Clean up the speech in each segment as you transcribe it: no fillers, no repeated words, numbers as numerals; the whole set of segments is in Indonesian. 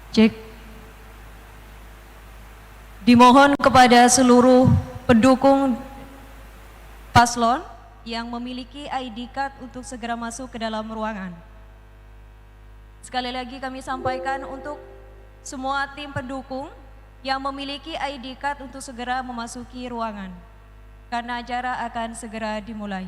Cek. Dimohon kepada seluruh pendukung paslon yang memiliki ID card untuk segera masuk ke dalam ruangan. Sekali lagi kami sampaikan untuk semua tim pendukung yang memiliki ID card untuk segera memasuki ruangan, karena acara akan segera dimulai.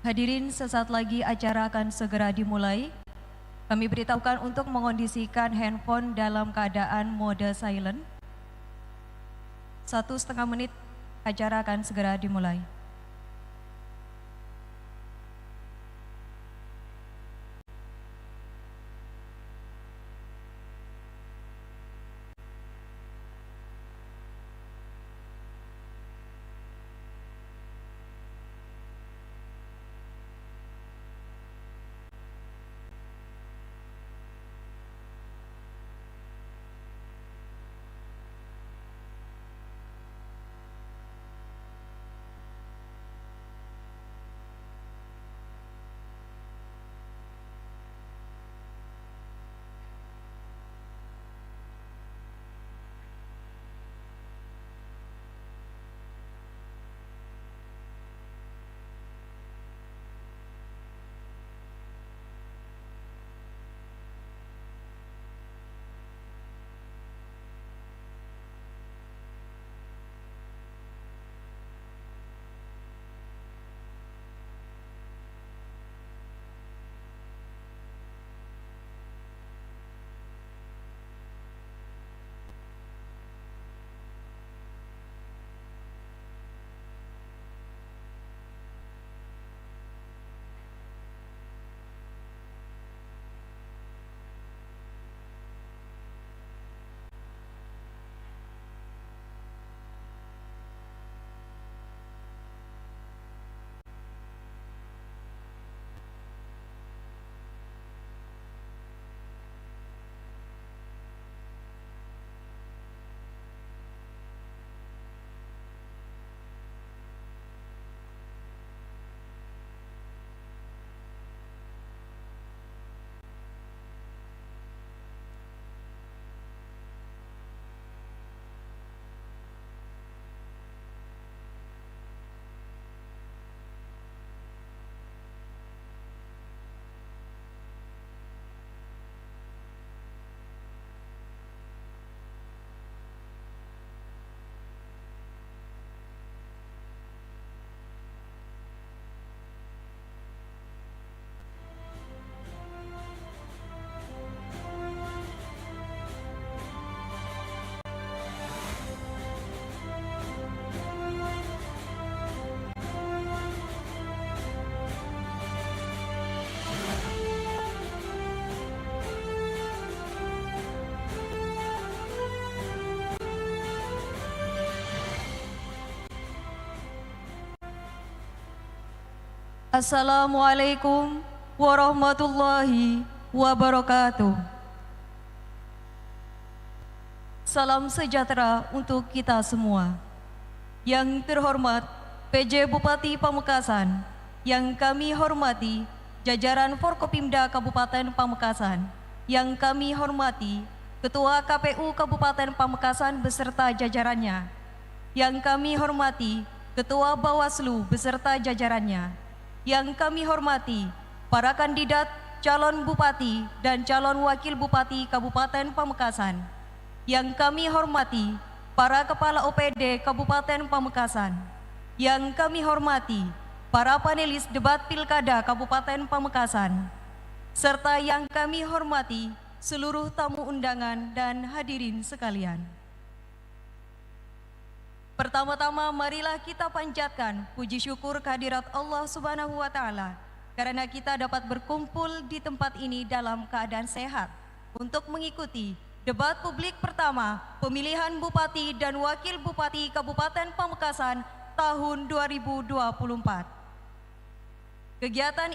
Hadirin, sesaat lagi acara akan segera dimulai. Kami beritahukan untuk mengondisikan handphone dalam keadaan mode silent. 1,5 menit acara akan segera dimulai. Assalamualaikum warahmatullahi wabarakatuh. Salam sejahtera untuk kita semua. Yang terhormat PJ Bupati Pamekasan, yang kami hormati jajaran Forkopimda Kabupaten Pamekasan, yang kami hormati Ketua KPU Kabupaten Pamekasan beserta jajarannya, yang kami hormati Ketua Bawaslu beserta jajarannya, yang kami hormati para kandidat calon bupati dan calon wakil bupati Kabupaten Pamekasan, yang kami hormati para kepala OPD Kabupaten Pamekasan, yang kami hormati para panelis debat Pilkada Kabupaten Pamekasan, serta yang kami hormati seluruh tamu undangan dan hadirin sekalian. Pertama-tama marilah kita panjatkan puji syukur kehadirat Allah Subhanahu wa Ta'ala karena kita dapat berkumpul di tempat ini dalam keadaan sehat untuk mengikuti debat publik pertama pemilihan Bupati dan Wakil Bupati Kabupaten Pamekasan tahun 2024. Kegiatan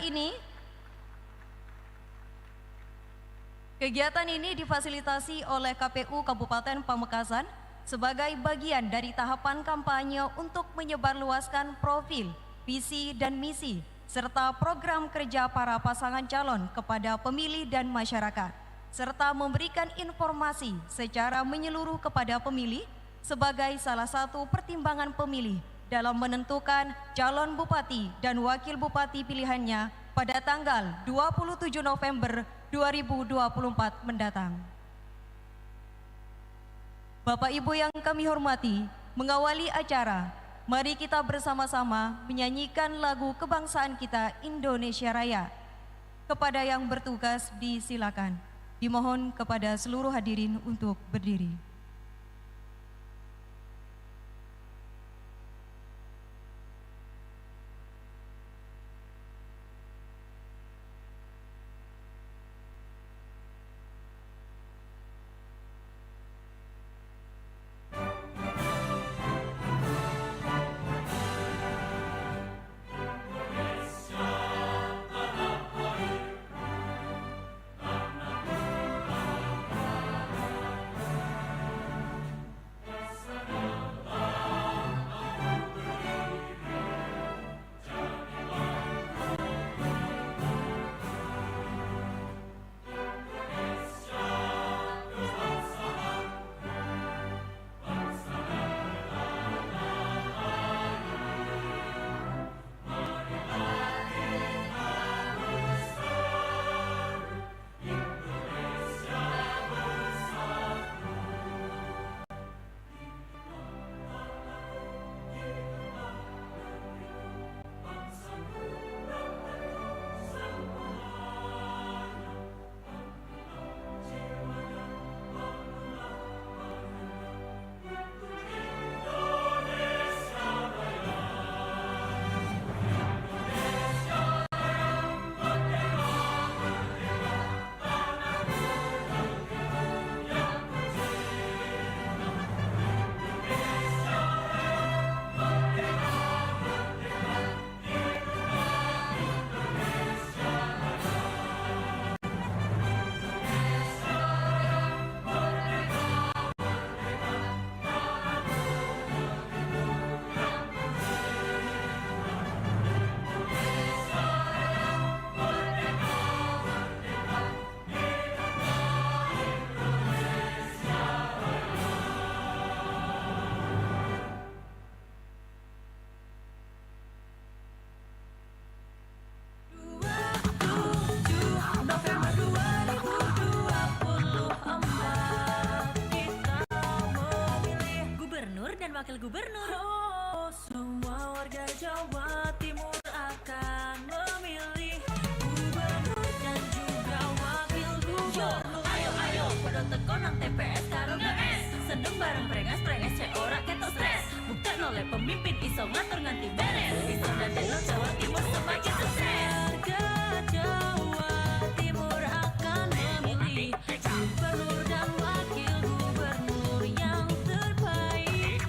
ini difasilitasi oleh KPU Kabupaten Pamekasan sebagai bagian dari tahapan kampanye untuk menyebarluaskan profil, visi dan misi, serta program kerja para pasangan calon kepada pemilih dan masyarakat, serta memberikan informasi secara menyeluruh kepada pemilih sebagai salah satu pertimbangan pemilih dalam menentukan calon bupati dan wakil bupati pilihannya pada tanggal 27 November 2024 mendatang. Bapak Ibu yang kami hormati, mengawali acara, Mari kita bersama-sama menyanyikan lagu kebangsaan kita Indonesia Raya. Kepada yang bertugas disilakan. Dimohon kepada seluruh hadirin untuk berdiri. Wakil Gubernur. Oh, semua warga Jawa Timur akan memilih gubernur dan juga wakil gubernur. Ayo, pada tekonan TPS karo GS. Seneng bareng prengas cek ora ketok stres. Bukten oleh pemimpin iso ngatur nganti beres. Iso dadekno Jawa Timur semakin sukses. Warga Jawa Timur akan memilih gubernur dan wakil gubernur yang terbaik.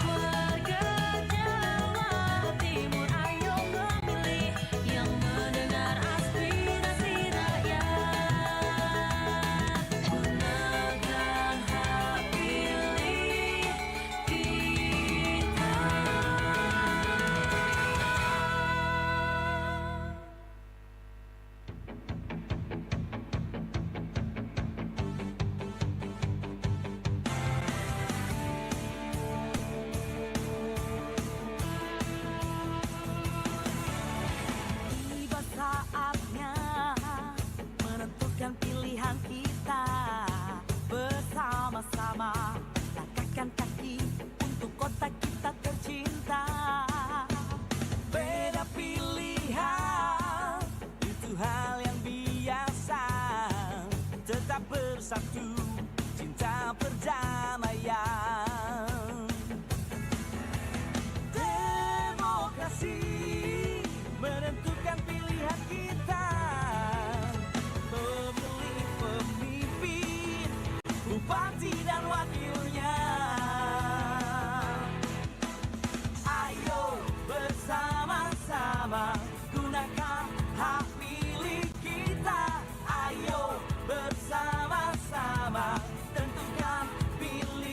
Warga Jawa Timur ayo memilih yang mendengar aspirasi rakyat. Gunakan hak pilih kita. Tiba saatnya menentukan pilihan kita. Bersama-sama langkahkan kaki untuk kota kita tercinta. Beda pilihan itu hal yang biasa. Tetap bersatu, cinta perdamaian. Demokrasi menentukan pilihan kita. Memilih pemimpin, bupati dan wakilnya. Ayo bersama-sama gunakan hak pilih kita. Ayo bersama-sama tentukan pilihan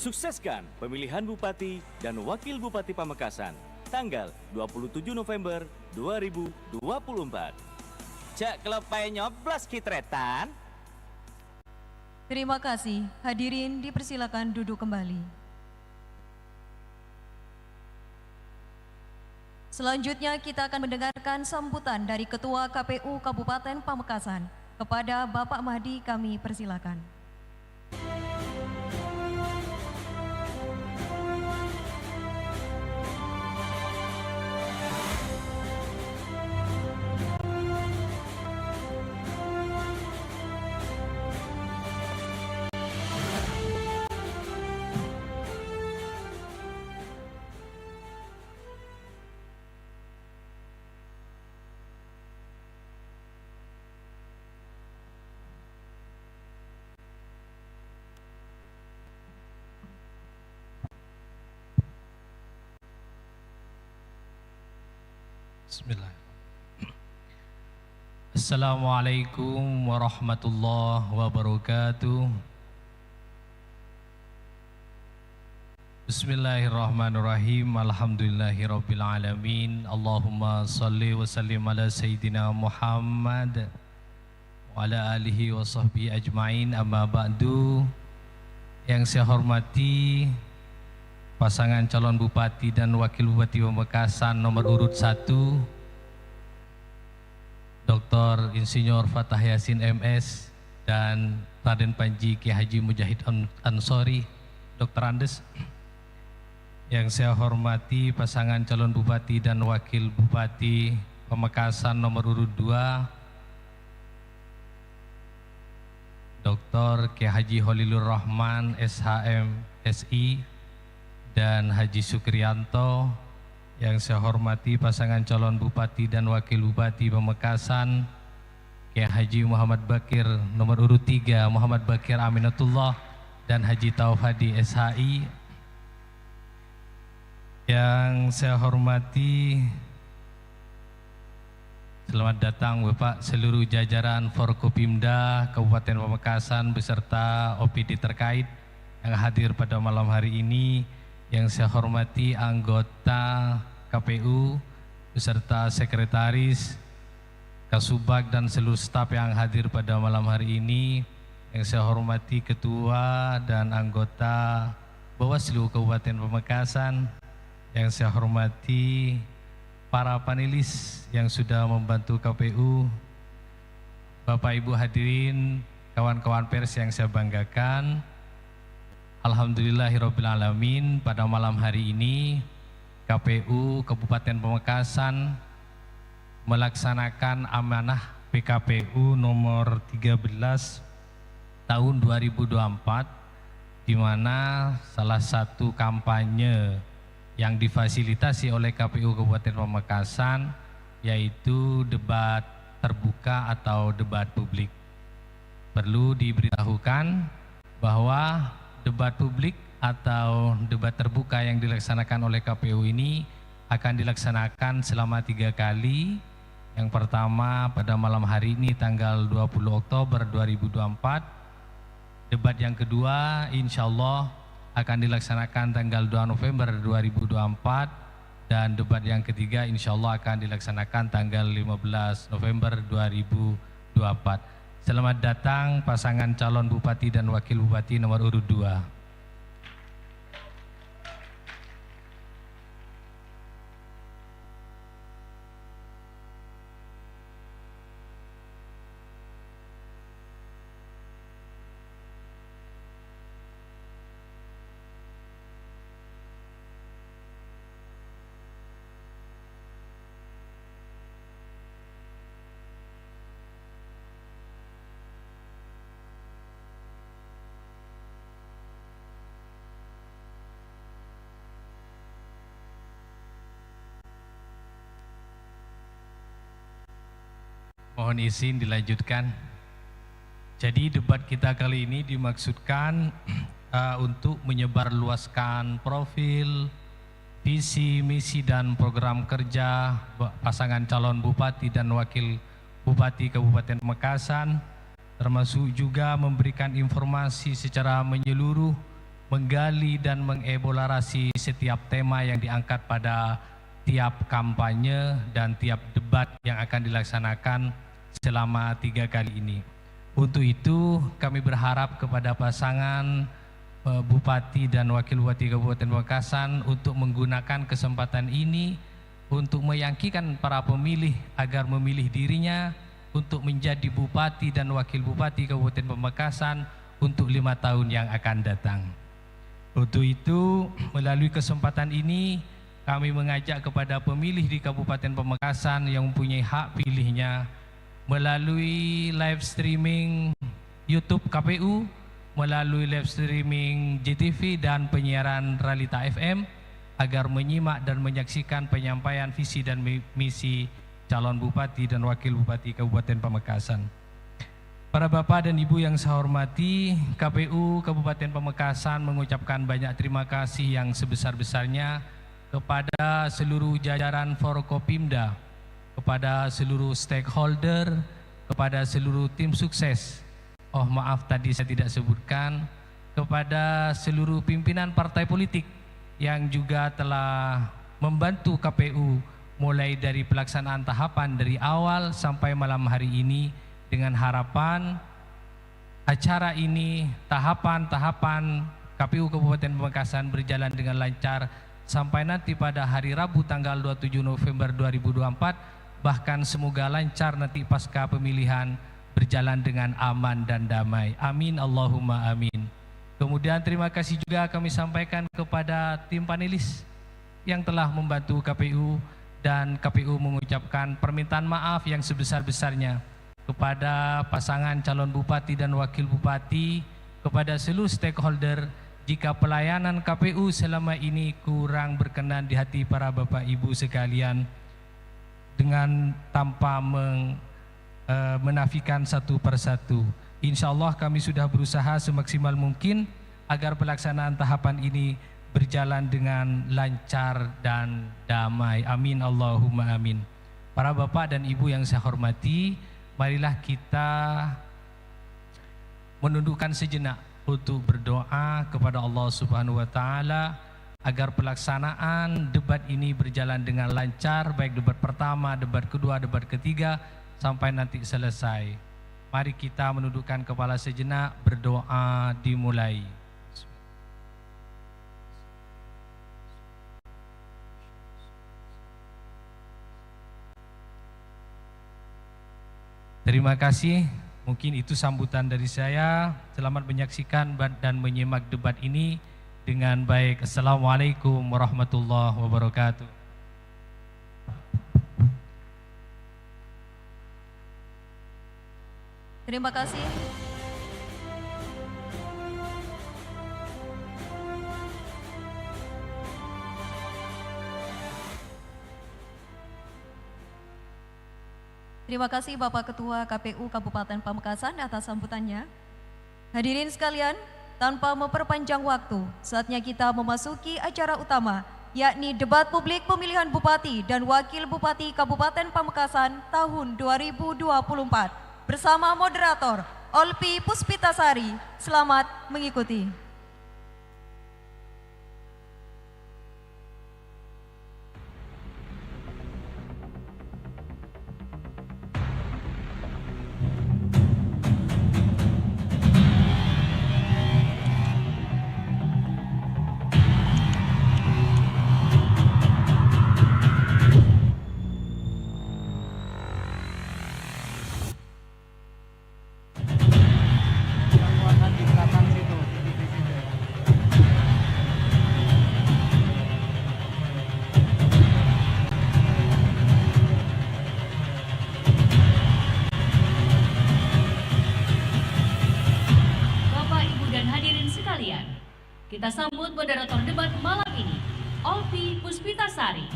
Sukseskan pemilihan Bupati dan Wakil Bupati Pamekasan tanggal 27 November 2024. Cek kelepai nyoblos kitretan. Terima kasih. Hadirin dipersilakan duduk kembali. Selanjutnya kita akan mendengarkan sambutan dari Ketua KPU Kabupaten Pamekasan. Kepada Bapak Mahdi kami persilakan. Bismillah. Assalamualaikum warahmatullahi wabarakatuh. Bismillahirrahmanirrahim. Alhamdulillahirabbil alamin. Allahumma shalli wa sallim ala sayyidina Muhammad wa ala alihi wa sahbihi ajmain. Amma ba'du. Yang saya hormati pasangan calon bupati dan wakil bupati Pamekasan nomor urut 1 Dr. Insinyur Fatah Yasin MS dan Raden Panji Ki Haji Mujahid Ansori Dr. Andes. Yang saya hormati pasangan calon bupati dan wakil bupati Pamekasan nomor urut 2 Dr. Ki Haji Holilur Rahman SHM SI dan Haji Sukrianto. Yang saya hormati pasangan calon bupati dan wakil bupati Pamekasan Kiai Haji Muhammad Bakir nomor urut 3 Muhammad Bakir Aminatullah dan Haji Taufadi SHI. Yang saya hormati, selamat datang Bapak seluruh jajaran Forkopimda Kabupaten Pamekasan beserta OPD terkait yang hadir pada malam hari ini. Yang saya hormati anggota KPU beserta sekretaris, Kasubag dan seluruh staf yang hadir pada malam hari ini. Yang saya hormati ketua dan anggota Bawaslu Kabupaten Pamekasan. Yang saya hormati para panelis yang sudah membantu KPU, Bapak Ibu hadirin, kawan-kawan pers yang saya banggakan. Alhamdulillahirabbil alamin, pada malam hari ini KPU Kabupaten Pamekasan melaksanakan amanah PKPU nomor 13 tahun 2024, di mana salah satu kampanye yang difasilitasi oleh KPU Kabupaten Pamekasan yaitu debat terbuka atau debat publik. Perlu diberitahukan bahwa debat publik atau debat terbuka yang dilaksanakan oleh KPU ini akan dilaksanakan selama 3 kali. Yang pertama pada malam hari ini tanggal 20 Oktober 2024. Debat yang kedua insya Allah akan dilaksanakan tanggal 2 November 2024. Dan debat yang ketiga insya Allah akan dilaksanakan tanggal 15 November 2024. Selamat datang pasangan calon bupati dan wakil bupati nomor urut 2. Mohon izin dilanjutkan. Jadi debat kita kali ini dimaksudkan untuk menyebarluaskan profil, visi, misi dan program kerja pasangan calon bupati dan wakil bupati Kabupaten Pamekasan, termasuk juga memberikan informasi secara menyeluruh menggali dan mengevaluasi setiap tema yang diangkat pada tiap kampanye dan tiap debat yang akan dilaksanakan selama 3 kali ini. Untuk itu kami berharap kepada pasangan Bupati dan Wakil Bupati Kabupaten Pamekasan untuk menggunakan kesempatan ini untuk meyakinkan para pemilih agar memilih dirinya untuk menjadi Bupati dan Wakil Bupati Kabupaten Pamekasan untuk 5 tahun yang akan datang. Untuk itu, melalui kesempatan ini kami mengajak kepada pemilih di Kabupaten Pamekasan yang mempunyai hak pilihnya melalui live streaming YouTube KPU, melalui live streaming JTV dan penyiaran Realita FM agar menyimak dan menyaksikan penyampaian visi dan misi calon Bupati dan Wakil Bupati Kabupaten Pamekasan. Para Bapak dan Ibu yang saya hormati, KPU Kabupaten Pamekasan mengucapkan banyak terima kasih yang sebesar-besarnya kepada seluruh jajaran Forkopimda, kepada seluruh stakeholder, kepada seluruh tim sukses. Oh maaf tadi saya tidak sebutkan, kepada seluruh pimpinan partai politik yang juga telah membantu KPU mulai dari pelaksanaan tahapan dari awal sampai malam hari ini, dengan harapan acara ini, tahapan-tahapan KPU Kabupaten Pamekasan berjalan dengan lancar sampai nanti pada hari Rabu tanggal 27 November 2024, bahkan semoga lancar nanti pasca pemilihan berjalan dengan aman dan damai. Amin Allahumma amin. Kemudian terima kasih juga kami sampaikan kepada tim panelis yang telah membantu KPU, dan KPU mengucapkan permintaan maaf yang sebesar-besarnya kepada pasangan calon Bupati dan Wakil Bupati, kepada seluruh stakeholder jika pelayanan KPU selama ini kurang berkenan di hati para Bapak Ibu sekalian, dengan tanpa menafikan satu persatu. Insya Allah kami sudah berusaha semaksimal mungkin agar pelaksanaan tahapan ini berjalan dengan lancar dan damai. Amin Allahumma amin. Para Bapak dan Ibu yang saya hormati, marilah kita menundukkan sejenak untuk berdoa kepada Allah Subhanahu wa taala agar pelaksanaan debat ini berjalan dengan lancar, baik debat pertama, debat kedua, debat ketiga sampai nanti selesai. Mari kita menundukkan kepala sejenak, berdoa dimulai. Terima kasih. Mungkin itu sambutan dari saya. Selamat menyaksikan dan menyimak debat ini dengan baik. Assalamualaikum warahmatullahi wabarakatuh. Terima kasih. Terima kasih Bapak Ketua KPU Kabupaten Pamekasan atas sambutannya. Hadirin sekalian, tanpa memperpanjang waktu, saatnya kita memasuki acara utama, yakni debat publik pemilihan Bupati dan Wakil Bupati Kabupaten Pamekasan tahun 2024. Bersama moderator Olpi Puspitasari. Selamat mengikuti. Kita sambut moderator debat malam ini, Olpi Puspitasari.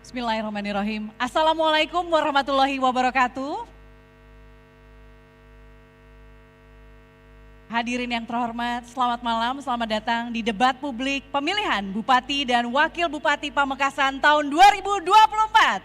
Bismillahirrahmanirrahim. Assalamualaikum warahmatullahi wabarakatuh. hadirin yang terhormat, selamat malam, selamat datang di debat publik pemilihan Bupati dan Wakil Bupati Pamekasan tahun 2024.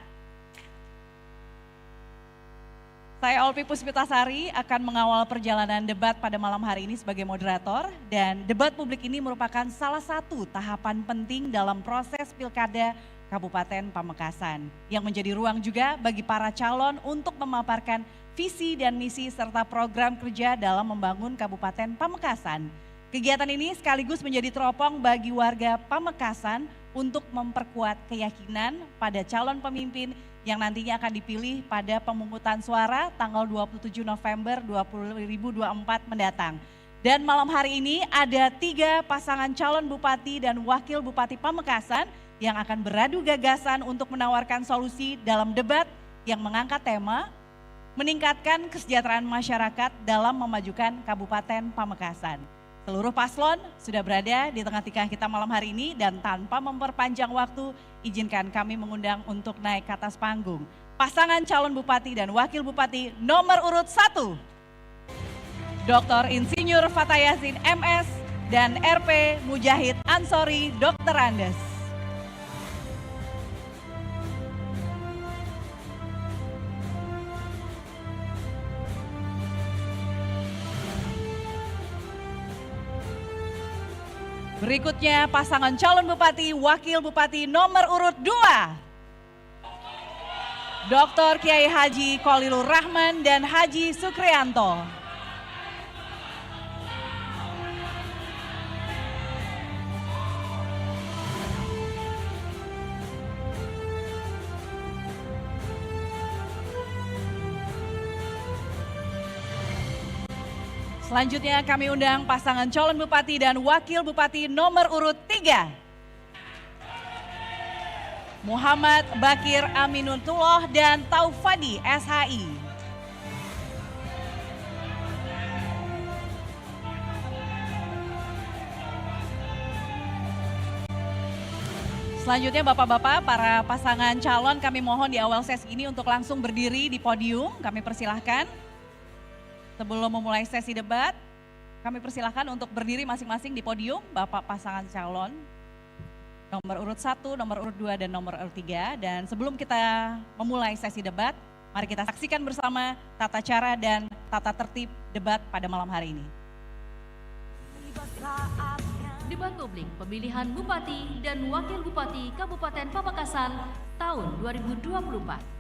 Saya Olpi Puspitasari akan mengawal perjalanan debat pada malam hari ini sebagai moderator, dan debat publik ini merupakan salah satu tahapan penting dalam proses Pilkada Kabupaten Pamekasan yang menjadi ruang juga bagi para calon untuk memaparkan visi dan misi serta program kerja dalam membangun Kabupaten Pamekasan. Kegiatan ini sekaligus menjadi teropong bagi warga Pamekasan untuk memperkuat keyakinan pada calon pemimpin yang nantinya akan dipilih pada pemungutan suara tanggal 27 November 2024 mendatang. Dan malam hari ini ada 3 pasangan calon bupati dan wakil bupati Pamekasan yang akan beradu gagasan untuk menawarkan solusi dalam debat yang mengangkat tema meningkatkan kesejahteraan masyarakat dalam memajukan Kabupaten Pamekasan. Seluruh paslon sudah berada di tengah-tengah kita malam hari ini, dan tanpa memperpanjang waktu, izinkan kami mengundang untuk naik ke atas panggung. Pasangan calon bupati dan wakil bupati nomor urut 1, Dr. Insinyur Fatayasin MS dan RP Mujahid Ansori Dr. Andes. Berikutnya pasangan calon bupati wakil bupati nomor urut 2, Dr. Kiai Haji Khalilur Rahman dan Haji Sukrianto. Selanjutnya kami undang pasangan calon bupati dan wakil bupati nomor urut 3, Muhammad Bakir Aminullah dan Taufadi SHI. Selanjutnya Bapak-Bapak, para pasangan calon kami mohon di awal sesi ini untuk langsung berdiri di podium, kami persilahkan. Sebelum memulai sesi debat, kami persilahkan untuk berdiri masing-masing di podium, Bapak pasangan calon nomor urut 1, nomor urut 2, dan nomor urut 3. Dan sebelum kita memulai sesi debat, mari kita saksikan bersama tata cara dan tata tertib debat pada malam hari ini. Debat publik pemilihan Bupati dan Wakil Bupati Kabupaten Pamekasan tahun 2024.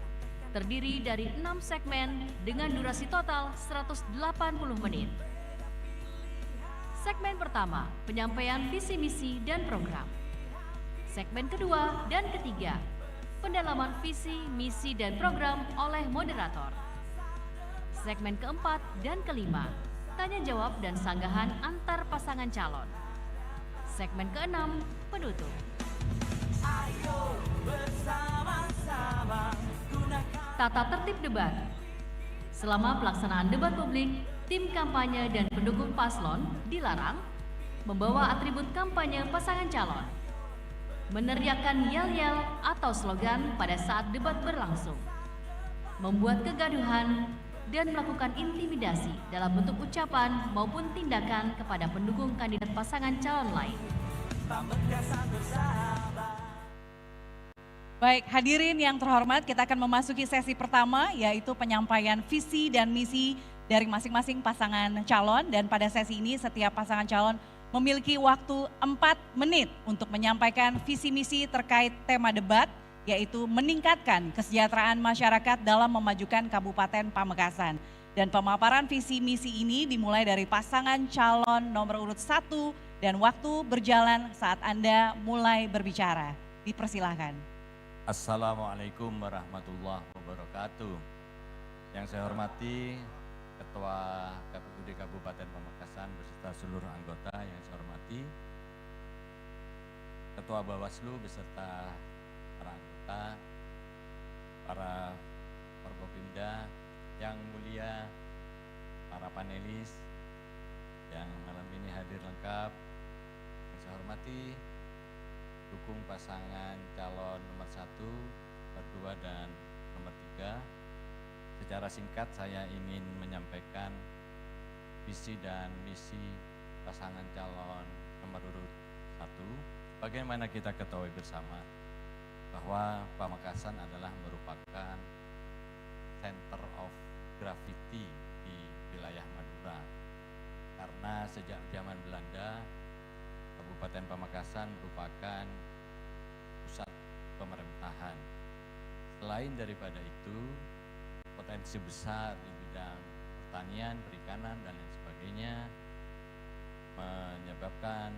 Terdiri dari 6 segmen dengan durasi total 180 menit. Segmen pertama, penyampaian visi misi dan program. Segmen kedua dan ketiga, pendalaman visi, misi dan program oleh moderator. Segmen keempat dan kelima, tanya jawab dan sanggahan antar pasangan calon. Segmen keenam, penutup. Ayo bersama-sama. Tata tertib debat. Selama pelaksanaan debat publik, tim kampanye dan pendukung paslon dilarang membawa atribut kampanye pasangan calon, meneriakkan yel-yel atau slogan pada saat debat berlangsung, membuat kegaduhan, dan melakukan intimidasi dalam bentuk ucapan maupun tindakan kepada pendukung kandidat pasangan calon lain. Baik, hadirin yang terhormat, kita akan memasuki sesi pertama, yaitu penyampaian visi dan misi dari masing-masing pasangan calon. Dan pada sesi ini setiap pasangan calon memiliki waktu 4 menit untuk menyampaikan visi misi terkait tema debat, yaitu meningkatkan kesejahteraan masyarakat dalam memajukan Kabupaten Pamekasan. Dan pemaparan visi misi ini dimulai dari pasangan calon nomor urut 1 dan waktu berjalan saat Anda mulai berbicara. Dipersilahkan. Assalamualaikum warahmatullahi wabarakatuh. Yang saya hormati Ketua KPUD Kabupaten Pamekasan beserta seluruh anggota yang saya hormati, Ketua Bawaslu beserta para anggota, para Forkopimda yang mulia, para panelis yang malam ini hadir lengkap. Yang saya hormati dukung pasangan calon nomor 1, nomor 2, dan nomor 3. Secara singkat saya ingin menyampaikan visi dan misi pasangan calon nomor urut 1. Bagaimana kita ketahui bersama bahwa Pamekasan adalah merupakan center of gravity di wilayah Madura. Karena sejak zaman Belanda, Kabupaten Pamekasan merupakan pusat pemerintahan. Selain daripada itu, potensi besar di bidang pertanian, perikanan, dan lain sebagainya menyebabkan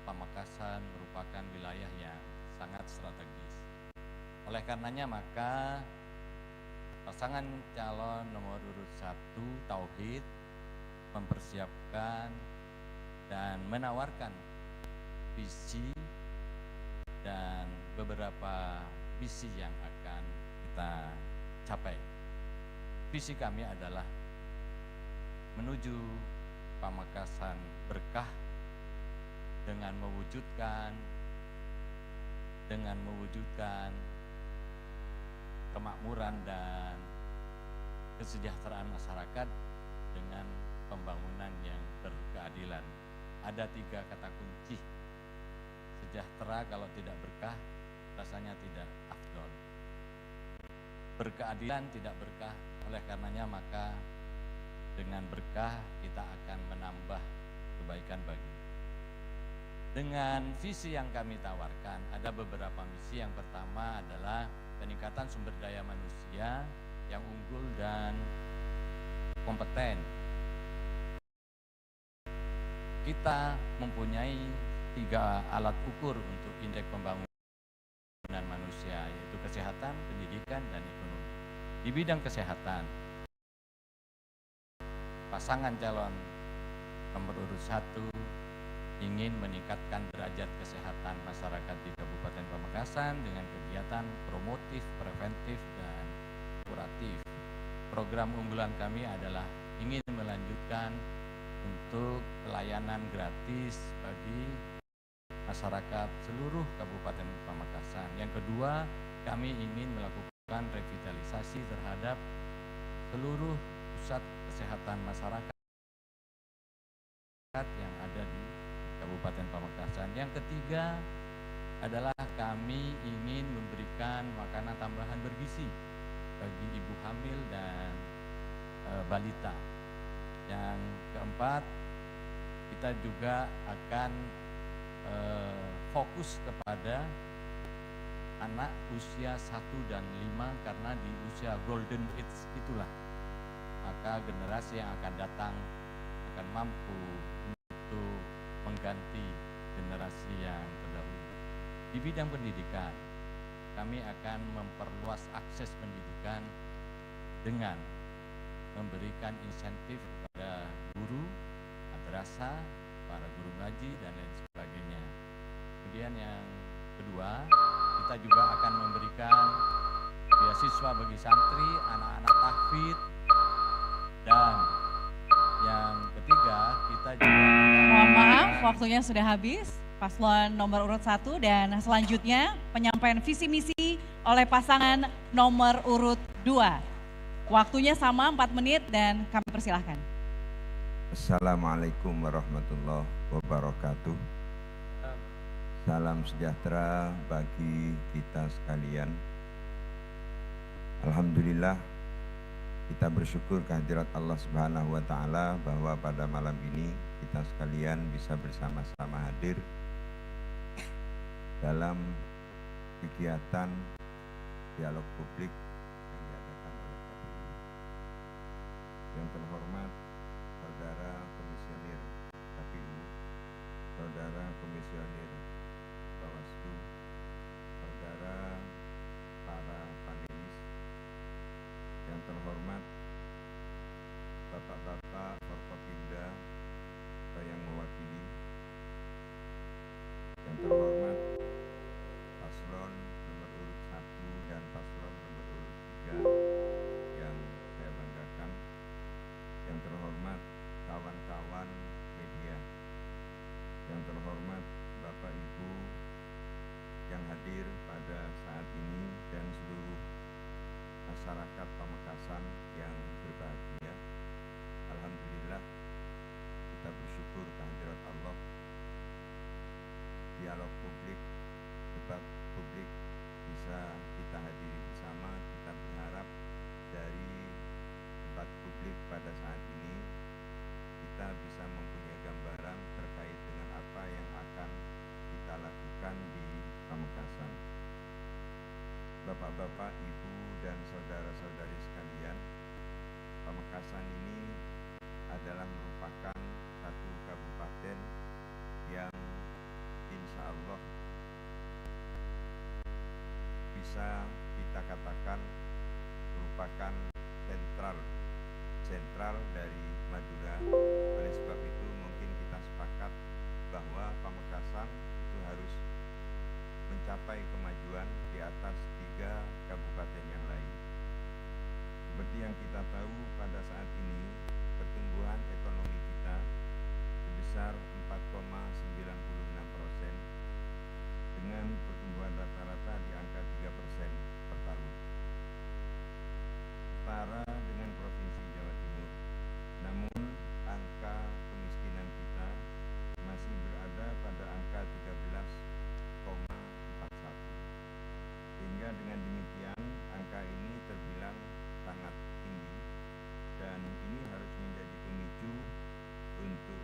Pamekasan merupakan wilayah yang sangat strategis. Oleh karenanya maka pasangan calon nomor urut 1 Tauhid mempersiapkan dan menawarkan visi dan beberapa misi yang akan kita capai. Visi kami adalah menuju Pamekasan berkah dengan mewujudkan kemakmuran dan kesejahteraan masyarakat dengan pembangunan yang berkeadilan. Ada 3 kata kunci. Sejahtera kalau tidak berkah rasanya tidak afdol. Berkeadilan tidak berkah, oleh karenanya maka dengan berkah kita akan menambah kebaikan bagi. Dengan visi yang kami tawarkan, ada beberapa misi. Yang pertama adalah peningkatan sumber daya manusia yang unggul dan kompeten. Kita mempunyai 3 alat ukur untuk indeks pembangunan manusia, yaitu kesehatan, pendidikan, dan ekonomi. Di bidang kesehatan, pasangan calon nomor urut 1 ingin meningkatkan derajat kesehatan masyarakat di Kabupaten Pamekasan dengan kegiatan promotif, preventif, dan kuratif. Program unggulan kami adalah ingin melanjutkan untuk pelayanan gratis bagi masyarakat seluruh Kabupaten Pamekasan. Yang kedua, kami ingin melakukan revitalisasi terhadap seluruh pusat kesehatan masyarakat yang ada di Kabupaten Pamekasan. Yang ketiga adalah kami ingin memberikan makanan tambahan bergizi bagi ibu hamil dan balita. Yang keempat, kita juga akan fokus kepada anak usia 1 dan 5 karena di usia golden age itulah maka generasi yang akan datang akan mampu untuk mengganti generasi yang terdahulu. Di bidang pendidikan, kami akan memperluas akses pendidikan dengan memberikan insentif kepada guru, madrasah, para guru ngaji, dan lain sebagainya. Kemudian yang kedua, kita juga akan memberikan beasiswa bagi santri, anak-anak tahfidz, dan yang ketiga, kita juga Mohon maaf, waktunya sudah habis. Paslon nomor urut 1 dan selanjutnya penyampaian visi misi oleh pasangan nomor urut 2. Waktunya sama 4 menit dan kami persilahkan. Assalamualaikum warahmatullahi wabarakatuh. Salam sejahtera bagi kita sekalian. Alhamdulillah, kita bersyukur kehadirat Allah Subhanahu wa Ta'ala bahwa pada malam ini kita sekalian bisa bersama-sama hadir dalam kegiatan dialog publik yang diadakan oleh KPU. Yang terhormat Saudara Komisioner KPU, Saudara Komisioner Bawaslu, Saudara para panelis, yang terhormat Bapak-Bapak Forkopimda yang mewakili, yang terhormat paslon nomor urut 1 dan paslon nomor urut 3 yang saya banggakan, yang terhormat kawan-kawan media, yang terhormat Bapak Ibu yang hadir pada saat ini dan seluruh masyarakat Pamekasan yang berbahagia. Alhamdulillah, bersyukur kehadirat Allah, dialog publik, debat publik bisa kita hadiri bersama. Kita berharap dari debat publik pada saat ini kita bisa mempunyai gambaran terkait dengan apa yang akan kita lakukan di Pamekasan. Bapak-bapak, ibu, dan saudara-saudari sekalian, Pamekasan ini adalah merupakan satu kabupaten yang insya Allah bisa kita katakan merupakan sentral dari Madura. Oleh sebab itu mungkin kita sepakat bahwa Pamekasan itu harus mencapai kemajuan di atas 3 kabupaten yang lain. Seperti yang kita tahu, pada saat ini pertumbuhan ekonomi kita sebesar 4,96% dengan pertumbuhan rata-rata di angka 3% per tahun. Setara dengan Provinsi Jawa Timur. Namun angka kemiskinan kita masih berada pada angka 13,41. Sehingga dengan demikian angka ini terbilang sangat tinggi, dan ini harus menjadi pemicu untuk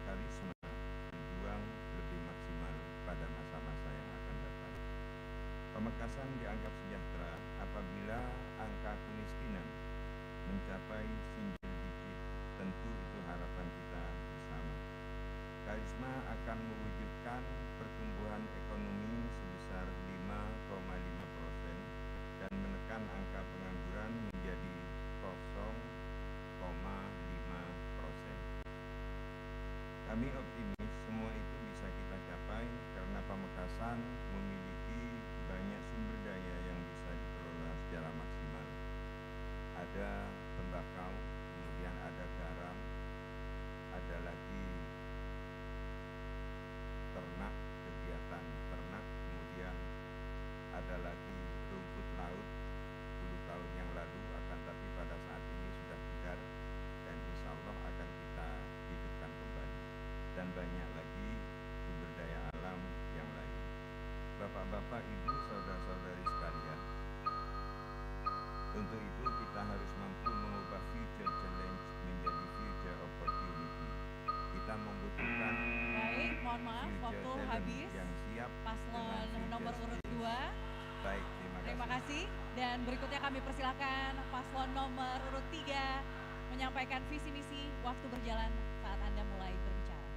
karisma berjuang lebih maksimal pada masa-masa yang akan datang. Pamekasan dianggap sejahtera apabila angka kemiskinan mencapai single digit. Tentu itu harapan kita bersama. Karisma akan mewujudkan pertumbuhan ekonomi sebesar 5,5% dan menekan angka pengangguran menjadi 0,5%. Kami optimis semua itu bisa kita capai karena Pamekasan memiliki banyak sumber daya yang bisa dikelola secara maksimal. Ada tembakau, kemudian ada garam, ada lagi ternak, kegiatan ternak, kemudian ada lagi rumput laut 10 tahun yang lalu, akan tapi pada saat ini sudah segar dan insya Allah akan kita hidupkan kembali, dan banyak lagi sumber daya alam yang lain. Bapak-bapak, ibu, saudara-saudari sekalian, untuk itu kita harus mampu mengubah future challenge menjadi future opportunity. Kita membutuhkan Baik, mohon maaf, future waktu talent habis. yang siap Paslon dengan nomor future urut skills. 2. Baik, Terima kasih. Dan berikutnya kami persilahkan paslon nomor urut 3 menyampaikan visi misi. Waktu berjalan saat Anda mulai berbicara.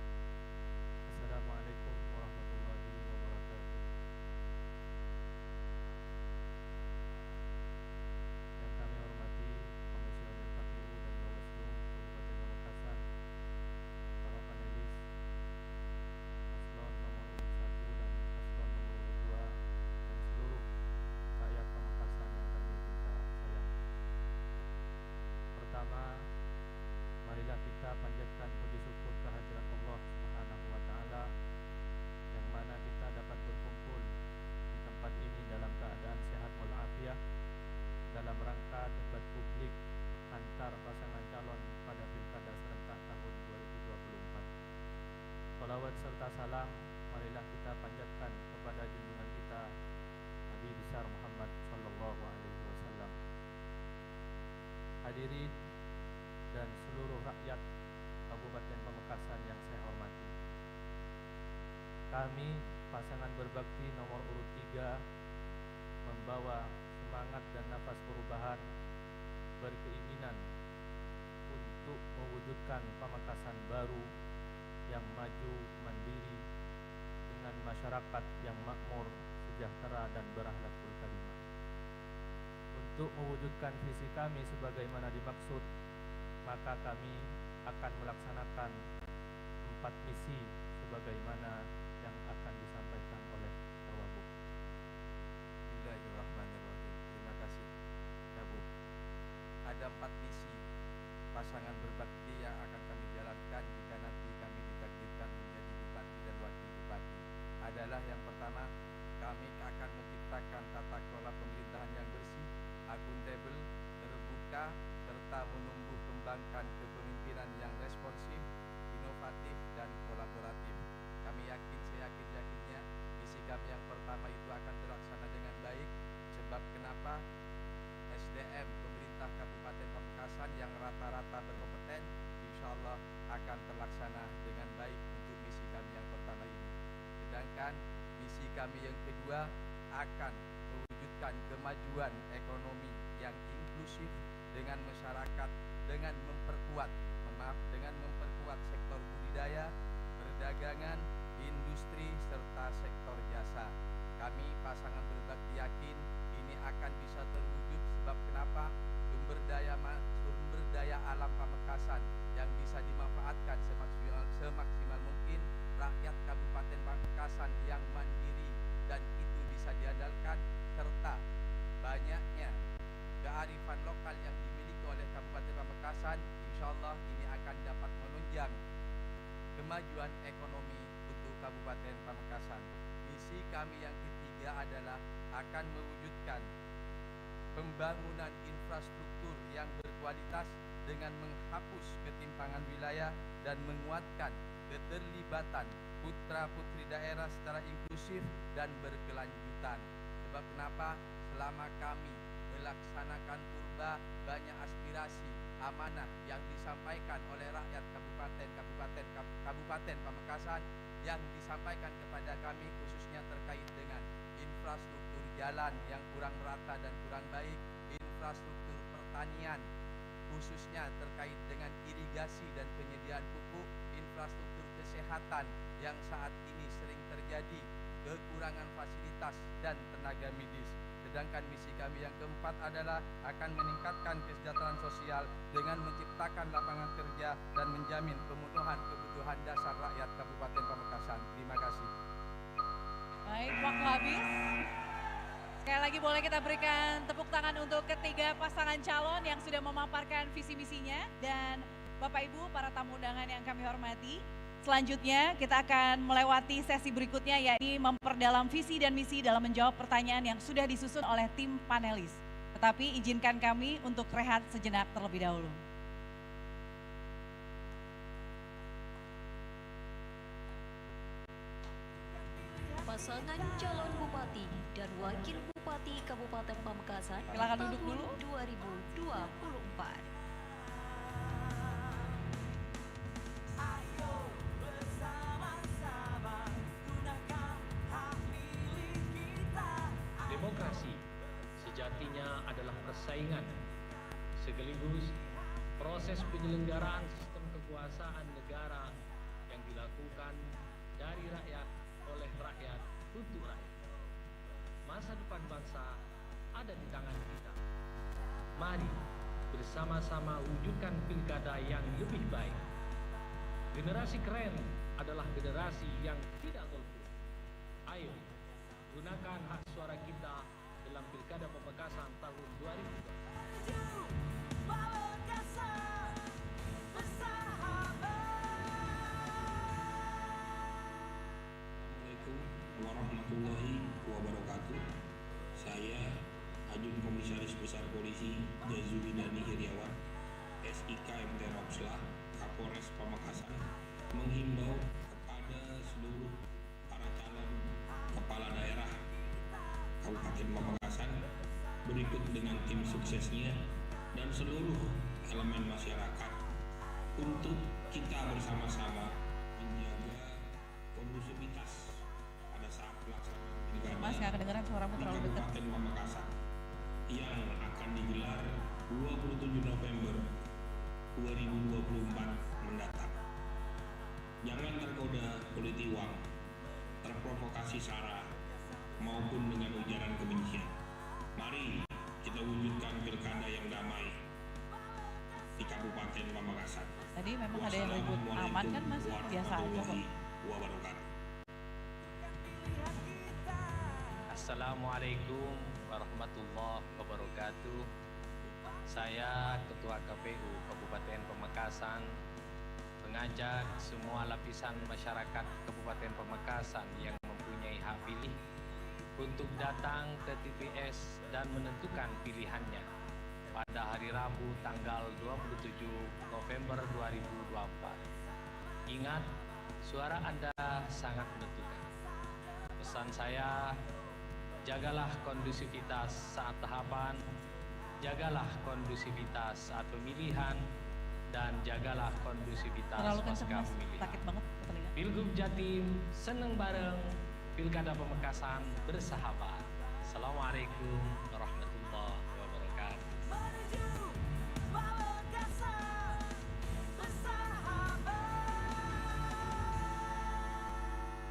Assalamualaikum warahmatullahi wabarakatuh. Yang kami hormati Komisioner KPU dan Bawaslu Kabupaten Pamekasan, para panelis, paslon nomor urut 1 dan paslon nomor urut 2, dan seluruh rakyat Pamekasan yang kami cinta sayang. Pertama, marilah kita panjatkan puji syukur kehadirat Allah Subhanahu wa Ta'ala, yang mana kita dapat berkumpul di tempat ini dalam keadaan sehat walafiat dalam rangka debat publik antar pasangan calon pada Pilkada serentak tahun 2024. Salawat serta salam marilah kita panjatkan kepada junjungan kita Nabi besar Muhammad sallallahu alaihi wasallam. Hadirin dan seluruh rakyat Kabupaten Pamekasan yang saya hormati, kami pasangan berbakti nomor urut 3 membawa semangat dan nafas perubahan, berkeinginan untuk mewujudkan Pamekasan baru yang maju, mandiri, dengan masyarakat yang makmur, sejahtera, dan berakhlakul karimah. Untuk mewujudkan visi kami sebagaimana dimaksud, maka kami akan melaksanakan 4 misi sebagaimana yang akan disampaikan oleh Tawabuk. Bismillahirrahmanirrahim. Terima kasih ya Bu. Ada 4 misi pasangan berbakti yang akan kami jalankan jika nanti kami ditakdirkan menjadi bupati dan wakil bupati. Adalah yang pertama, kami akan menciptakan tata kelola pemerintahan yang bersih, akuntabel, terbuka, serta menumbuh kembangkan kepemimpinan yang responsif, inovatif, kami yang kedua akan mewujudkan kemajuan ekonomi yang inklusif dengan masyarakat dengan memperkuat sektor budidaya, perdagangan, industri serta sektor jasa. Kami pasangan berbakti yakin ini akan bisa terwujud sebab kenapa? Sumber daya alam Pamekasan yang bisa dimanfaatkan semaksimal mungkin, rakyat Kabupaten Pamekasan yang mandiri dan itu bisa diandalkan, serta banyaknya kearifan lokal yang dimiliki oleh Kabupaten Pamekasan, insya Allah ini akan dapat menunjang kemajuan ekonomi untuk Kabupaten Pamekasan. Misi kami yang ketiga adalah akan mewujudkan pembangunan infrastruktur yang berkualitas dengan menghapus ketimpangan wilayah dan menguatkan keterlibatan putra-putri daerah secara inklusif dan berkelanjutan. Sebab kenapa? Selama kami melaksanakan purba, banyak aspirasi, amanah yang disampaikan oleh rakyat Kabupaten Pamekasan yang disampaikan kepada kami khususnya terkait dengan infrastruktur jalan yang kurang merata dan kurang baik, infrastruktur pertanian khususnya terkait dengan irigasi dan penyediaan pupuk, infrastruktur kesehatan yang saat ini sering terjadi kekurangan fasilitas dan tenaga medis. Sedangkan misi kami yang keempat adalah akan meningkatkan kesejahteraan sosial dengan menciptakan lapangan kerja dan menjamin pemenuhan kebutuhan dasar rakyat Kabupaten Pamekasan. Terima kasih. Baik, waktu habis. Sekali lagi boleh kita berikan tepuk tangan untuk ketiga pasangan calon yang sudah memaparkan visi misinya, dan Bapak Ibu para tamu undangan yang kami hormati. Selanjutnya kita akan melewati sesi berikutnya, yakni memperdalam visi dan misi dalam menjawab pertanyaan yang sudah disusun oleh tim panelis. Tetapi izinkan kami untuk rehat sejenak terlebih dahulu. Pasangan calon bupati dan wakil bupati Kabupaten Pamekasan Silakan duduk dulu. 2024. Demokrasi sejatinya adalah persaingan, sekaligus proses penyelenggaraan sistem kekuasaan negara yang dilakukan dari rakyat, oleh rakyat, untuk rakyat. Masa depan bangsa ada di tangan kita. Mari bersama-sama wujudkan pilkada yang lebih baik. Generasi keren adalah generasi yang tidak golput. Ayo, gunakan hak suara kita dalam Pilkada Pamekasan tahun 2020. Assalamualaikum warahmatullahi wabarakatuh. Saya Ajun Komisaris Besar Polisi Jazulidani Hiriawan, SIK MT Ropslah, Kapolres Pamekasan, menghimbau kepada seluruh para calon kepala daerah Kabupaten Pamekasan berikut dengan tim suksesnya dan seluruh elemen masyarakat untuk kita bersama-sama menjaga kondusivitas pada saat pelaksanaan pilkada Mas, nggak kedengeran suaramu terlalu di dekat. Kabupaten Pamekasan yang akan digelar 27 November 2024 mendatang. Jangan tergoda politik uang, terprovokasi sara, maupun dengan ujaran kebencian. Mari kita wujudkan pilkada yang damai di Kabupaten Pamekasan. Tadi memang ada yang ribut aman kan Mas? Biasa aja kok. Wabarakatuh. Assalamualaikum warahmatullahi wabarakatuh. Saya Ketua KPU Kabupaten Pamekasan mengajak semua lapisan masyarakat Kabupaten Pamekasan yang mempunyai hak pilih untuk datang ke TPS dan menentukan pilihannya pada hari Rabu tanggal 27 November 2024. Ingat, suara Anda sangat menentukan. Pesan saya, jagalah kondusivitas saat tahapan, jagalah kondusivitas saat pemilihan, dan jagalah kondusivitas Terlalu kenceng pasca Mas, pemilihan. sakit banget ke telinga. Pilgub Jatim, seneng bareng, Pilkada Pamekasan bersahabat. Assalamualaikum warahmatullahi wabarakatuh.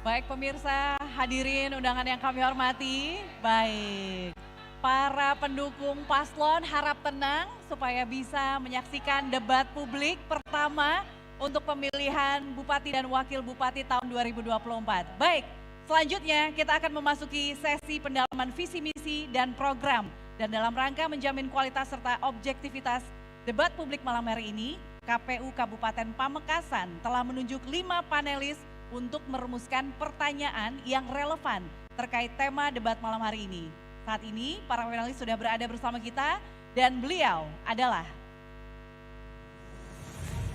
Baik pemirsa, hadirin undangan yang kami hormati. Baik, para pendukung paslon harap tenang supaya bisa menyaksikan debat publik pertama untuk pemilihan Bupati dan Wakil Bupati tahun 2024. Baik, selanjutnya kita akan memasuki sesi pendalaman visi misi dan program. Dan dalam rangka menjamin kualitas serta objektivitas debat publik malam hari ini, KPU Kabupaten Pamekasan telah menunjuk 5 panelis untuk merumuskan pertanyaan yang relevan terkait tema debat malam hari ini. Saat ini para panelis sudah berada bersama kita dan beliau adalah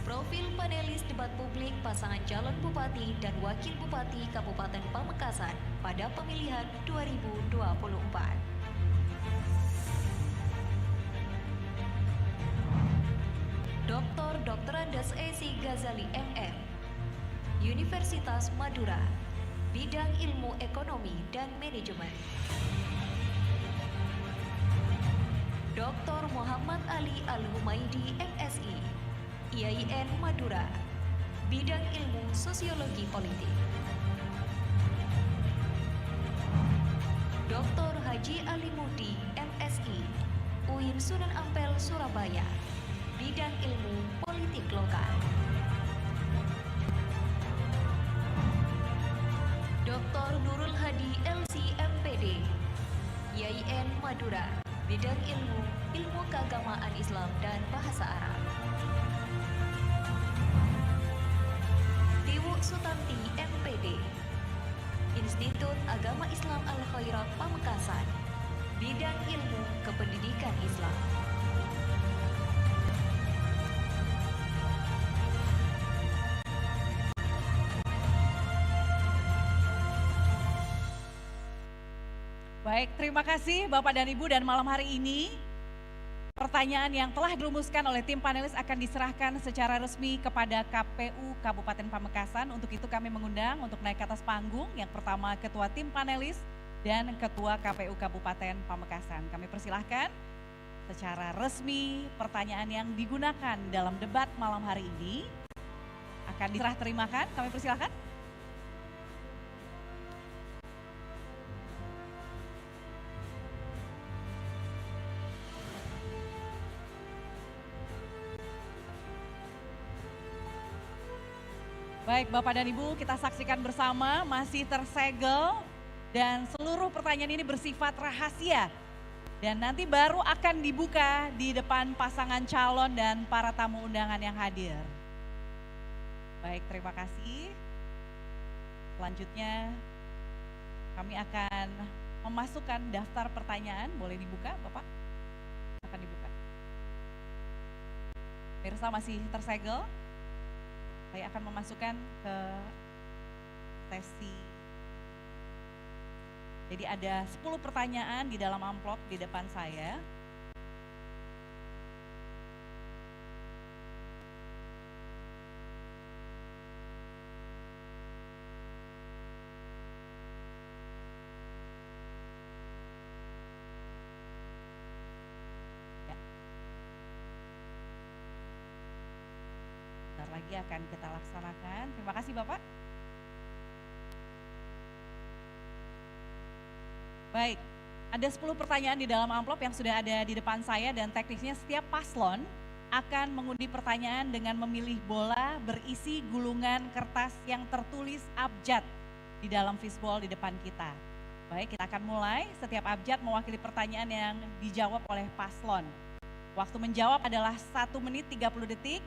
Profil panelis debat publik pasangan calon Bupati dan Wakil Bupati Kabupaten Pamekasan pada pemilihan 2024. Dr. Andes Esi Ghazali MM, Universitas Madura, Bidang Ilmu Ekonomi dan Manajemen. Dr. Muhammad Ali Al-Humaidi MSI, IAIN Madura, Bidang Ilmu Sosiologi Politik. Dr. Haji Ali Muhdi MSI, UIN Sunan Ampel Surabaya, Bidang Ilmu Politik Lokal. Dr. Nurul Hadi LC MPD, IAIN Madura, Bidang Ilmu Keagamaan Islam dan Bahasa Arab. Tiwu Sutanti MPD, Institut Agama Islam Al-Khairat Pamekasan, Bidang Ilmu Kependidikan Islam. Baik, terima kasih Bapak dan Ibu, dan malam hari ini pertanyaan yang telah dirumuskan oleh tim panelis akan diserahkan secara resmi kepada KPU Kabupaten Pamekasan. Untuk itu kami mengundang untuk naik ke atas panggung yang pertama Ketua Tim Panelis dan Ketua KPU Kabupaten Pamekasan. Kami persilahkan secara resmi pertanyaan yang digunakan dalam debat malam hari ini akan diserah terimakan. Kami persilahkan. Baik Bapak dan Ibu, kita saksikan bersama masih tersegel dan seluruh pertanyaan ini bersifat rahasia. Dan nanti baru akan dibuka di depan pasangan calon dan para tamu undangan yang hadir. Baik, terima kasih. Selanjutnya kami akan memasukkan daftar pertanyaan, boleh dibuka Bapak? Akan dibuka. Pemirsa masih tersegel. Saya akan memasukkan ke sesi. Jadi ada 10 pertanyaan di dalam amplop di depan saya. Lagi akan kita laksanakan. Terima kasih Bapak. Baik, ada 10 pertanyaan di dalam amplop yang sudah ada di depan saya, dan teknisnya setiap paslon akan mengundi pertanyaan dengan memilih bola berisi gulungan kertas yang tertulis abjad di dalam fishbowl di depan kita. Baik, kita akan mulai. Setiap abjad mewakili pertanyaan yang dijawab oleh paslon. Waktu menjawab adalah 1 menit 30 detik.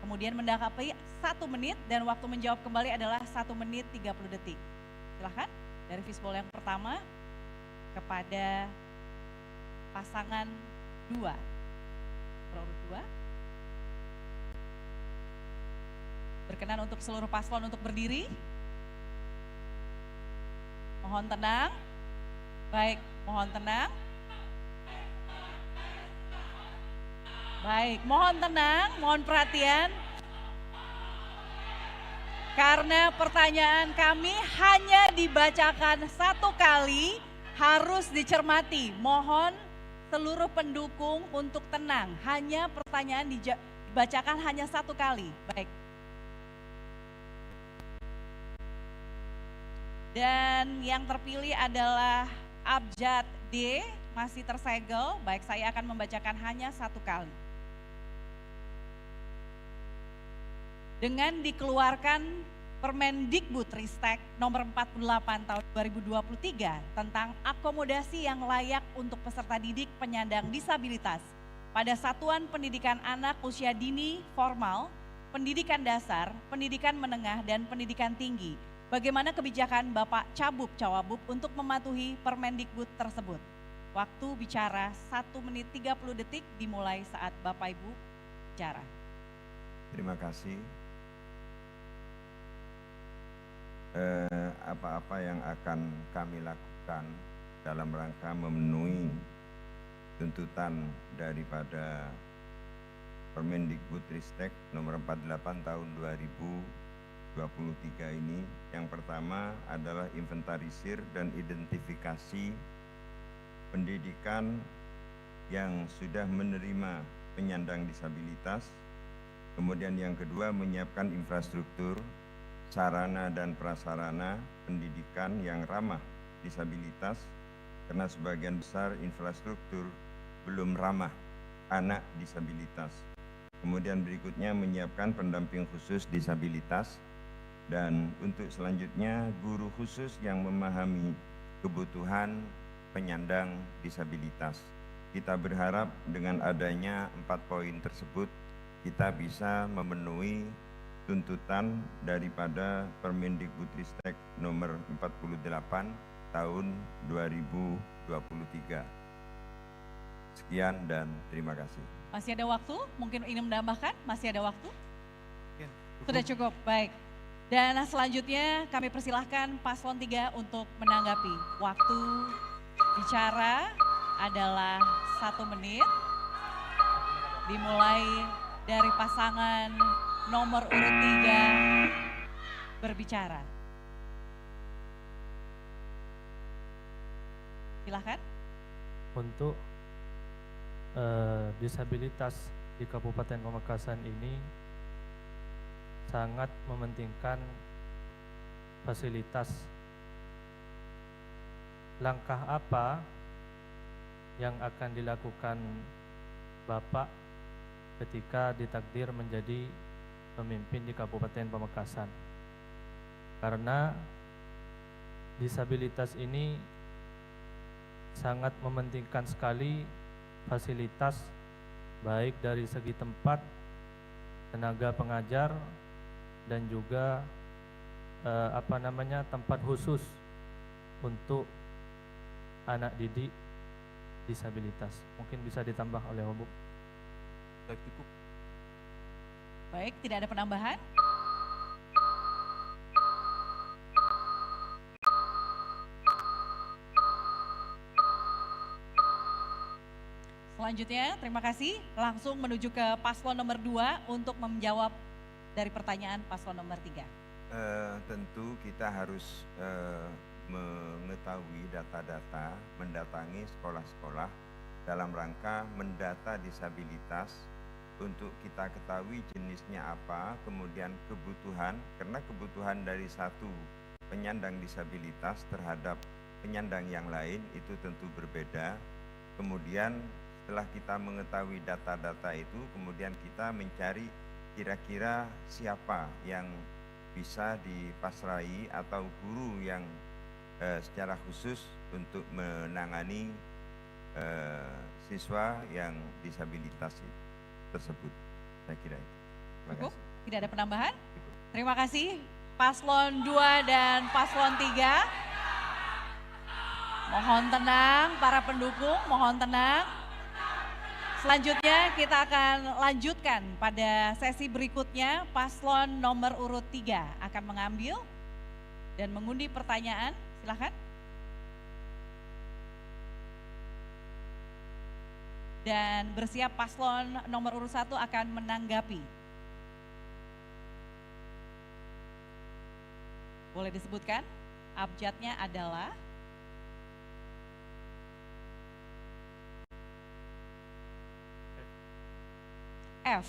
Kemudian mendakapi 1 menit, dan waktu menjawab kembali adalah 1 menit 30 detik. Silahkan dari fishbowl yang pertama kepada pasangan 2. Nomor 2. Berkenan untuk seluruh paslon untuk berdiri. Mohon tenang. Baik, mohon tenang. Baik, mohon tenang, mohon perhatian. Karena pertanyaan kami hanya dibacakan satu kali, harus dicermati. Mohon seluruh pendukung untuk tenang. Hanya pertanyaan dibacakan hanya satu kali. Baik. Dan yang terpilih adalah abjad D, masih tersegel. Baik, saya akan membacakan hanya satu kali. Dengan dikeluarkan Permendikbudristek nomor 48 tahun 2023 tentang akomodasi yang layak untuk peserta didik penyandang disabilitas pada satuan pendidikan anak usia dini formal, pendidikan dasar, pendidikan menengah, dan pendidikan tinggi. Bagaimana kebijakan Bapak Cabub Cawabub untuk mematuhi Permendikbud tersebut? Waktu bicara 1 menit 30 detik dimulai saat Bapak Ibu bicara. Terima kasih. Apa-apa yang akan kami lakukan dalam rangka memenuhi tuntutan daripada Permendikbudristek nomor 48 tahun 2023 ini, yang pertama adalah inventarisir dan identifikasi pendidikan yang sudah menerima penyandang disabilitas. Kemudian yang kedua, menyiapkan infrastruktur, sarana dan prasarana pendidikan yang ramah disabilitas, karena sebagian besar infrastruktur belum ramah anak disabilitas. Kemudian berikutnya menyiapkan pendamping khusus disabilitas, dan untuk selanjutnya guru khusus yang memahami kebutuhan penyandang disabilitas. Kita berharap dengan adanya 4 poin tersebut kita bisa memenuhi tuntutan daripada Permendikbudristek nomor 48 tahun 2023. Sekian dan terima kasih. Masih ada waktu? Mungkin ingin menambahkan? Masih ada waktu? Sudah cukup, baik. Dan selanjutnya kami persilahkan Paslon 3 untuk menanggapi. Waktu bicara adalah 1 menit. Dimulai dari pasangan nomor urut 3 berbicara. Silahkan. Untuk disabilitas di Kabupaten Pamekasan ini sangat mementingkan fasilitas. Langkah apa yang akan dilakukan Bapak ketika ditakdir menjadi pemimpin di Kabupaten Pamekasan? Karena disabilitas ini sangat mementingkan sekali fasilitas, baik dari segi tempat, tenaga pengajar, dan juga tempat khusus untuk anak didik disabilitas. Mungkin bisa ditambah oleh Ibu. Cukup. Baik, tidak ada penambahan. Selanjutnya, terima kasih. Langsung menuju ke paslon nomor 2 untuk menjawab dari pertanyaan paslon nomor 3. Tentu kita harus mengetahui data-data, mendatangi sekolah-sekolah dalam rangka mendata disabilitas untuk kita ketahui jenisnya apa, kemudian kebutuhan, karena kebutuhan dari satu penyandang disabilitas terhadap penyandang yang lain itu tentu berbeda. Kemudian setelah kita mengetahui data-data itu, kemudian kita mencari kira-kira siapa yang bisa dipasrai atau guru yang secara khusus untuk menangani siswa yang disabilitas tersebut. Saya kira itu. Terima Cukup? kasih. Tidak ada penambahan? Terima kasih paslon 2 dan paslon 3. Mohon tenang para pendukung, mohon tenang. Selanjutnya kita akan lanjutkan pada sesi berikutnya. Paslon nomor urut 3 akan mengambil dan mengundi pertanyaan. Silakan. Dan bersiap paslon nomor urut 1 akan menanggapi. Boleh disebutkan? Abjadnya adalah F.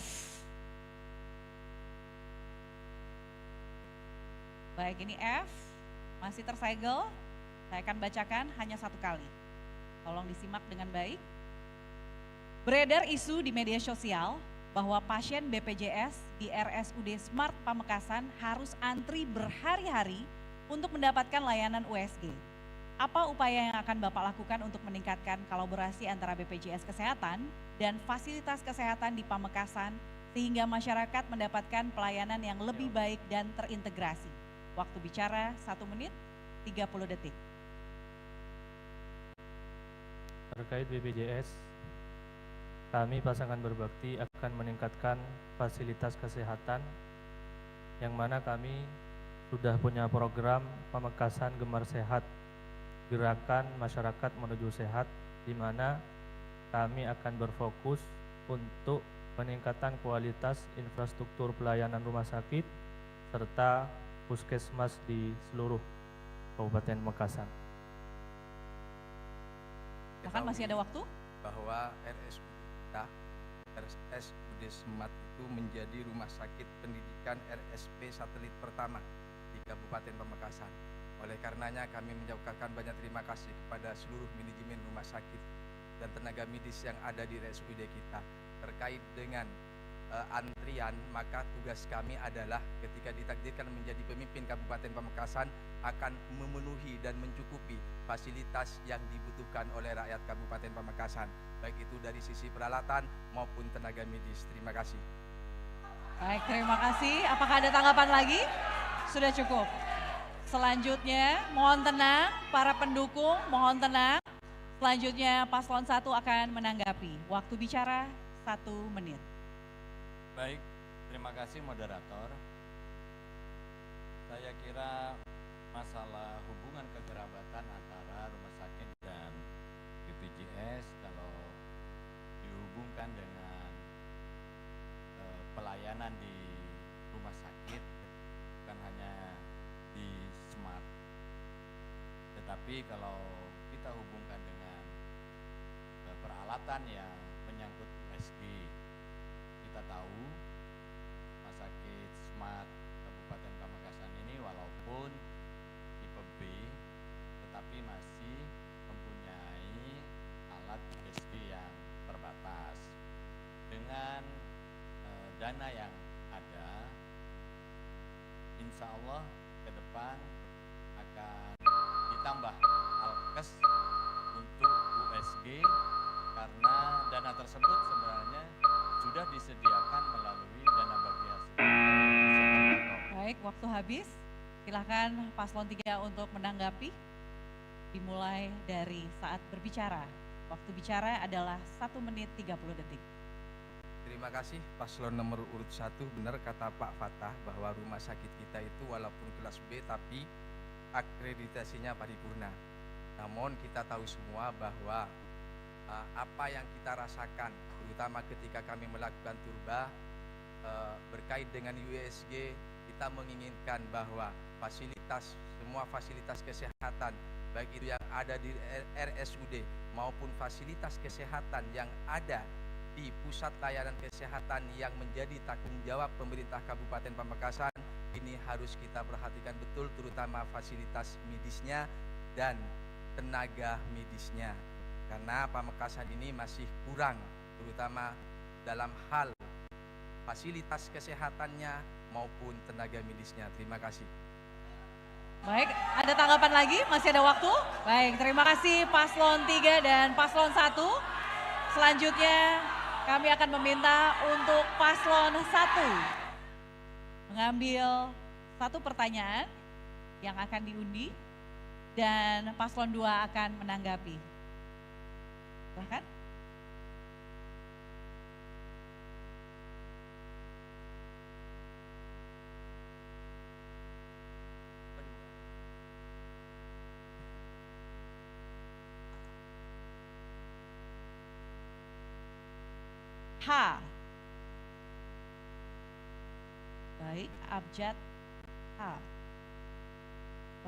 Baik, ini F. Masih tersegel. Saya akan bacakan hanya satu kali. Tolong disimak dengan baik. Beredar isu di media sosial bahwa pasien BPJS di RSUD Smart Pamekasan harus antri berhari-hari untuk mendapatkan layanan USG. Apa upaya yang akan Bapak lakukan untuk meningkatkan kolaborasi antara BPJS Kesehatan dan fasilitas kesehatan di Pamekasan sehingga masyarakat mendapatkan pelayanan yang lebih baik dan terintegrasi? Waktu bicara 1 menit 30 detik. Terkait BPJS, kami pasangan berbakti akan meningkatkan fasilitas kesehatan yang mana kami sudah punya program Pamekasan Gemar Sehat, gerakan masyarakat menuju sehat, di mana kami akan berfokus untuk peningkatan kualitas infrastruktur pelayanan rumah sakit serta puskesmas di seluruh Kabupaten Pamekasan. Bahkan masih ada waktu? Bahwa RSUD Smart itu menjadi rumah sakit pendidikan RSP satelit pertama di Kabupaten Pamekasan. Oleh karenanya kami mengucapkan banyak terima kasih kepada seluruh manajemen rumah sakit dan tenaga medis yang ada di RSUD kita. Terkait dengan antrian, maka tugas kami adalah ketika ditakdirkan menjadi pemimpin Kabupaten Pamekasan akan memenuhi dan mencukupi fasilitas yang dibutuhkan oleh rakyat Kabupaten Pamekasan, baik itu dari sisi peralatan maupun tenaga medis. Terima kasih. Baik, terima kasih. Apakah ada tanggapan lagi? Sudah cukup. Selanjutnya, mohon tenang para pendukung, mohon tenang. Selanjutnya Paslon 1 akan menanggapi. Waktu bicara 1 menit. Baik, terima kasih moderator. Saya kira masalah hubungan kekerabatan antara rumah sakit dan BPJS kalau dihubungkan dengan pelayanan di rumah sakit, bukan hanya di Smart, tetapi kalau kita hubungkan dengan peralatan yang menyangkut USG, kita tahu Rumah Sakit Smart Kabupaten Pamekasan ini walaupun tipe B, tetapi masih mempunyai alat USG yang terbatas. Dengan dana yang ada, insya Allah ke depan akan ditambah alkes untuk USG karena dana tersebut sebenarnya sudah disediakan melalui dana bagi hasil. Baik, waktu habis. Silahkan Paslon 3 untuk menanggapi. Dimulai dari saat berbicara. Waktu bicara adalah 1 menit 30 detik. Terima kasih Paslon nomor urut 1, benar kata Pak Fatah bahwa rumah sakit kita itu walaupun kelas B tapi akreditasinya paripurna. Namun kita tahu semua bahwa apa yang kita rasakan terutama ketika kami melakukan turba berkait dengan USG, kita menginginkan bahwa semua fasilitas kesehatan baik itu yang ada di RSUD maupun fasilitas kesehatan yang ada di pusat layanan kesehatan yang menjadi tanggung jawab pemerintah Kabupaten Pamekasan ini harus kita perhatikan betul, terutama fasilitas medisnya dan tenaga medisnya, karena Pamekasan ini masih kurang terutama dalam hal fasilitas kesehatannya maupun tenaga medisnya. Terima kasih. Baik, ada tanggapan lagi? Masih ada waktu? Baik, terima kasih Paslon 3 dan Paslon 1. Selanjutnya kami akan meminta untuk Paslon 1 mengambil 1 pertanyaan yang akan diundi dan Paslon 2 akan menanggapi. Silahkan. H. Baik, abjad H.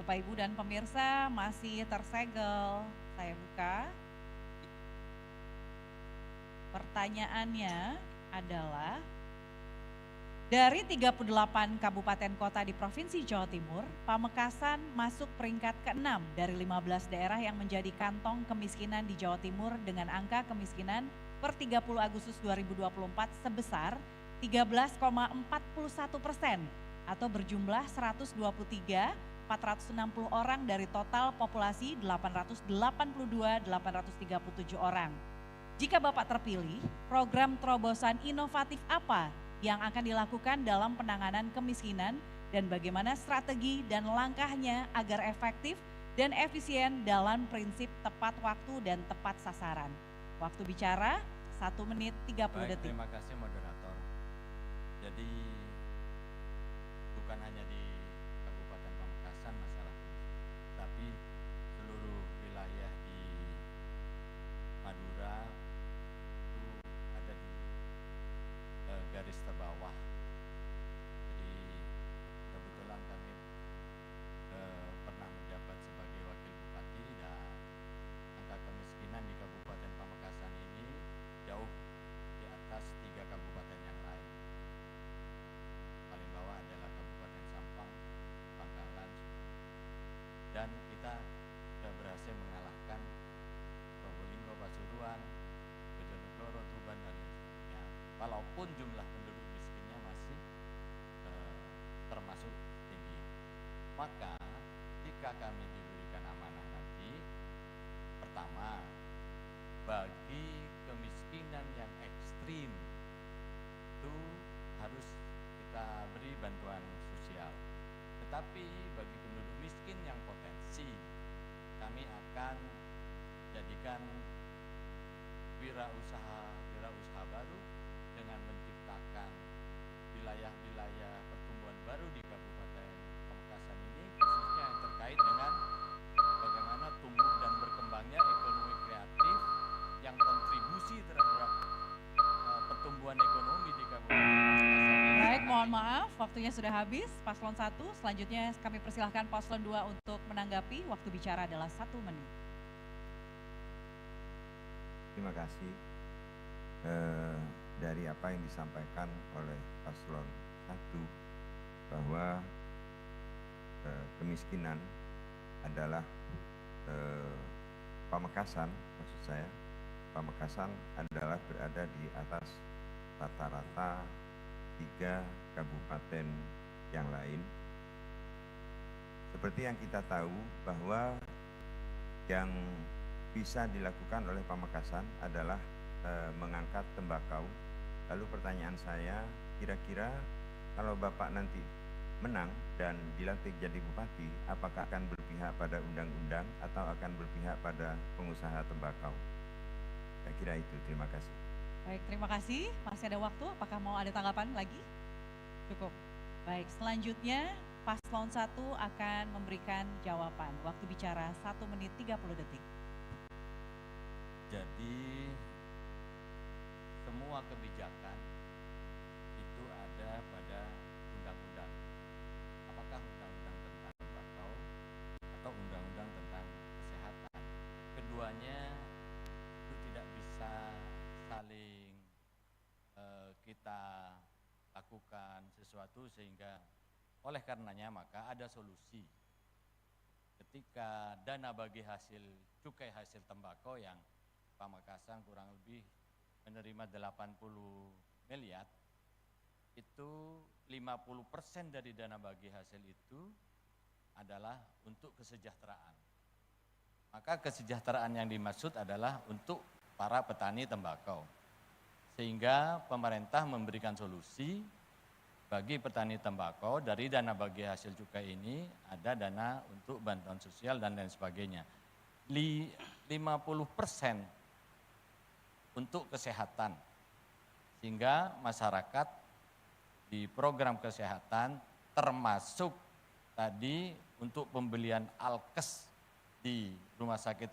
Bapak Ibu dan pemirsa masih tersegel. Saya buka. Pertanyaannya adalah, dari 38 kabupaten kota di Provinsi Jawa Timur, Pamekasan masuk peringkat ke-6 dari 15 daerah yang menjadi kantong kemiskinan di Jawa Timur dengan angka kemiskinan per 30 Agustus 2024 sebesar 13,41% atau berjumlah 123.460 orang dari total populasi 882.837 orang. Jika Bapak terpilih, program terobosan inovatif apa yang akan dilakukan dalam penanganan kemiskinan dan bagaimana strategi dan langkahnya agar efektif dan efisien dalam prinsip tepat waktu dan tepat sasaran. Waktu bicara 1 menit 30 Baik, detik. terima kasih moderator. Jadi bukan hanya di Kabupaten Pamekasan masalah ini, tapi seluruh wilayah di Madura itu ada di garis terbawah. Jadi kebetulan kami pernah menjabat sebagai wakil bupati dan angka kemiskinan di Kabupaten Pamekasan ini jauh di atas 3 kabupaten yang lain. Paling bawah adalah Kabupaten Sampang, Pangkalan, dan kita sudah berhasil mengalahkan Probolinggo, Pasuruan, Bojonegoro, Tuban, dan lain sebagainya. Walaupun jumlah penduduk miskinnya masih termasuk tinggi. Maka jika kami diberikan amanah nanti, pertama, bagi kemiskinan yang ekstrim itu harus kita beri bantuan sosial. Tetapi bagi penduduk miskin yang potensi, kami akan jadikan wirausaha baru dengan menciptakan wilayah-wilayah pertumbuhan baru di Kabupaten Pamekasan ini, khususnya yang terkait dengan bagaimana tumbuh dan berkembangnya ekonomi kreatif yang kontribusi terhadap pertumbuhan ekonomi di Kabupaten Pamekasan. Baik, mohon maaf waktunya sudah habis. Paslon 1, selanjutnya kami persilahkan Paslon 2 untuk menanggapi. Waktu bicara adalah 1 menit. Terima kasih. Dari apa yang disampaikan oleh Paslon 1 bahwa kemiskinan adalah Pamekasan, maksud saya Pamekasan adalah berada di atas rata-rata 3 kabupaten yang lain. Seperti yang kita tahu bahwa yang bisa dilakukan oleh Pamekasan adalah mengangkat tembakau. Lalu pertanyaan saya, kira-kira kalau Bapak nanti menang dan dilantik jadi bupati, apakah akan berpihak pada undang-undang atau akan berpihak pada pengusaha tembakau? Saya kira itu, terima kasih. Baik, terima kasih. Masih ada waktu, apakah mau ada tanggapan lagi? Cukup. Baik, selanjutnya Paslon 1 akan memberikan jawaban. Waktu bicara 1 menit 30 detik. Jadi semua kebijakan itu ada pada undang-undang. Apakah undang-undang tentang tembakau atau undang-undang tentang kesehatan? Keduanya itu tidak bisa saling kita lakukan sesuatu sehingga oleh karenanya maka ada solusi. Ketika dana bagi hasil cukai hasil tembakau yang Pamekasan kurang lebih menerima 80 miliar, itu 50% dari dana bagi hasil itu adalah untuk kesejahteraan. Maka kesejahteraan yang dimaksud adalah untuk para petani tembakau. Sehingga pemerintah memberikan solusi bagi petani tembakau, dari dana bagi hasil cukai ini ada dana untuk bantuan sosial dan lain sebagainya. 50% untuk kesehatan, sehingga masyarakat di program kesehatan termasuk tadi untuk pembelian alkes di rumah sakit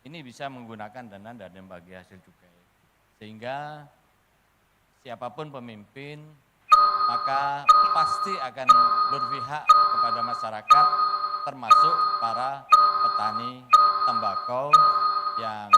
ini bisa menggunakan dana bagi hasil cukai, sehingga siapapun pemimpin maka pasti akan berpihak kepada masyarakat termasuk para petani tembakau yang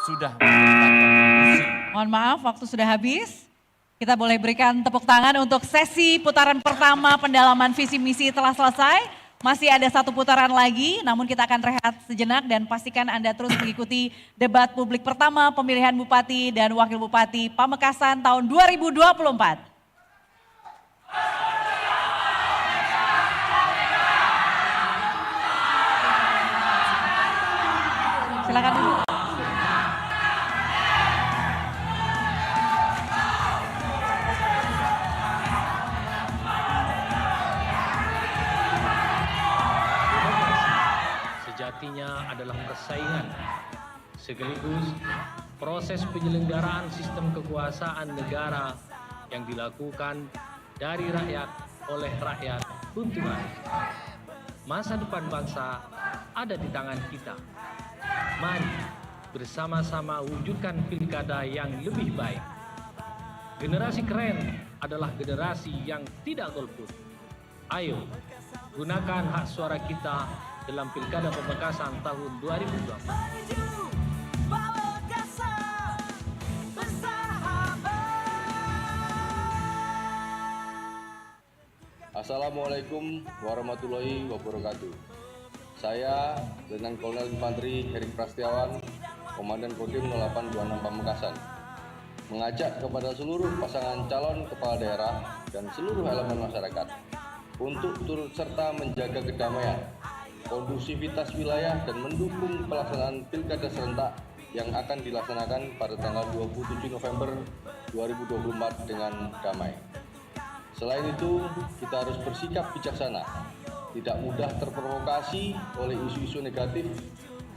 sudah memberikan kontribusi. Mohon maaf, waktu sudah habis. Kita boleh berikan tepuk tangan untuk sesi putaran pertama pendalaman visi misi telah selesai. Masih ada satu putaran lagi, namun kita akan rehat sejenak dan pastikan Anda terus mengikuti debat publik pertama pemilihan Bupati dan Wakil Bupati Pamekasan tahun 2024. Silakan dulu. Sejatinya adalah persaingan, sekaligus proses penyelenggaraan sistem kekuasaan negara yang dilakukan dari rakyat oleh rakyat untuk rakyat. Masa depan bangsa ada di tangan kita. Mari bersama-sama wujudkan pilkada yang lebih baik. Generasi keren adalah generasi yang tidak golput. Ayo, gunakan hak suara kita dalam Pilkada Pamekasan tahun 2024. Assalamualaikum warahmatullahi wabarakatuh. Saya Letnan Kolonel Infanteri Heri Prastiawan, Komandan Kodim 0826 Pamekasan, mengajak kepada seluruh pasangan calon kepala daerah dan seluruh elemen masyarakat untuk turut serta menjaga kedamaian, kondusivitas wilayah dan mendukung pelaksanaan pilkada serentak yang akan dilaksanakan pada tanggal 27 November 2024 dengan damai. Selain itu, kita harus bersikap bijaksana, tidak mudah terprovokasi oleh isu-isu negatif,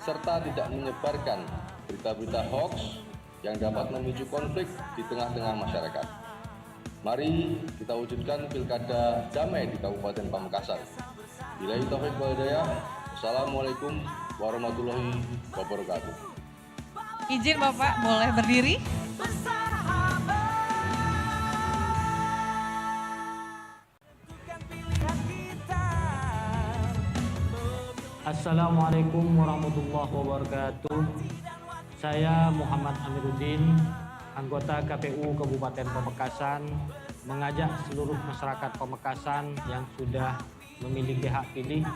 serta tidak menyebarkan berita-berita hoax yang dapat memicu konflik di tengah-tengah masyarakat. Mari kita wujudkan pilkada damai di Kabupaten Pamekasan. Billahi taufiq wal hidayah. Assalamualaikum warahmatullahi wabarakatuh. Izin Bapak boleh berdiri. Assalamualaikum warahmatullahi wabarakatuh. Saya Muhammad Amiruddin, anggota KPU Kabupaten Pamekasan, mengajak seluruh masyarakat Pamekasan yang sudah memiliki hak pilih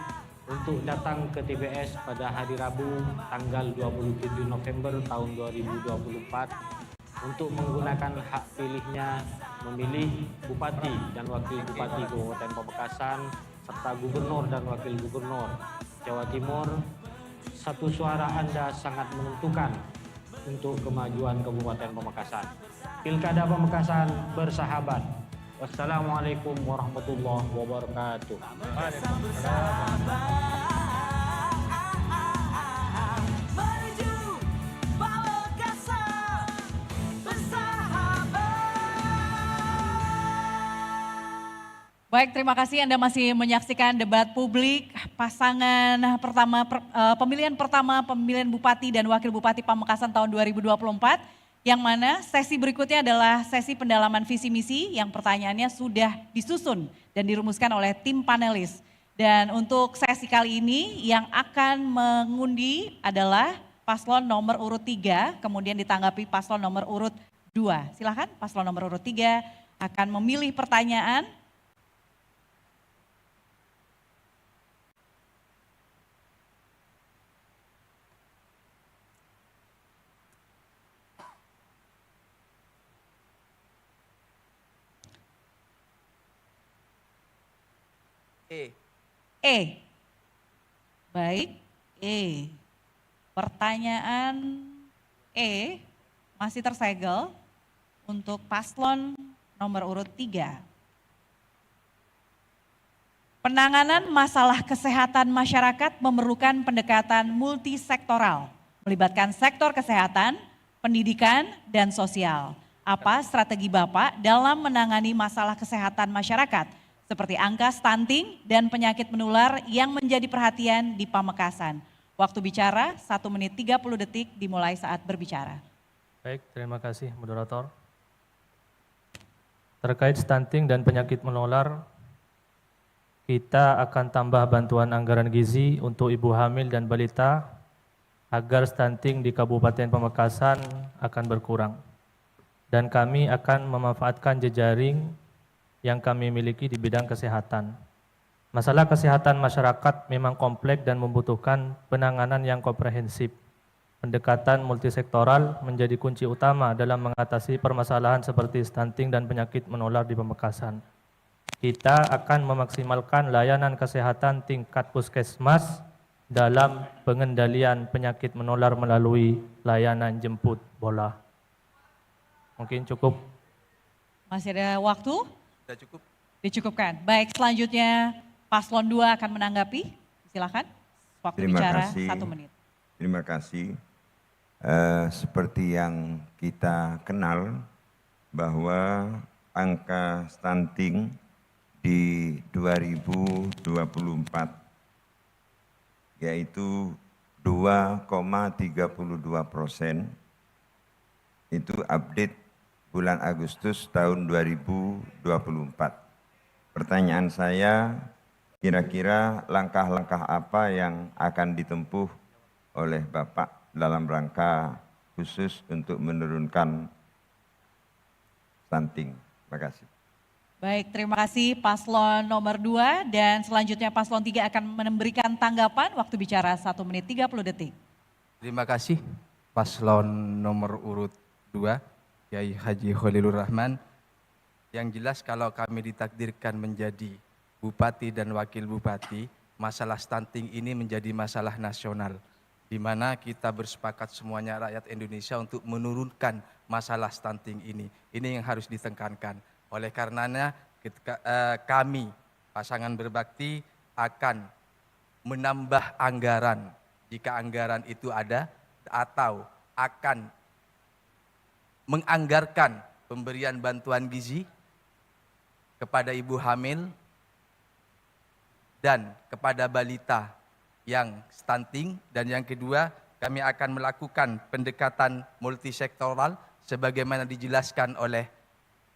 untuk datang ke TPS pada hari Rabu tanggal 27 November tahun 2024 untuk menggunakan hak pilihnya memilih Bupati dan Wakil Bupati Kabupaten Pamekasan serta Gubernur dan Wakil Gubernur Jawa Timur. Satu suara Anda sangat menentukan untuk kemajuan Kabupaten Pamekasan. Pilkada Pamekasan bersahabat. Wassalamualaikum warahmatullahi wabarakatuh. Baik, terima kasih Anda masih menyaksikan debat publik pasangan pemilihan pertama pemilihan Bupati dan Wakil Bupati Pamekasan tahun 2024. Yang mana sesi berikutnya adalah sesi pendalaman visi misi yang pertanyaannya sudah disusun dan dirumuskan oleh tim panelis. Dan untuk sesi kali ini yang akan mengundi adalah paslon nomor urut 3, kemudian ditanggapi paslon nomor urut 2. Silakan paslon nomor urut 3 akan memilih pertanyaan. E. Baik, E. Pertanyaan E masih tersegel untuk paslon nomor urut 3. Penanganan masalah kesehatan masyarakat memerlukan pendekatan multisektoral, melibatkan sektor kesehatan, pendidikan, dan sosial. Apa strategi Bapak dalam menangani masalah kesehatan masyarakat? Seperti angka stunting dan penyakit menular yang menjadi perhatian di Pamekasan. Waktu bicara 1 menit 30 detik dimulai saat berbicara. Baik, terima kasih moderator. Terkait stunting dan penyakit menular, kita akan tambah bantuan anggaran gizi untuk ibu hamil dan balita agar stunting di Kabupaten Pamekasan akan berkurang. Dan kami akan memanfaatkan jejaring yang kami miliki di bidang kesehatan. Masalah kesehatan masyarakat memang kompleks dan membutuhkan penanganan yang komprehensif. Pendekatan multisektoral menjadi kunci utama dalam mengatasi permasalahan seperti stunting dan penyakit menular di Pamekasan. Kita akan memaksimalkan layanan kesehatan tingkat puskesmas dalam pengendalian penyakit menular melalui layanan jemput bola. Mungkin cukup. Masih ada waktu? Sudah cukup. Dicukupkan. Baik, selanjutnya Paslon 2 akan menanggapi. Silakan. Waktu Terima bicara kasih. 1 menit. Terima kasih. Seperti yang kita kenal bahwa angka stunting di 2024 yaitu 2,32%, itu update bulan Agustus tahun 2024. Pertanyaan saya, kira-kira langkah-langkah apa yang akan ditempuh oleh Bapak dalam rangka khusus untuk menurunkan stunting? Terima kasih. Baik, terima kasih Paslon nomor 2 dan selanjutnya Paslon 3 akan memberikan tanggapan. Waktu bicara 1 menit 30 detik. Terima kasih Paslon nomor urut 2, Kiai Haji Khalilur Rahman. Yang jelas kalau kami ditakdirkan menjadi bupati dan wakil bupati, masalah stunting ini menjadi masalah nasional, di mana kita bersepakat semuanya rakyat Indonesia untuk menurunkan masalah stunting ini. Ini yang harus ditekankan. Oleh karenanya kami pasangan berbakti akan menambah anggaran jika anggaran itu ada, atau akan menganggarkan pemberian bantuan gizi kepada ibu hamil dan kepada balita yang stunting. Dan yang kedua, kami akan melakukan pendekatan multisektoral sebagaimana dijelaskan oleh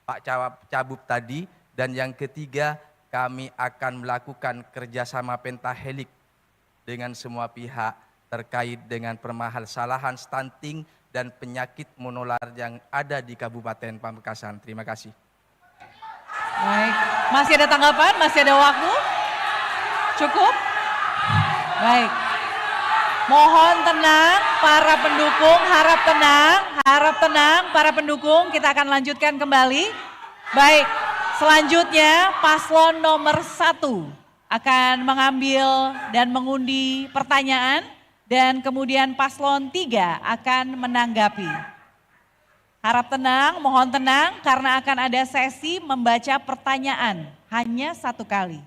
Pak Cabup tadi. Dan yang ketiga, kami akan melakukan kerjasama pentahelik dengan semua pihak terkait dengan permasalahan stunting dan penyakit menular yang ada di Kabupaten Pamekasan. Terima kasih. Baik, masih ada tanggapan? Masih ada waktu? Cukup? Baik. Mohon tenang para pendukung, harap tenang para pendukung, kita akan lanjutkan kembali. Baik, selanjutnya Paslon nomor 1 akan mengambil dan mengundi pertanyaan dan kemudian Paslon 3 akan menanggapi. Harap tenang, mohon tenang karena akan ada sesi membaca pertanyaan hanya 1 kali.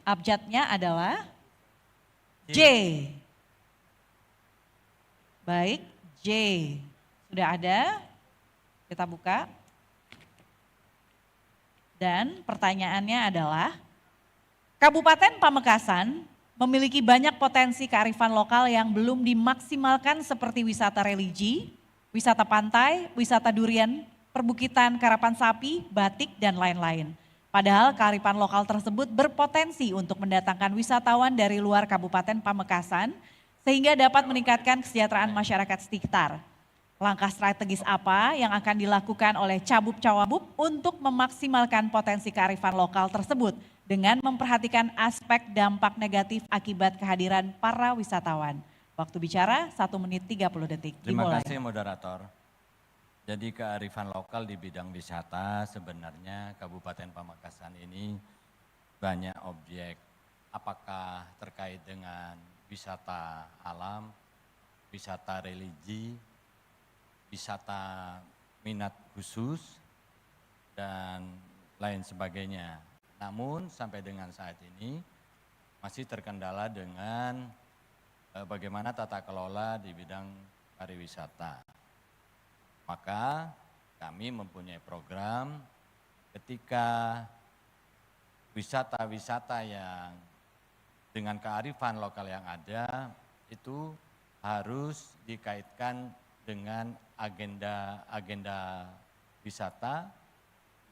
Abjadnya adalah J. Baik, J. Sudah ada, kita buka. Dan pertanyaannya adalah, Kabupaten Pamekasan memiliki banyak potensi kearifan lokal yang belum dimaksimalkan seperti wisata religi, wisata pantai, wisata durian, perbukitan karapan sapi, batik, dan lain-lain. Padahal kearifan lokal tersebut berpotensi untuk mendatangkan wisatawan dari luar Kabupaten Pamekasan sehingga dapat meningkatkan kesejahteraan masyarakat sekitar. Langkah strategis apa yang akan dilakukan oleh Cabup-Cawabup untuk memaksimalkan potensi kearifan lokal tersebut dengan memperhatikan aspek dampak negatif akibat kehadiran para wisatawan? Waktu bicara 1 menit 30 detik. Terima Dimulai. kasih moderator. Jadi kearifan lokal di bidang wisata sebenarnya Kabupaten Pamekasan ini banyak objek, apakah terkait dengan wisata alam, wisata religi, wisata minat khusus, dan lain sebagainya. Namun sampai dengan saat ini masih terkendala dengan bagaimana tata kelola di bidang pariwisata. Maka kami mempunyai program ketika wisata-wisata yang dengan kearifan lokal yang ada itu harus dikaitkan dengan agenda-agenda wisata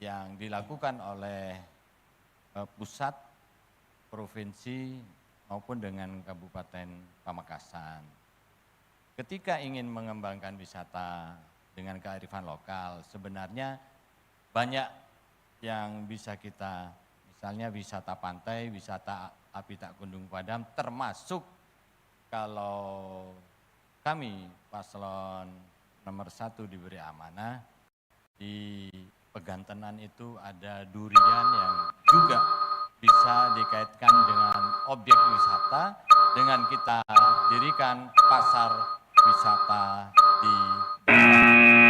yang dilakukan oleh pusat, provinsi maupun dengan Kabupaten Pamekasan. Ketika ingin mengembangkan wisata dengan kearifan lokal, sebenarnya banyak yang bisa kita, misalnya wisata pantai, wisata api tak kunjung padam, termasuk kalau kami paslon nomor 1 diberi amanah, di Pegantenan itu ada durian yang juga bisa dikaitkan dengan objek wisata, dengan kita dirikan pasar wisata di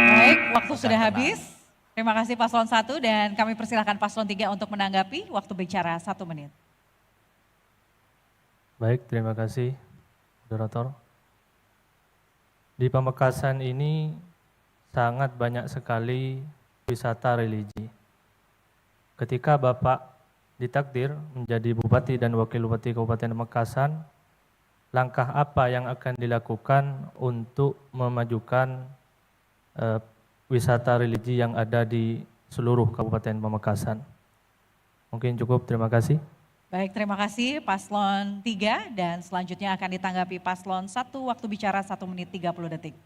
Baik, waktu sudah habis. Terima kasih Paslon 1 dan kami persilahkan Paslon 3 untuk menanggapi. Waktu bicara 1 menit. Baik, terima kasih, moderator. Di Pamekasan ini sangat banyak sekali wisata religi. Ketika Bapak ditakdir menjadi Bupati dan Wakil Bupati Kabupaten Pamekasan, langkah apa yang akan dilakukan untuk memajukan wisata religi yang ada di seluruh Kabupaten Pamekasan? Mungkin cukup, terima kasih. Baik, terima kasih Paslon 3 dan selanjutnya akan ditanggapi Paslon 1, waktu bicara 1 menit 30 detik.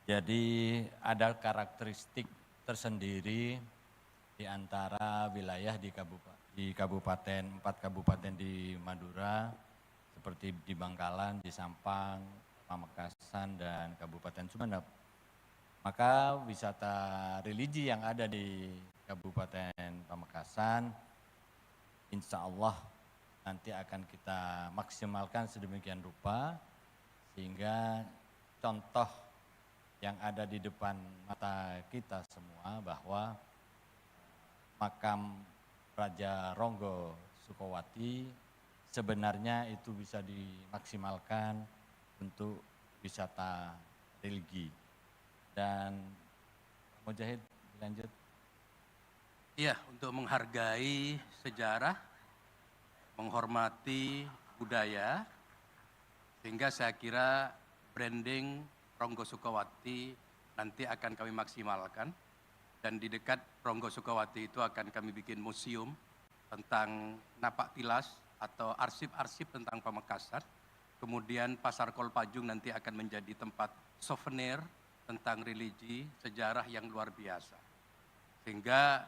Jadi ada karakteristik tersendiri di antara wilayah di kabupaten, 4 kabupaten di Madura, seperti di Bangkalan, di Sampang, Pamekasan, dan Kabupaten Sumeneb. Maka wisata religi yang ada di Kabupaten Pamekasan, insya Allah nanti akan kita maksimalkan sedemikian rupa, sehingga contoh yang ada di depan mata kita semua bahwa makam Raja Ronggo Sukowati sebenarnya itu bisa dimaksimalkan untuk wisata religi. Dan Mujahid lanjut. Iya, untuk menghargai sejarah, menghormati budaya, sehingga saya kira branding Ronggo Sukowati nanti akan kami maksimalkan. Dan di dekat Ronggo Sukowati itu akan kami bikin museum tentang napak tilas atau arsip-arsip tentang Pamekasan. Kemudian Pasar Kolpajung nanti akan menjadi tempat souvenir tentang religi, sejarah yang luar biasa. Sehingga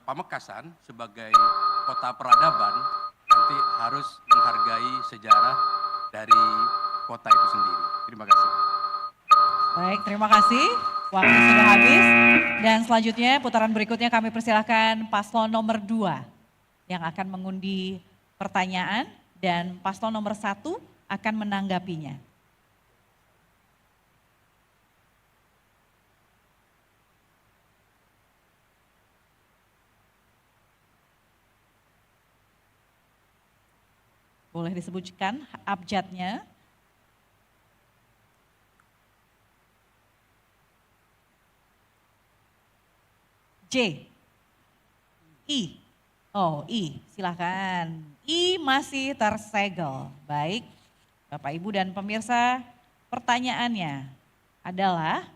Pamekasan sebagai kota peradaban nanti harus menghargai sejarah dari kota itu sendiri. Terima kasih. Baik, terima kasih. Waktu sudah habis. Dan selanjutnya putaran berikutnya kami persilahkan Paslon nomor 2 yang akan mengundi pertanyaan dan Paslon nomor 1 akan menanggapinya. Boleh disebutkan abjadnya? J, I, oh I, silakan. I masih tersegel. Baik, Bapak Ibu dan pemirsa, pertanyaannya adalah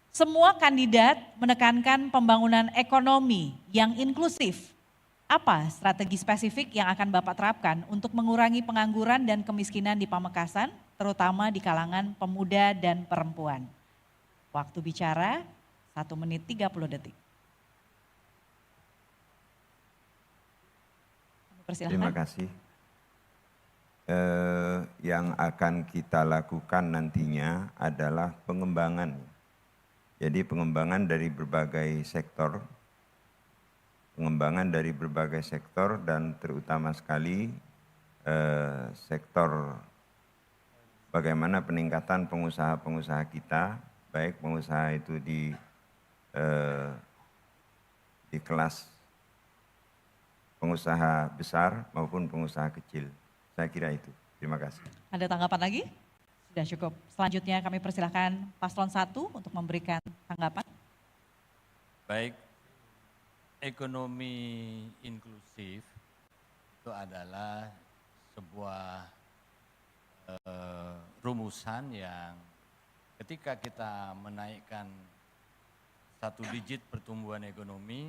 semua kandidat menekankan pembangunan ekonomi yang inklusif. Apa strategi spesifik yang akan Bapak terapkan untuk mengurangi pengangguran dan kemiskinan di Pamekasan, terutama di kalangan pemuda dan perempuan? Waktu bicara 1 menit 30 detik. Terima kasih. Yang akan kita lakukan nantinya adalah pengembangan. Jadi pengembangan dari berbagai sektor. Pengembangan dari berbagai sektor dan terutama sekali sektor bagaimana peningkatan pengusaha-pengusaha kita, baik pengusaha itu di kelas pengusaha besar maupun pengusaha kecil. Saya kira itu. Terima kasih. Ada tanggapan lagi? Sudah cukup. Selanjutnya kami persilahkan Paslon 1 untuk memberikan tanggapan. Baik, ekonomi inklusif itu adalah sebuah rumusan yang ketika kita menaikkan 1 digit pertumbuhan ekonomi,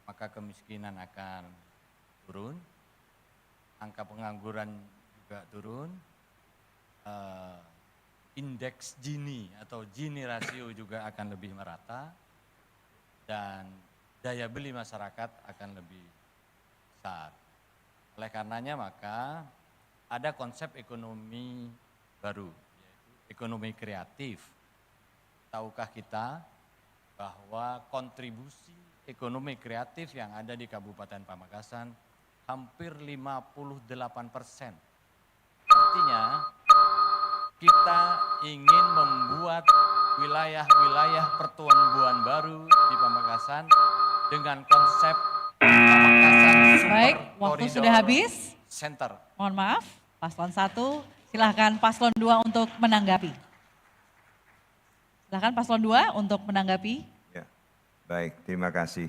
maka kemiskinan akan turun, angka pengangguran juga turun, indeks Gini atau Gini rasio juga akan lebih merata, dan daya beli masyarakat akan lebih besar. Oleh karenanya maka ada konsep ekonomi baru, yaitu ekonomi kreatif. Tahukah kita bahwa kontribusi ekonomi kreatif yang ada di Kabupaten Pamekasan hampir 58%. Artinya kita ingin membuat wilayah-wilayah pertumbuhan baru di Pamekasan dengan konsep Pamekasan Super Baik, waktu Corridor sudah habis. Center. Mohon maaf, paslon 1, silahkan paslon 2 untuk menanggapi. Silahkan paslon 2 untuk menanggapi. Ya, baik, terima kasih.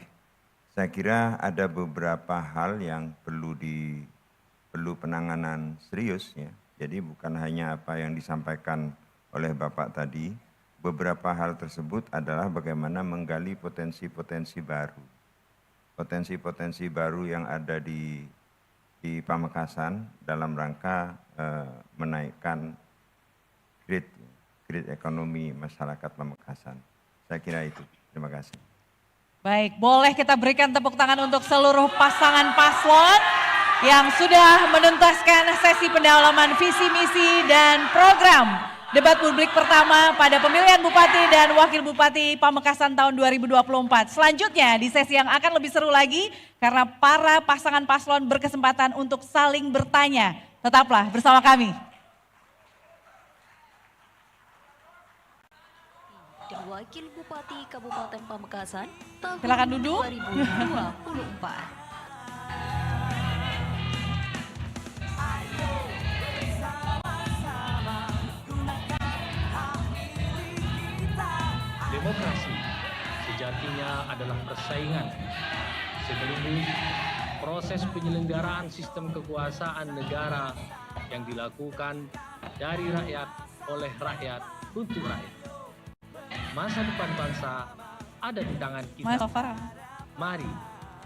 Saya kira ada beberapa hal yang perlu penanganan serius ya. Jadi bukan hanya apa yang disampaikan oleh Bapak tadi, beberapa hal tersebut adalah bagaimana menggali potensi-potensi baru. Potensi-potensi baru yang ada di Pamekasan dalam rangka menaikkan grade ekonomi masyarakat Pamekasan. Saya kira itu. Terima kasih. Baik, boleh kita berikan tepuk tangan untuk seluruh pasangan paslon yang sudah menuntaskan sesi pendalaman visi misi dan program debat publik pertama pada pemilihan Bupati dan Wakil Bupati Pamekasan tahun 2024. Selanjutnya di sesi yang akan lebih seru lagi karena para pasangan paslon berkesempatan untuk saling bertanya. Tetaplah bersama kami. Dan Wakil Bupati Kabupaten Pamekasan tahun Silakan duduk. 2024. Demokrasi sejatinya adalah persaingan sekaligus proses penyelenggaraan sistem kekuasaan negara yang dilakukan dari rakyat, oleh rakyat, untuk rakyat. Masa depan bangsa ada di tangan kita. Mari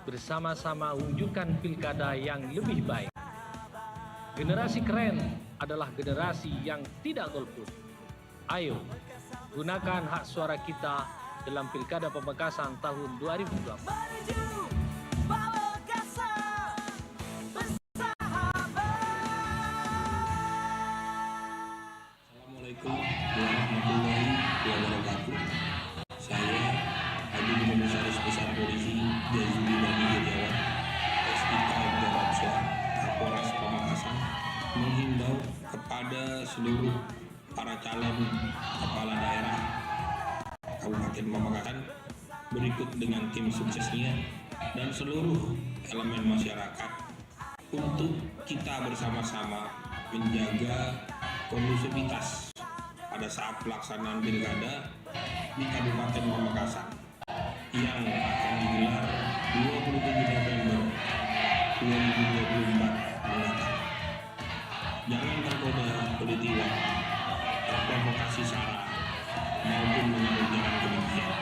bersama-sama wujudkan pilkada yang lebih baik. Generasi keren adalah generasi yang tidak golput. Ayo, gunakan hak suara kita dalam Pilkada Pamekasan tahun 2024. Assalamualaikum warahmatullahi wabarakatuh. Saya Haji Komisaris Besar Polisi Jazuli Bani Heriawan, SIK Garapsla, Kapolres Pamekasan, menghimbau kepada seluruh para calon kepala daerah Kabupaten Pamekasan berikut dengan tim suksesnya dan seluruh elemen masyarakat untuk kita bersama-sama menjaga kondusivitas pada saat pelaksanaan pilkada di Kabupaten Pamekasan yang akan digelar 27 November 2024 mendatang. Jangan tergoda politik uang, terprovokasi sara, maupun mengambil jalan kebencian.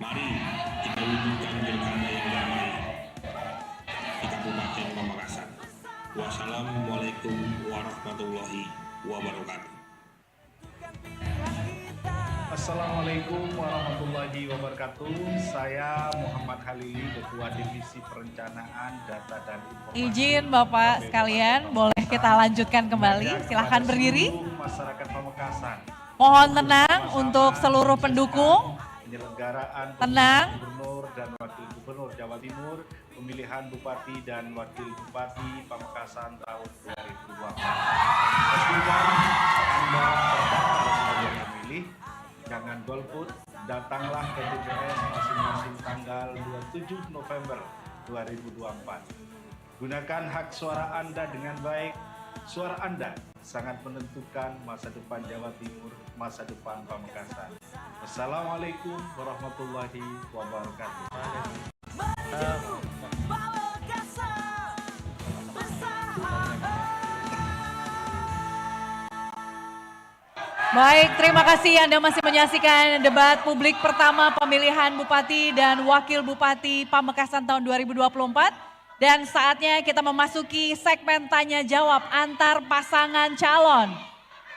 Mari kita wujudkan pilkada yang damai di Kabupaten Pamekasan. Wassalamualaikum warahmatullahi wabarakatuh. Assalamualaikum warahmatullahi wabarakatuh. Saya Muhammad Halili, Ketua Divisi Perencanaan Data dan Informasi. Izin Bapak sekalian, boleh kita lanjutkan kembali. Silahkan berdiri. Masyarakat Pamekasan. Mohon tenang untuk seluruh pendukung. Penyelenggaraan Tenang. Gubernur dan Wakil Gubernur Jawa Timur, pemilihan Bupati dan Wakil Bupati Pamekasan tahun 2024. Pastikan Anda terdaftar sebagai pemilih, jangan golput, datanglah ke TPS masing-masing tanggal 27 November 2024. Gunakan hak suara Anda dengan baik. Suara Anda sangat menentukan masa depan Jawa Timur, masa depan Pamekasan. Wassalamualaikum warahmatullahi wabarakatuh. Baik, terima kasih Anda masih menyaksikan debat publik pertama pemilihan Bupati dan Wakil Bupati Pamekasan tahun 2024. Dan saatnya kita memasuki segmen tanya jawab antar pasangan calon.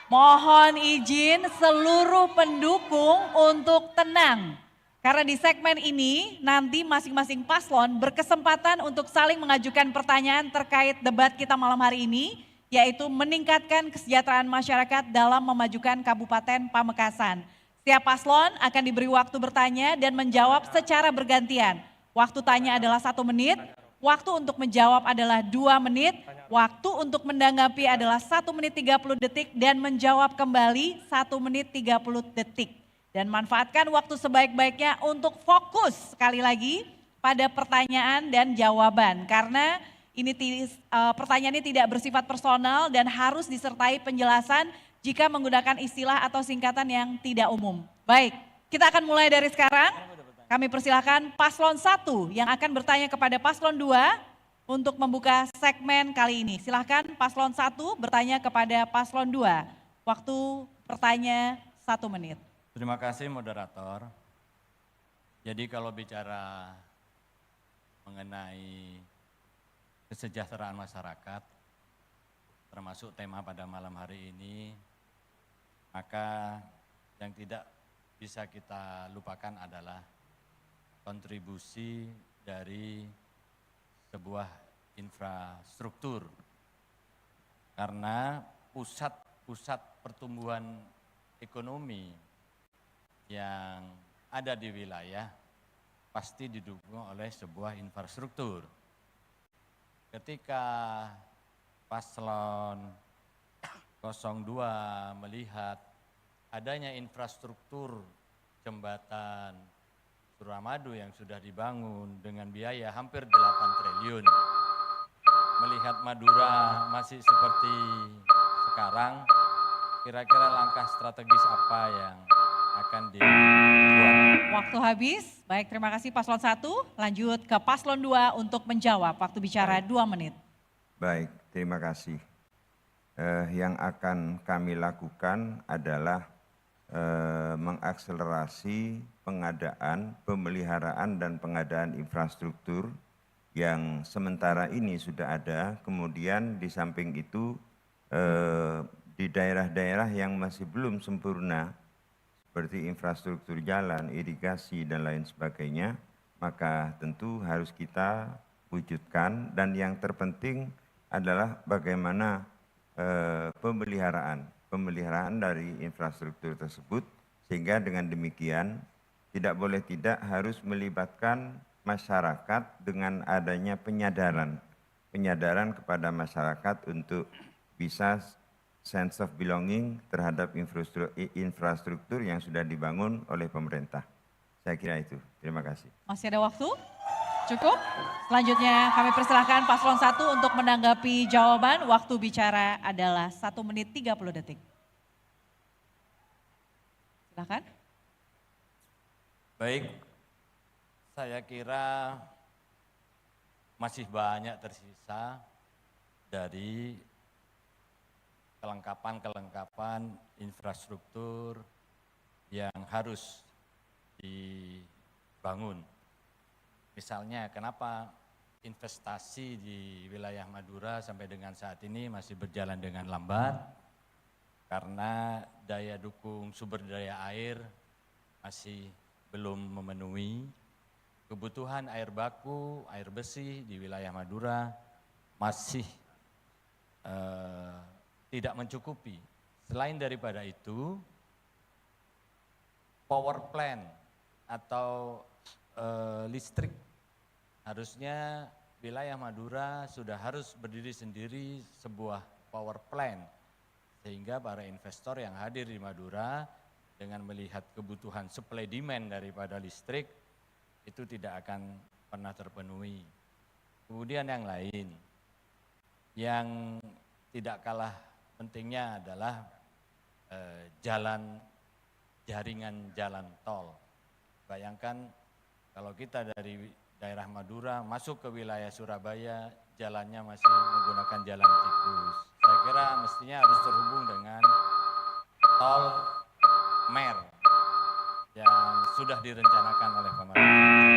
Mohon izin seluruh pendukung untuk tenang. Karena di segmen ini nanti masing-masing paslon berkesempatan untuk saling mengajukan pertanyaan terkait debat kita malam hari ini, yaitu meningkatkan kesejahteraan masyarakat dalam memajukan Kabupaten Pamekasan. Setiap paslon akan diberi waktu bertanya dan menjawab secara bergantian. Waktu tanya adalah 1 menit, waktu untuk menjawab adalah 2 menit, waktu untuk menanggapi adalah 1 menit 30 detik dan menjawab kembali 1 menit 30 detik. Dan manfaatkan waktu sebaik-baiknya untuk fokus sekali lagi pada pertanyaan dan jawaban. Karena ini pertanyaan ini tidak bersifat personal dan harus disertai penjelasan jika menggunakan istilah atau singkatan yang tidak umum. Baik, kita akan mulai dari sekarang. Kami persilahkan paslon 1 yang akan bertanya kepada paslon 2 untuk membuka segmen kali ini. Silahkan paslon 1 bertanya kepada paslon 2. Waktu bertanya 1 menit. Terima kasih moderator. Jadi kalau bicara mengenai kesejahteraan masyarakat, termasuk tema pada malam hari ini, maka yang tidak bisa kita lupakan adalah kontribusi dari sebuah infrastruktur. Karena pusat pertumbuhan ekonomi yang ada di wilayah pasti didukung oleh sebuah infrastruktur. Ketika paslon 02 melihat adanya infrastruktur jembatan Suramadu yang sudah dibangun dengan biaya hampir 8 triliun. Melihat Madura masih seperti sekarang, kira-kira langkah strategis apa yang akan dibuat? Waktu habis. Baik, terima kasih paslon 1. Lanjut ke paslon 2 untuk menjawab. Waktu bicara 2 menit. Baik, terima kasih. Yang akan kami lakukan adalah mengakselerasi pengadaan, pemeliharaan dan pengadaan infrastruktur yang sementara ini sudah ada. Kemudian di samping itu di daerah-daerah yang masih belum sempurna, seperti infrastruktur jalan, irigasi, dan lain sebagainya, maka tentu harus kita wujudkan. Dan yang terpenting adalah bagaimana pemeliharaan dari infrastruktur tersebut, sehingga dengan demikian tidak boleh tidak harus melibatkan masyarakat dengan adanya penyadaran kepada masyarakat untuk bisa sense of belonging terhadap infrastruktur yang sudah dibangun oleh pemerintah. Saya kira itu. Terima kasih. Masih ada waktu? Cukup? Selanjutnya kami persilahkan paslon 1 untuk menanggapi jawaban. Waktu bicara adalah 1 menit 30 detik. Silakan. Baik, saya kira masih banyak tersisa dari kelengkapan infrastruktur yang harus dibangun. Misalnya kenapa investasi di wilayah Madura sampai dengan saat ini masih berjalan dengan lambat? Karena daya dukung sumber daya air masih belum memenuhi. Kebutuhan air baku, air bersih di wilayah Madura masih tidak mencukupi. Selain daripada itu, power plant atau listrik, harusnya wilayah Madura sudah harus berdiri sendiri sebuah power plant, sehingga para investor yang hadir di Madura dengan melihat kebutuhan supply demand daripada listrik itu tidak akan pernah terpenuhi. Kemudian yang lain, yang tidak kalah pentingnya adalah jaringan jalan tol. Bayangkan kalau kita dari daerah Madura masuk ke wilayah Surabaya, jalannya masih menggunakan jalan tikus. Saya kira mestinya harus terhubung dengan tol Mer yang sudah direncanakan oleh pemerintah.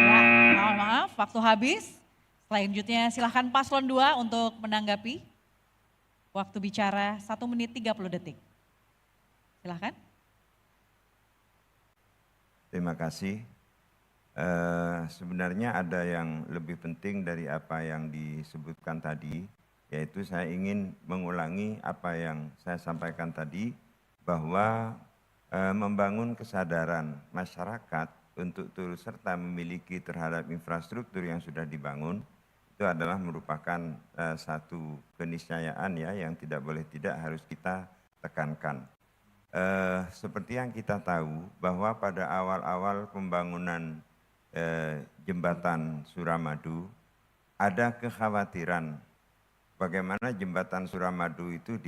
Ya, mohon maaf, waktu habis. Selanjutnya silahkan paslon 2 untuk menanggapi. Waktu bicara 1 menit 30 detik. Silahkan. Terima kasih. Sebenarnya ada yang lebih penting dari apa yang disebutkan tadi, yaitu saya ingin mengulangi apa yang saya sampaikan tadi, bahwa membangun kesadaran masyarakat untuk turut serta memiliki terhadap infrastruktur yang sudah dibangun, itu adalah merupakan satu keniscayaan ya yang tidak boleh tidak harus kita tekankan. Seperti yang kita tahu bahwa pada awal-awal pembangunan jembatan Suramadu ada kekhawatiran bagaimana jembatan Suramadu itu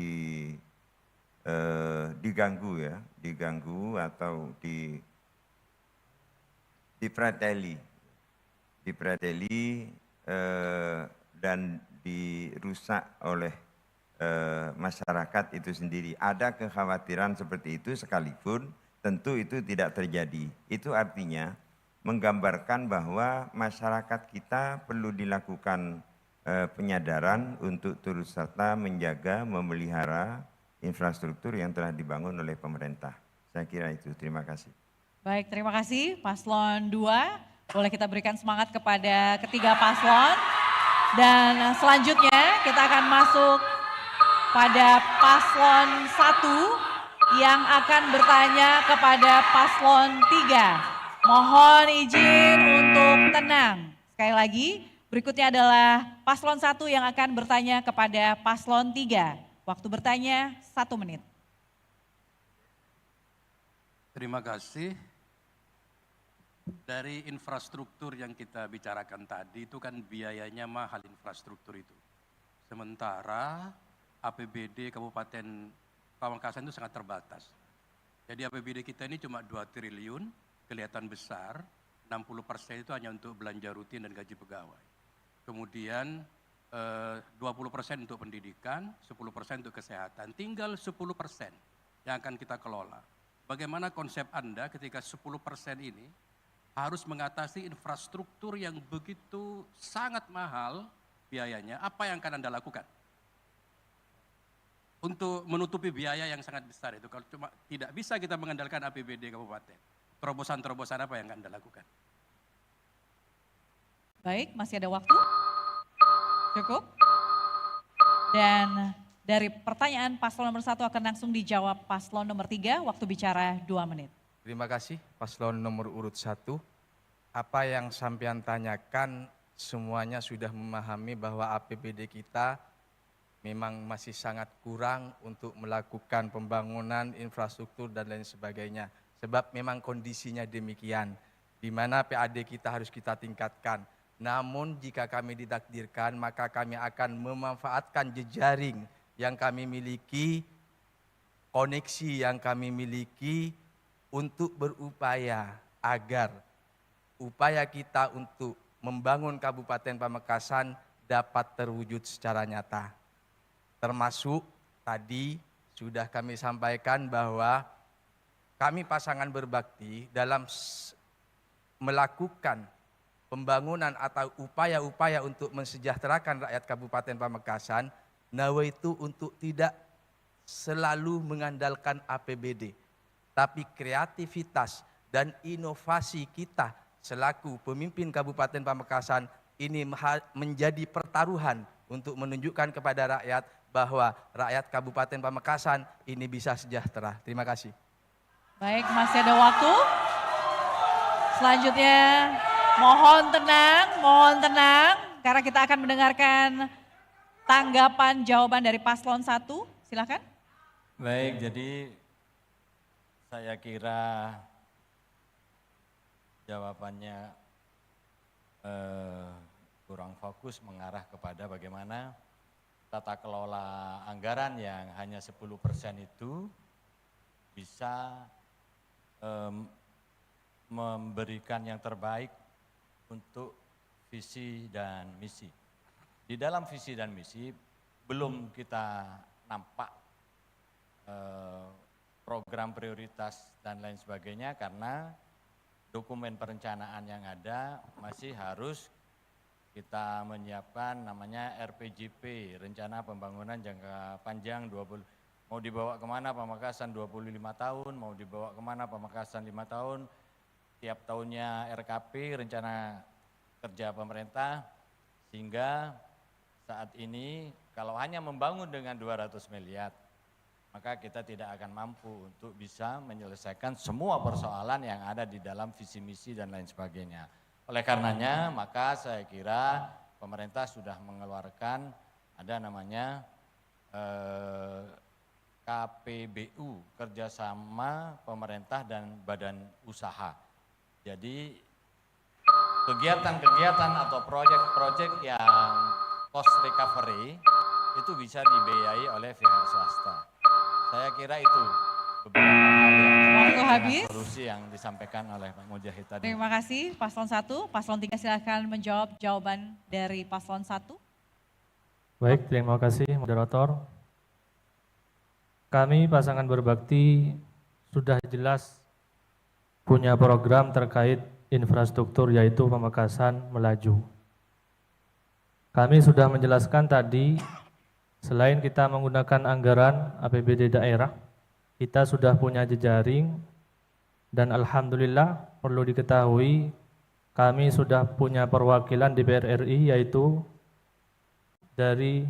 diganggu atau dipreteli dan dirusak oleh masyarakat itu sendiri. Ada kekhawatiran seperti itu sekalipun tentu itu tidak terjadi. Itu artinya menggambarkan bahwa masyarakat kita perlu dilakukan penyadaran untuk turut serta menjaga, memelihara infrastruktur yang telah dibangun oleh pemerintah. Saya kira itu. Terima kasih. Baik, terima kasih Paslon 2. Boleh kita berikan semangat kepada ketiga paslon. Dan selanjutnya kita akan masuk pada paslon 1 yang akan bertanya kepada paslon 3. Mohon izin untuk tenang. Sekali lagi, berikutnya adalah paslon 1 yang akan bertanya kepada paslon 3. Waktu bertanya 1 menit. Terima kasih. Dari infrastruktur yang kita bicarakan tadi itu kan biayanya mahal infrastruktur itu. Sementara APBD Kabupaten Pamekasan itu sangat terbatas. Jadi APBD kita ini cuma 2 triliun, kelihatan besar, 60% itu hanya untuk belanja rutin dan gaji pegawai. Kemudian 20% untuk pendidikan, 10% untuk kesehatan, tinggal 10% yang akan kita kelola. Bagaimana konsep Anda ketika 10% ini harus mengatasi infrastruktur yang begitu sangat mahal biayanya, apa yang akan Anda lakukan? Untuk menutupi biaya yang sangat besar itu, kalau cuma tidak bisa kita mengandalkan APBD kabupaten, terobosan-terobosan apa yang akan Anda lakukan? Baik, masih ada waktu? Cukup? Dan dari pertanyaan paslon nomor 1 akan langsung dijawab paslon nomor 3, waktu bicara 2 menit. Terima kasih paslon nomor urut 1. Apa yang sampean tanyakan semuanya sudah memahami bahwa APBD kita memang masih sangat kurang untuk melakukan pembangunan infrastruktur dan lain sebagainya. Sebab memang kondisinya demikian, di mana PAD kita harus kita tingkatkan. Namun jika kami ditakdirkan, maka kami akan memanfaatkan jejaring yang kami miliki, koneksi yang kami miliki, untuk berupaya agar upaya kita untuk membangun Kabupaten Pamekasan dapat terwujud secara nyata. Termasuk tadi sudah kami sampaikan bahwa kami pasangan berbakti dalam melakukan pembangunan atau upaya-upaya untuk mensejahterakan rakyat Kabupaten Pamekasan, nawaitu untuk tidak selalu mengandalkan APBD. Tapi kreativitas dan inovasi kita selaku pemimpin Kabupaten Pamekasan ini menjadi pertaruhan untuk menunjukkan kepada rakyat bahwa rakyat Kabupaten Pamekasan ini bisa sejahtera. Terima kasih. Baik, masih ada waktu. Selanjutnya mohon tenang, karena kita akan mendengarkan tanggapan jawaban dari paslon 1. Silakan. Baik, jadi saya kira jawabannya kurang fokus mengarah kepada bagaimana tata kelola anggaran yang hanya 10% itu bisa memberikan yang terbaik untuk visi dan misi. Di dalam visi dan misi belum kita nampak program prioritas dan lain sebagainya, karena dokumen perencanaan yang ada masih harus kita menyiapkan namanya RPJP, Rencana Pembangunan Jangka Panjang 20, mau dibawa kemana Pamekasan 25 tahun, mau dibawa kemana Pamekasan 5 tahun, tiap tahunnya RKP, Rencana Kerja Pemerintah, sehingga saat ini kalau hanya membangun dengan 200 miliar, maka kita tidak akan mampu untuk bisa menyelesaikan semua persoalan yang ada di dalam visi misi dan lain sebagainya. Oleh karenanya, maka saya kira pemerintah sudah mengeluarkan ada namanya KPBU, Kerjasama Pemerintah dan Badan Usaha. Jadi kegiatan-kegiatan atau proyek-proyek yang cost recovery itu bisa dibiayai oleh pihak swasta. Saya kira itu beberapa hal yang habis. Solusi yang disampaikan oleh Pak Mujahid tadi. Terima kasih Paslon 1. Paslon 3 silakan menjawab jawaban dari Paslon 1. Baik, terima kasih moderator. Kami pasangan berbakti sudah jelas punya program terkait infrastruktur yaitu Pamekasan Melaju. Kami sudah menjelaskan tadi, selain kita menggunakan anggaran APBD daerah, kita sudah punya jejaring dan alhamdulillah perlu diketahui kami sudah punya perwakilan DPR RI yaitu dari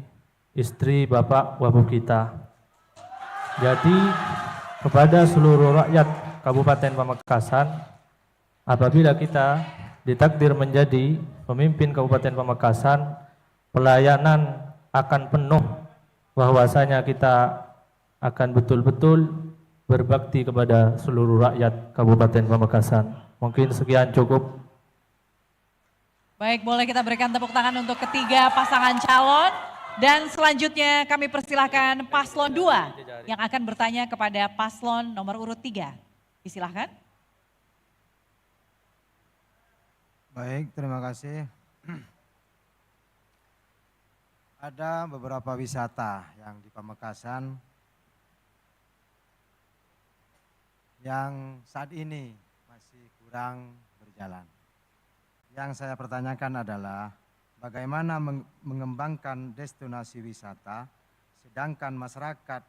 istri Bapak Wabub kita. Jadi kepada seluruh rakyat Kabupaten Pamekasan, apabila kita ditakdir menjadi pemimpin Kabupaten Pamekasan, pelayanan akan penuh, bahwasanya kita akan betul-betul berbakti kepada seluruh rakyat Kabupaten Pamekasan. Mungkin sekian cukup. Baik, boleh kita berikan tepuk tangan untuk ketiga pasangan calon. Dan selanjutnya kami persilahkan Paslon 2 yang akan bertanya kepada Paslon nomor urut 3. Disilahkan. Baik, terima kasih. Ada beberapa wisata yang di Pamekasan yang saat ini masih kurang berjalan. Yang saya pertanyakan adalah bagaimana mengembangkan destinasi wisata sedangkan masyarakat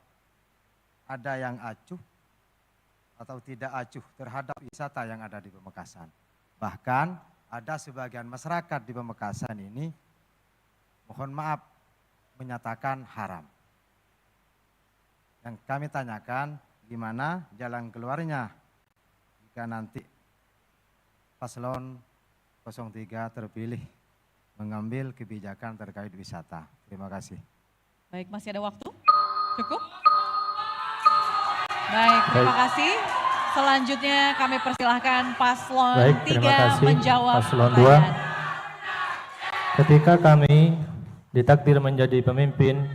ada yang acuh atau tidak acuh terhadap wisata yang ada di Pamekasan. Bahkan ada sebagian masyarakat di Pamekasan ini, mohon maaf, menyatakan haram. Yang kami tanyakan, gimana jalan keluarnya jika nanti Paslon 03 terpilih mengambil kebijakan terkait wisata. Terima kasih. Baik, masih ada waktu? Cukup? Baik, terima kasih. Selanjutnya kami persilahkan Paslon 3 menjawab Paslon 2. pertanyaan. Ketika kami ditakdir menjadi pemimpin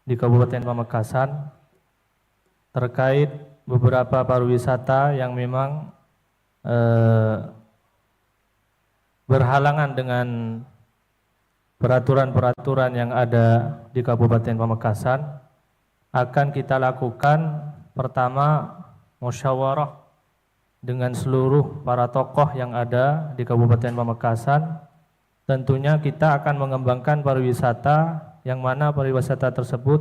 di Kabupaten Pamekasan terkait beberapa pariwisata yang memang berhalangan dengan peraturan-peraturan yang ada di Kabupaten Pamekasan, akan kita lakukan pertama musyawarah dengan seluruh para tokoh yang ada di Kabupaten Pamekasan. Tentunya kita akan mengembangkan pariwisata yang mana pariwisata tersebut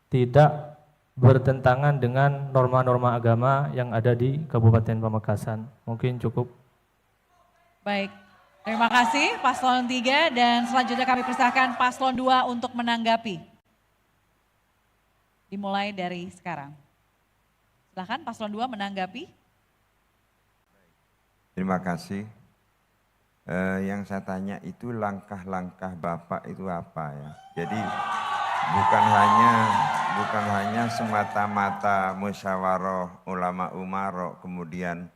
tidak bertentangan dengan norma-norma agama yang ada di Kabupaten Pamekasan. Mungkin cukup. Baik, terima kasih Paslon 3 dan selanjutnya kami persilahkan Paslon 2 untuk menanggapi. Dimulai dari sekarang. Silakan Paslon 2 menanggapi. Terima kasih. Yang saya tanya itu langkah-langkah Bapak itu apa ya? Jadi bukan hanya semata-mata musyawarah ulama umaro, kemudian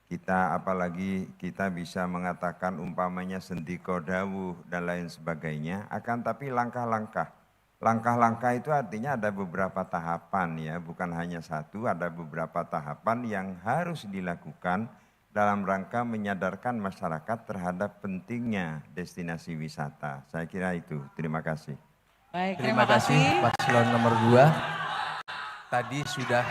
kita apalagi kita bisa mengatakan umpamanya sendiko dawuh dan lain sebagainya, akan tapi langkah-langkah. Langkah-langkah itu artinya ada beberapa tahapan ya, bukan hanya satu, ada beberapa tahapan yang harus dilakukan dalam rangka menyadarkan masyarakat terhadap pentingnya destinasi wisata. Saya kira itu. Terima kasih. Baik, terima kasih Paslon nomor 2. Tadi sudah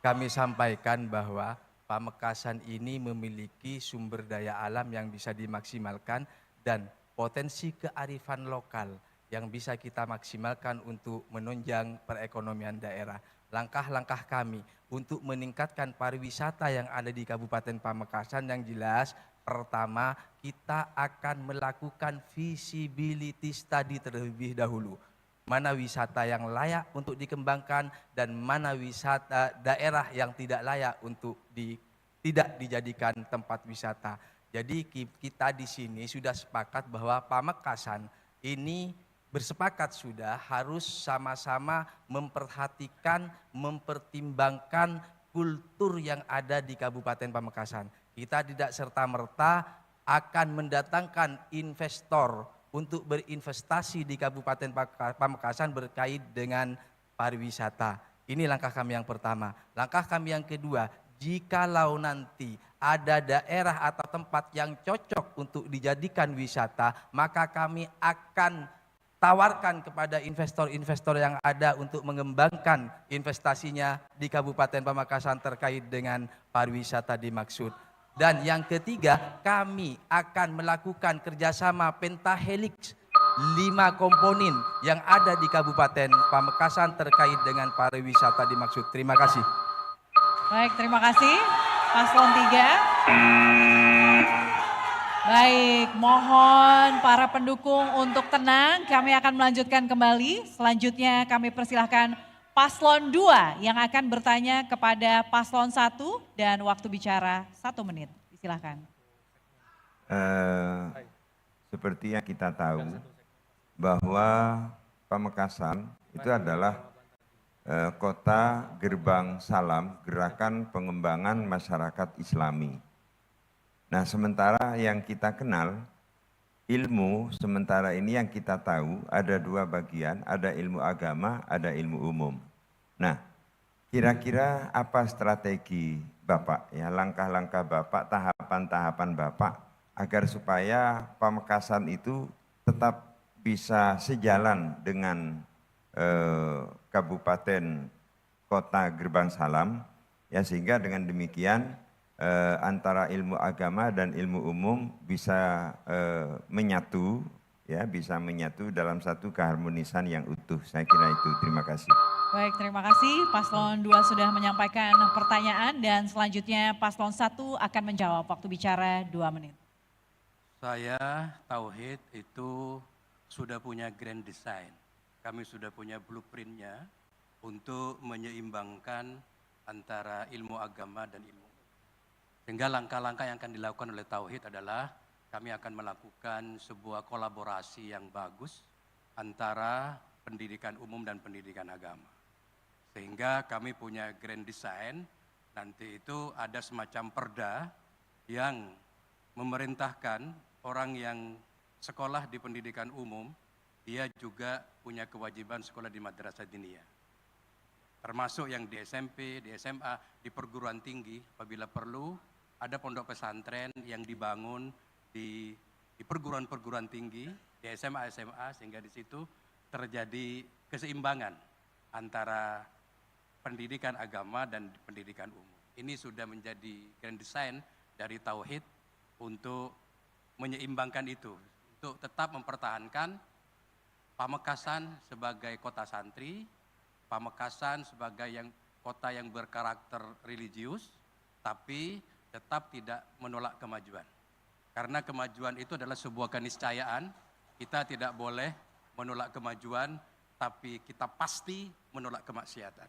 kami sampaikan bahwa Pamekasan ini memiliki sumber daya alam yang bisa dimaksimalkan dan potensi kearifan lokal yang bisa kita maksimalkan untuk menunjang perekonomian daerah. Langkah-langkah kami untuk meningkatkan pariwisata yang ada di Kabupaten Pamekasan yang jelas, pertama kita akan melakukan feasibility study terlebih dahulu. Mana wisata yang layak untuk dikembangkan dan mana wisata daerah yang tidak layak untuk tidak dijadikan tempat wisata. Jadi kita di sini sudah sepakat bahwa Pamekasan ini bersepakat sudah harus sama-sama memperhatikan, mempertimbangkan kultur yang ada di Kabupaten Pamekasan. Kita tidak serta-merta akan mendatangkan investor untuk berinvestasi di Kabupaten Pamekasan berkait dengan pariwisata. Ini langkah kami yang pertama. Langkah kami yang kedua, jikalau nanti ada daerah atau tempat yang cocok untuk dijadikan wisata, maka kami akan tawarkan kepada investor-investor yang ada untuk mengembangkan investasinya di Kabupaten Pamekasan terkait dengan pariwisata dimaksud. Dan yang ketiga, kami akan melakukan kerjasama pentahelix 5 komponen yang ada di Kabupaten Pamekasan terkait dengan pariwisata dimaksud. Terima kasih. Baik, terima kasih Paslon 3. Baik, mohon para pendukung untuk tenang, kami akan melanjutkan kembali. Selanjutnya kami persilahkan Paslon 2 yang akan bertanya kepada Paslon 1 dan waktu bicara 1 menit. Silakan. Seperti yang kita tahu bahwa Pamekasan itu adalah kota gerbang salam gerakan pengembangan masyarakat Islami. Nah, sementara yang kita kenal ilmu, sementara ini yang kita tahu ada 2 bagian, ada ilmu agama, ada ilmu umum. Nah, kira-kira apa strategi Bapak, ya langkah-langkah Bapak, tahapan-tahapan Bapak agar supaya Pamekasan itu tetap bisa sejalan dengan kabupaten kota Gerbang Salam, ya sehingga dengan demikian antara ilmu agama dan ilmu umum bisa menyatu, ya bisa menyatu dalam satu keharmonisan yang utuh. Saya kira itu. Terima kasih. Baik, terima kasih. Paslon 2 sudah menyampaikan pertanyaan dan selanjutnya Paslon 1 akan menjawab. Waktu bicara 2 menit. Saya Tauhid itu sudah punya grand design. Kami sudah punya blueprintnya untuk menyeimbangkan antara ilmu agama dan ilmu. Sehingga langkah-langkah yang akan dilakukan oleh Tauhid adalah kami akan melakukan sebuah kolaborasi yang bagus antara pendidikan umum dan pendidikan agama. Sehingga kami punya grand design, nanti itu ada semacam perda yang memerintahkan orang yang sekolah di pendidikan umum, dia juga punya kewajiban sekolah di madrasah diniyah. Termasuk yang di SMP, di SMA, di perguruan tinggi, apabila perlu ada pondok pesantren yang dibangun di perguruan-perguruan tinggi, di SMA-SMA, sehingga di situ terjadi keseimbangan antara pendidikan agama dan pendidikan umum. Ini sudah menjadi grand design dari Tauhid untuk menyeimbangkan itu, untuk tetap mempertahankan Pamekasan sebagai kota santri, Pamekasan sebagai kota yang berkarakter religius, tapi tetap tidak menolak kemajuan. Karena kemajuan itu adalah sebuah keniscayaan, kita tidak boleh menolak kemajuan, tapi kita pasti menolak kemaksiatan.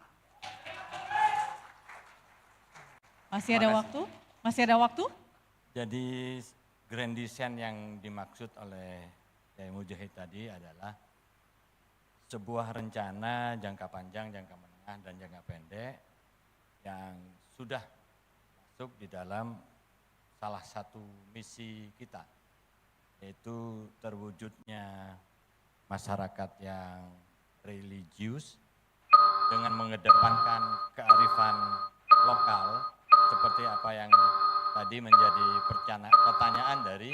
Masih ada waktu? Masih ada waktu? Jadi grand design yang dimaksud oleh Kiai Mujahid tadi adalah sebuah rencana jangka panjang, jangka menengah, dan jangka pendek yang sudah masuk di dalam salah satu misi kita, yaitu terwujudnya masyarakat yang religius dengan mengedepankan kearifan lokal seperti apa yang tadi menjadi pertanyaan dari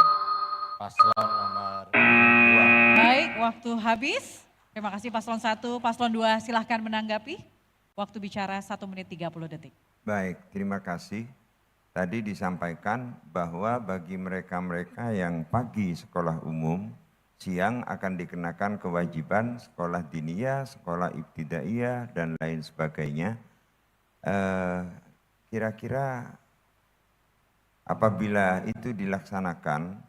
paslon nomor 2. Baik, waktu habis. Terima kasih Paslon 1, Paslon 2 silahkan menanggapi. Waktu bicara 1 menit 30 detik. Baik, terima kasih. Tadi disampaikan bahwa bagi mereka-mereka yang pagi sekolah umum, siang akan dikenakan kewajiban sekolah diniyah, sekolah ibtidaiyah, dan lain sebagainya. Kira-kira apabila itu dilaksanakan,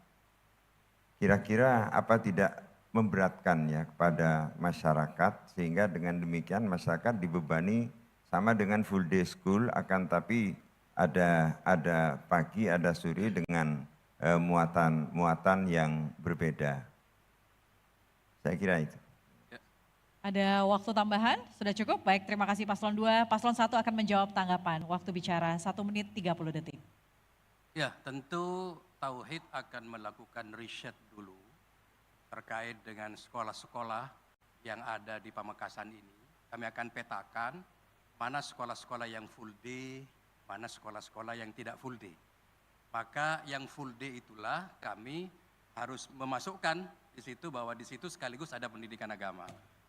kira-kira apa tidak memberatkan ya kepada masyarakat, sehingga dengan demikian masyarakat dibebani sama dengan full day school, akan tapi ada pagi, ada sore dengan muatan yang berbeda. Saya kira itu. Ada waktu tambahan? Sudah cukup? Baik, terima kasih Paslon 2. Paslon 1 akan menjawab tanggapan. Waktu bicara 1 menit 30 detik. Ya, tentu Tauhid akan melakukan riset dulu terkait dengan sekolah-sekolah yang ada di Pamekasan ini. Kami akan petakan mana sekolah-sekolah yang full day, mana sekolah-sekolah yang tidak full day. Maka yang full day itulah kami harus memasukkan di situ bahwa di situ sekaligus ada pendidikan agama.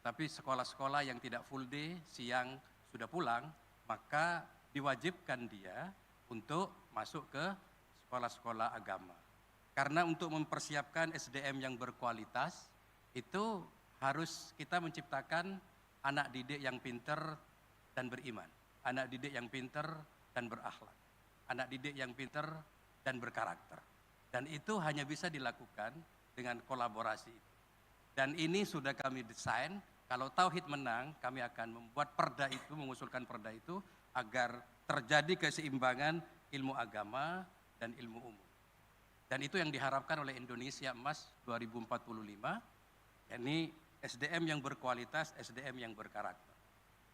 Tapi sekolah-sekolah yang tidak full day, siang sudah pulang, maka diwajibkan dia untuk masuk ke sekolah-sekolah agama. Karena untuk mempersiapkan SDM yang berkualitas, itu harus kita menciptakan anak didik yang pinter dan beriman, anak didik yang pinter dan berakhlak, anak didik yang pinter dan berkarakter. Dan itu hanya bisa dilakukan dengan kolaborasi. Dan ini sudah kami desain, kalau Tauhid menang, kami akan membuat perda itu, mengusulkan perda itu, agar terjadi keseimbangan ilmu agama dan ilmu umum. Dan itu yang diharapkan oleh Indonesia Emas 2045, yakni SDM yang berkualitas, SDM yang berkarakter.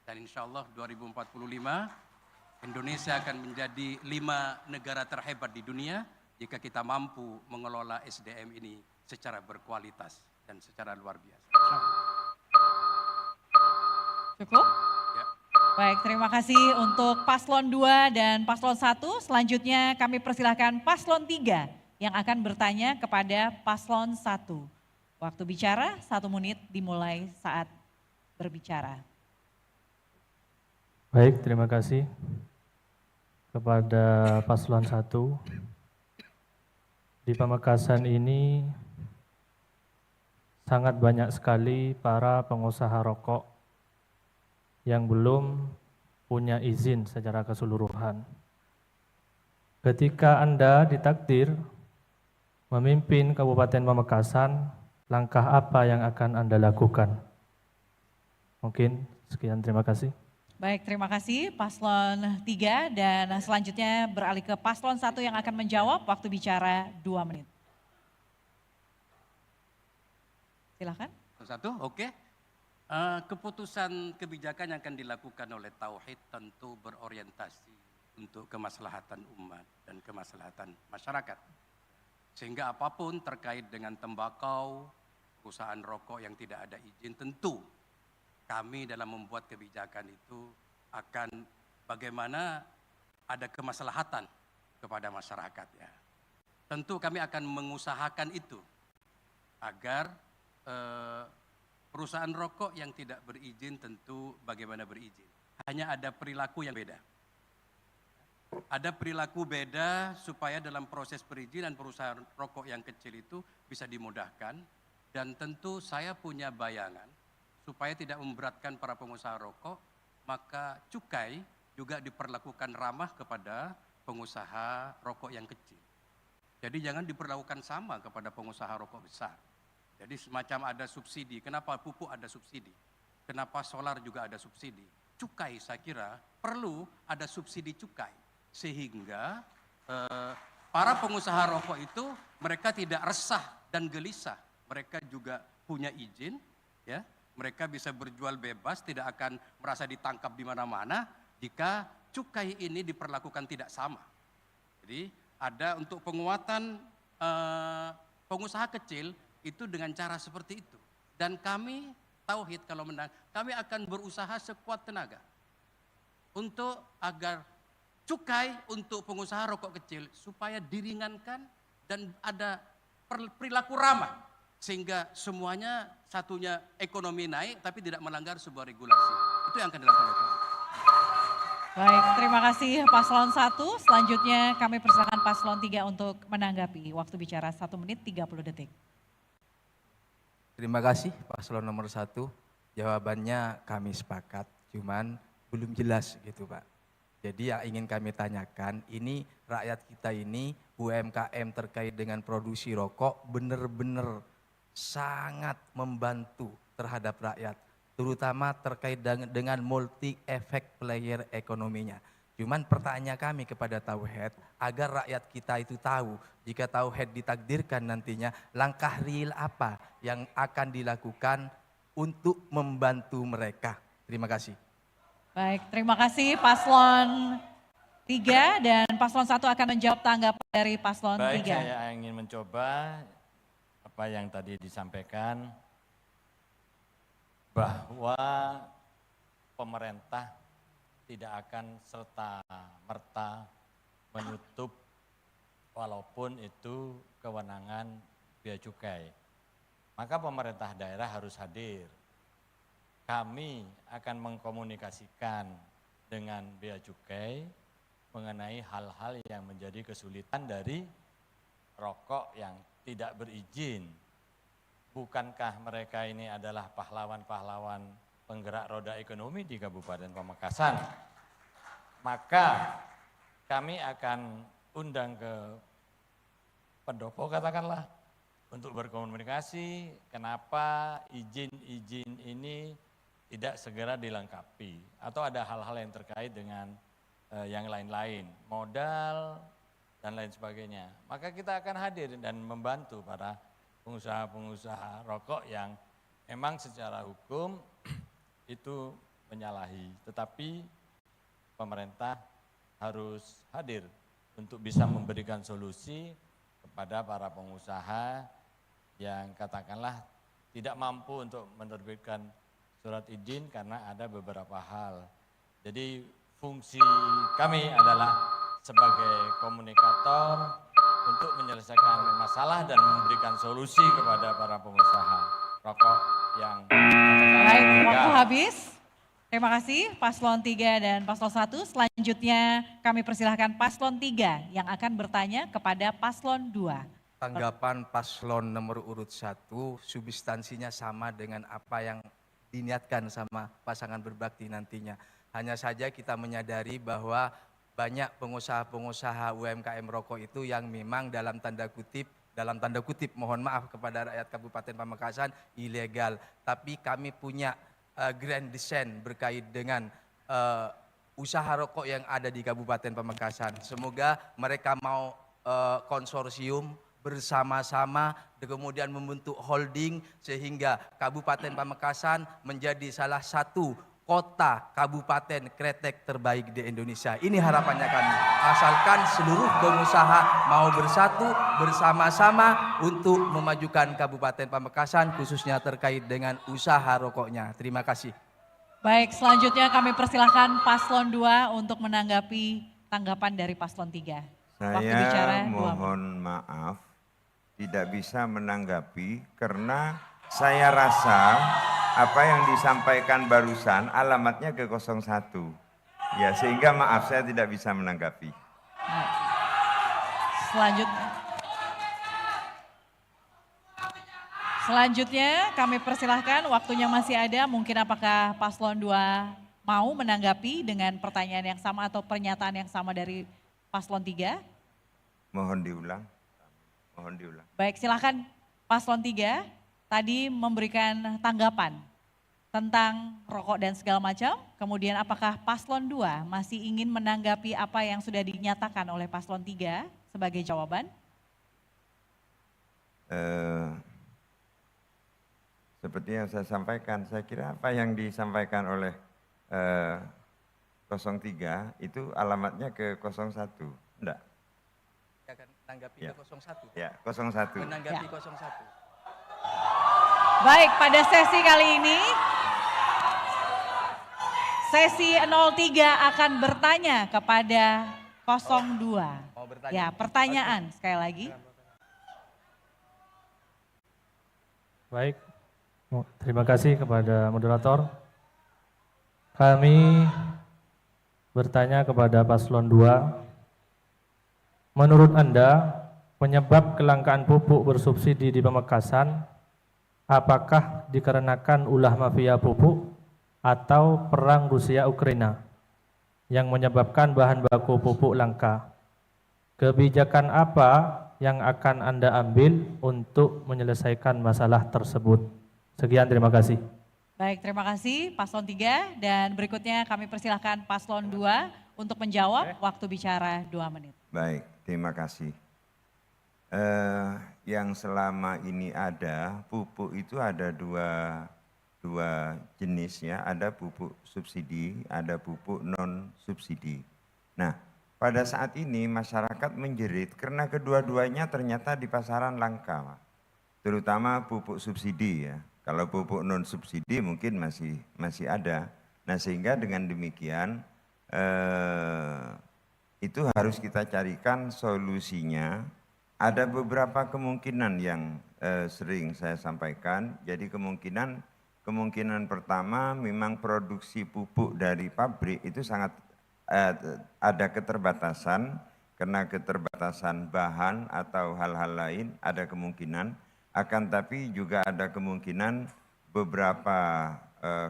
Dan insya Allah 2045 Indonesia akan menjadi 5 negara terhebat di dunia jika kita mampu mengelola SDM ini secara berkualitas dan secara luar biasa. Cukup? Ya. Baik, terima kasih untuk Paslon 2 dan Paslon 1. Selanjutnya kami persilahkan Paslon 3 yang akan bertanya kepada Paslon 1. Waktu bicara 1 menit dimulai saat berbicara. Baik, terima kasih kepada Paslon 1. Di Pamekasan ini sangat banyak sekali para pengusaha rokok yang belum punya izin secara keseluruhan. Ketika Anda ditakdir memimpin Kabupaten Pamekasan, langkah apa yang akan Anda lakukan? Mungkin sekian, terima kasih. Baik, terima kasih Paslon 3 dan selanjutnya beralih ke Paslon 1 yang akan menjawab, waktu bicara 2 menit. Silakan. Satu, oke. Keputusan kebijakan yang akan dilakukan oleh Tauhid tentu berorientasi untuk kemaslahatan umat dan kemaslahatan masyarakat. Sehingga apapun terkait dengan tembakau, perusahaan rokok yang tidak ada izin, tentu kami dalam membuat kebijakan itu akan bagaimana ada kemaslahatan kepada masyarakat ya. Tentu kami akan mengusahakan itu agar perusahaan rokok yang tidak berizin tentu bagaimana berizin. Hanya ada perilaku yang beda. Ada perilaku beda supaya dalam proses perizinan perusahaan rokok yang kecil itu bisa dimudahkan. Dan tentu saya punya bayangan supaya tidak memberatkan para pengusaha rokok, maka cukai juga diperlakukan ramah kepada pengusaha rokok yang kecil. Jadi jangan diperlakukan sama kepada pengusaha rokok besar. Jadi semacam ada subsidi. Kenapa pupuk ada subsidi? Kenapa solar juga ada subsidi? Cukai saya kira perlu ada subsidi cukai. Sehingga para pengusaha rokok itu mereka tidak resah dan gelisah. Mereka juga punya izin, ya. Mereka bisa berjual bebas, tidak akan merasa ditangkap di mana-mana jika cukai ini diperlakukan tidak sama. Jadi ada untuk penguatan pengusaha kecil itu dengan cara seperti itu. Dan kami Tauhid kalau menang, kami akan berusaha sekuat tenaga untuk agar cukai untuk pengusaha rokok kecil supaya diringankan dan ada perilaku ramah. Sehingga semuanya satunya ekonomi naik tapi tidak melanggar sebuah regulasi. Itu yang akan dilakukan oleh kami. Baik, terima kasih Paslon 1. Selanjutnya kami persilakan Paslon 3 untuk menanggapi. Waktu bicara 1 menit 30 detik. Terima kasih Paslon nomor 1. Jawabannya kami sepakat, cuman belum jelas gitu Pak. Jadi yang ingin kami tanyakan, ini rakyat kita ini UMKM terkait dengan produksi rokok benar-benar sangat membantu terhadap rakyat. Terutama terkait dengan multi efek player ekonominya. Cuman pertanyaan kami kepada Tauhid, agar rakyat kita itu tahu, jika Tauhid ditakdirkan nantinya, langkah real apa yang akan dilakukan untuk membantu mereka. Terima kasih. Baik, terima kasih Paslon 3 dan Paslon 1 akan menjawab tanggapan dari Paslon 3. Baik, saya ingin mencoba apa yang tadi disampaikan, bahwa pemerintah tidak akan serta-merta menutup walaupun itu kewenangan bea cukai. Maka pemerintah daerah harus hadir. Kami akan mengkomunikasikan dengan bea cukai mengenai hal-hal yang menjadi kesulitan dari rokok yang tidak berizin. Bukankah mereka ini adalah pahlawan-pahlawan penggerak roda ekonomi di Kabupaten Pamekasan? Maka kami akan undang ke pendopo katakanlah untuk berkomunikasi kenapa izin-izin ini tidak segera dilengkapi atau ada hal-hal yang terkait dengan yang lain-lain, modal dan lain sebagainya. Maka kita akan hadir dan membantu para pengusaha-pengusaha rokok yang memang secara hukum itu menyalahi. Tetapi pemerintah harus hadir untuk bisa memberikan solusi kepada para pengusaha yang katakanlah tidak mampu untuk menerbitkan surat izin karena ada beberapa hal. Jadi fungsi kami adalah sebagai komunikator untuk menyelesaikan masalah dan memberikan solusi kepada para pengusaha rokok yang baik, waktu habis. Terima kasih Paslon 3 dan Paslon 1. Selanjutnya kami persilahkan Paslon 3 yang akan bertanya kepada Paslon 2. Tanggapan Paslon nomor urut 1 substansinya sama dengan apa yang diniatkan sama pasangan berbakti nantinya. Hanya saja kita menyadari bahwa banyak pengusaha-pengusaha UMKM rokok itu yang memang dalam tanda kutip mohon maaf kepada rakyat Kabupaten Pamekasan ilegal. Tapi kami punya grand design berkait dengan usaha rokok yang ada di Kabupaten Pamekasan. Semoga mereka mau konsorsium bersama-sama kemudian membentuk holding sehingga Kabupaten Pamekasan menjadi salah satu kota kabupaten kretek terbaik di Indonesia. Ini harapannya kami. Asalkan seluruh pengusaha mau bersatu bersama-sama untuk memajukan Kabupaten Pamekasan khususnya terkait dengan usaha rokoknya. Terima kasih. Baik, selanjutnya kami persilahkan Paslon 2 untuk menanggapi tanggapan dari Paslon 3. Waktu bicara 2 menit. Mohon maaf tidak bisa menanggapi karena saya rasa apa yang disampaikan barusan alamatnya ke 01. Ya, sehingga maaf saya tidak bisa menanggapi. Selanjutnya kami persilahkan waktunya masih ada, mungkin apakah Paslon 2 mau menanggapi dengan pertanyaan yang sama atau pernyataan yang sama dari Paslon 3? Mohon diulang. Mohon diulang. Baik, silakan Paslon 3 tadi memberikan tanggapan tentang rokok dan segala macam. Kemudian apakah Paslon 2 masih ingin menanggapi apa yang sudah dinyatakan oleh Paslon 3 sebagai jawaban? Seperti yang saya sampaikan, saya kira apa yang disampaikan oleh 03 itu alamatnya ke 01, enggak? Ya kan, menanggapi ya. Ke 01. Ya, 01. Menanggapi ya. 01. Baik, pada sesi kali ini, sesi 03 akan bertanya kepada 02. Ya, pertanyaan sekali lagi. Baik, terima kasih kepada moderator. Kami bertanya kepada paslon 2. Menurut Anda, penyebab kelangkaan pupuk bersubsidi di Pamekasan apakah dikarenakan ulah mafia pupuk atau perang Rusia-Ukraina yang menyebabkan bahan baku pupuk langka? Kebijakan apa yang akan Anda ambil untuk menyelesaikan masalah tersebut? Sekian, terima kasih. Baik, terima kasih Paslon 3 dan berikutnya kami persilahkan Paslon 2 untuk menjawab, waktu bicara 2 menit. Baik, terima kasih. Yang selama ini ada, pupuk itu ada dua jenis ya, ada pupuk subsidi, ada pupuk non subsidi. Nah, pada saat ini masyarakat menjerit karena kedua-duanya ternyata di pasaran langka, Pak. Terutama pupuk subsidi ya. Kalau pupuk non subsidi mungkin masih ada. Nah, sehingga dengan demikian itu harus kita carikan solusinya. Ada beberapa kemungkinan yang sering saya sampaikan. Jadi kemungkinan pertama memang produksi pupuk dari pabrik itu sangat ada keterbatasan, karena keterbatasan bahan atau hal-hal lain ada kemungkinan, akan tapi juga ada kemungkinan beberapa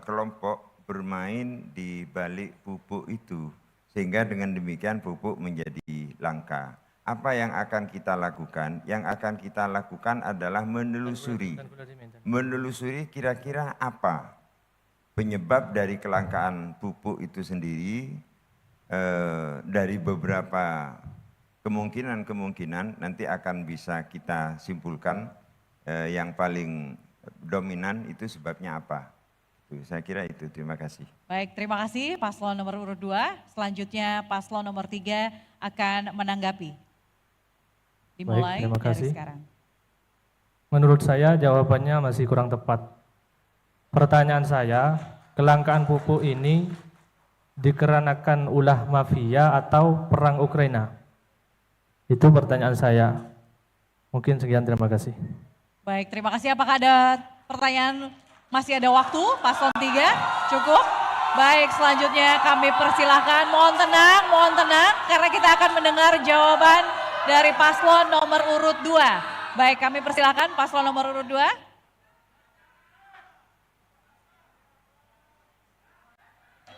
kelompok bermain di balik pupuk itu, sehingga dengan demikian pupuk menjadi langka. Apa yang akan kita lakukan? Yang akan kita lakukan adalah menelusuri kira-kira apa penyebab dari kelangkaan pupuk itu sendiri. Dari beberapa kemungkinan nanti akan bisa kita simpulkan yang paling dominan itu sebabnya apa. Saya kira itu, terima kasih. Baik, terima kasih Paslon nomor urut 2. Selanjutnya Paslon nomor 3 akan menanggapi. Dimulai terima dari kasih. sekarang. Menurut saya jawabannya masih kurang tepat. Pertanyaan saya, kelangkaan pupuk ini dikarenakan ulah mafia atau perang Ukraina? Itu pertanyaan saya. Mungkin sekian, terima kasih. Baik, terima kasih. Apakah ada pertanyaan? Masih ada waktu, Paslon 3? Cukup? Baik, selanjutnya kami persilahkan. Mohon tenang, karena kita akan mendengar jawaban dari Paslon nomor urut 2. Baik, kami persilahkan Paslon nomor urut 2.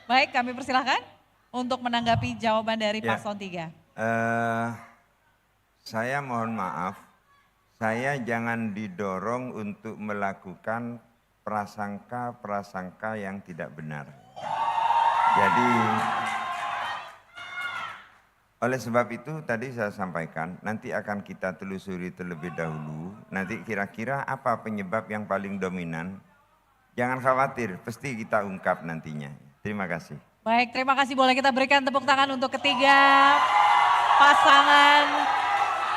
Baik, kami persilahkan untuk menanggapi jawaban dari Paslon 3. Saya mohon maaf, saya jangan didorong untuk melakukan prasangka yang tidak benar. Jadi, oleh sebab itu tadi saya sampaikan, nanti akan kita telusuri terlebih dahulu, nanti kira-kira apa penyebab yang paling dominan. Jangan khawatir, pasti kita ungkap nantinya. Terima kasih. Baik, terima kasih. Boleh kita berikan tepuk tangan untuk ketiga pasangan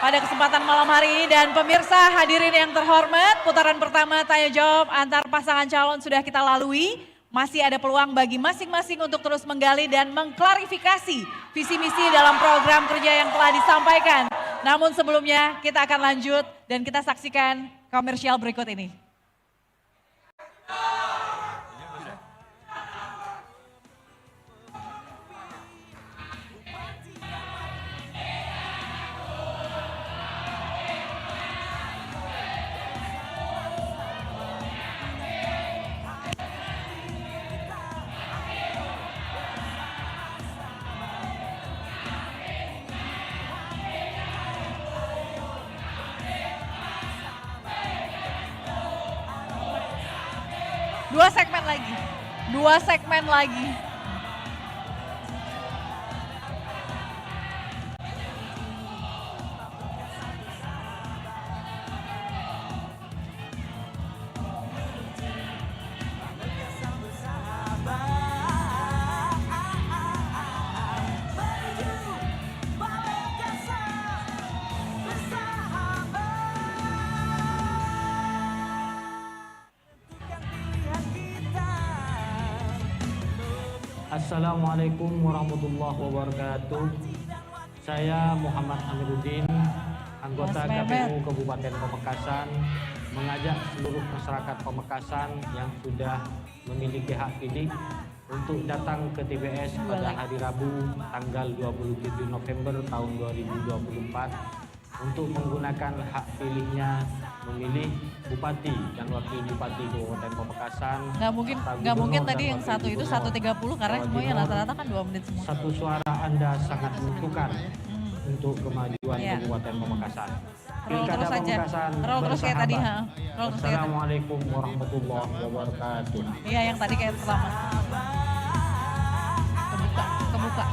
pada kesempatan malam hari ini. Dan pemirsa hadirin yang terhormat, putaran pertama tanya jawab antar pasangan calon sudah kita lalui. Masih ada peluang bagi masing-masing untuk terus menggali dan mengklarifikasi visi misi dalam program kerja yang telah disampaikan. Namun sebelumnya kita akan lanjut dan kita saksikan komersial berikut ini. Dua segmen lagi. Assalamualaikum warahmatullahi wabarakatuh. Saya Muhammad Amiruddin, anggota KPU Kabupaten Pamekasan, mengajak seluruh masyarakat Pamekasan yang sudah memiliki hak pilih untuk datang ke TBS pada hari Rabu tanggal 27 November tahun 2024 untuk menggunakan hak pilihnya memilih Bupati dan Wakil Bupati Kabupaten Pamekasan. Nggak mungkin tadi yang satu itu 1:30 karena semuanya rata-rata kan 2 menit semua. Satu suara Anda sangat menentukan untuk kemajuan Kabupaten Pamekasan. Pilkada Pamekasan Terus kayak tadi, ha. Assalamualaikum warahmatullahi wabarakatuh. Iya, yang tadi kayak pertama. Kebuka.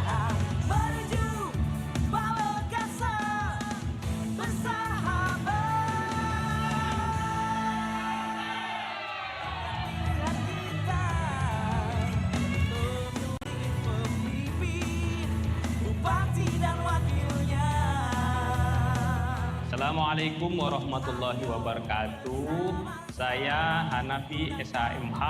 Assalamualaikum warahmatullahi wabarakatuh. Saya Hanafi SHMH,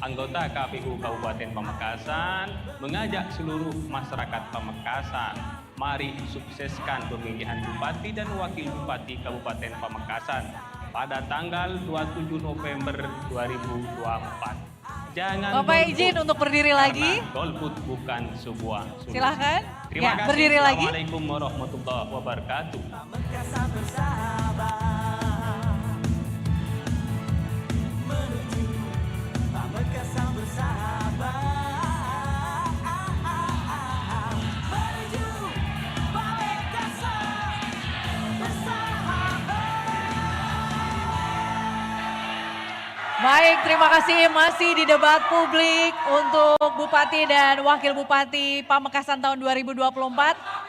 anggota KPU Kabupaten Pamekasan, mengajak seluruh masyarakat Pamekasan, mari sukseskan pemilihan Bupati dan Wakil Bupati Kabupaten Pamekasan pada tanggal 27 November 2024. Jangan Bapak izin untuk berdiri lagi. golput bukan sebuah solusi. Silahkan. Terima kasih. Berdiri lagi. Assalamualaikum warahmatullahi wabarakatuh. Baik, terima kasih. Masih di debat publik untuk Bupati dan Wakil Bupati Pamekasan tahun 2024.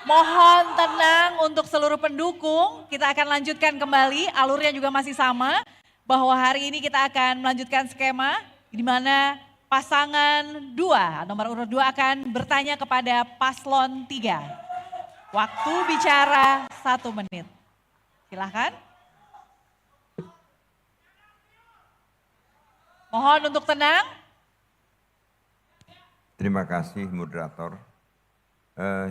Mohon tenang untuk seluruh pendukung. Kita akan lanjutkan kembali, alurnya juga masih sama. Bahwa hari ini kita akan melanjutkan skema di mana pasangan 2, nomor urut 2 akan bertanya kepada paslon 3. Waktu bicara 1 menit. Silahkan. Mohon untuk tenang. Terima kasih moderator.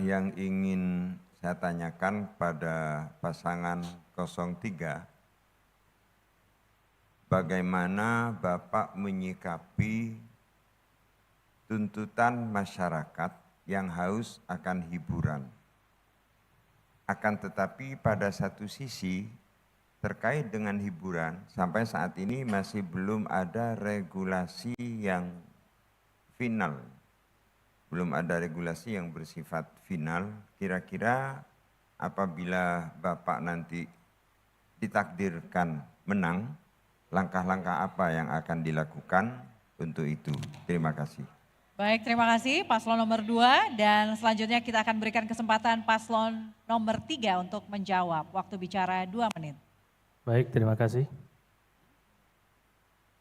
Yang ingin saya tanyakan pada pasangan 03, bagaimana Bapak menyikapi tuntutan masyarakat yang haus akan hiburan? Akan tetapi pada satu sisi, terkait dengan hiburan, sampai saat ini masih belum ada regulasi yang final. Belum ada regulasi yang bersifat final. Kira-kira apabila Bapak nanti ditakdirkan menang, langkah-langkah apa yang akan dilakukan untuk itu? Terima kasih. Baik, terima kasih paslon nomor 2 dan selanjutnya kita akan berikan kesempatan paslon nomor 3 untuk menjawab. Waktu bicara 2 menit. Baik, terima kasih.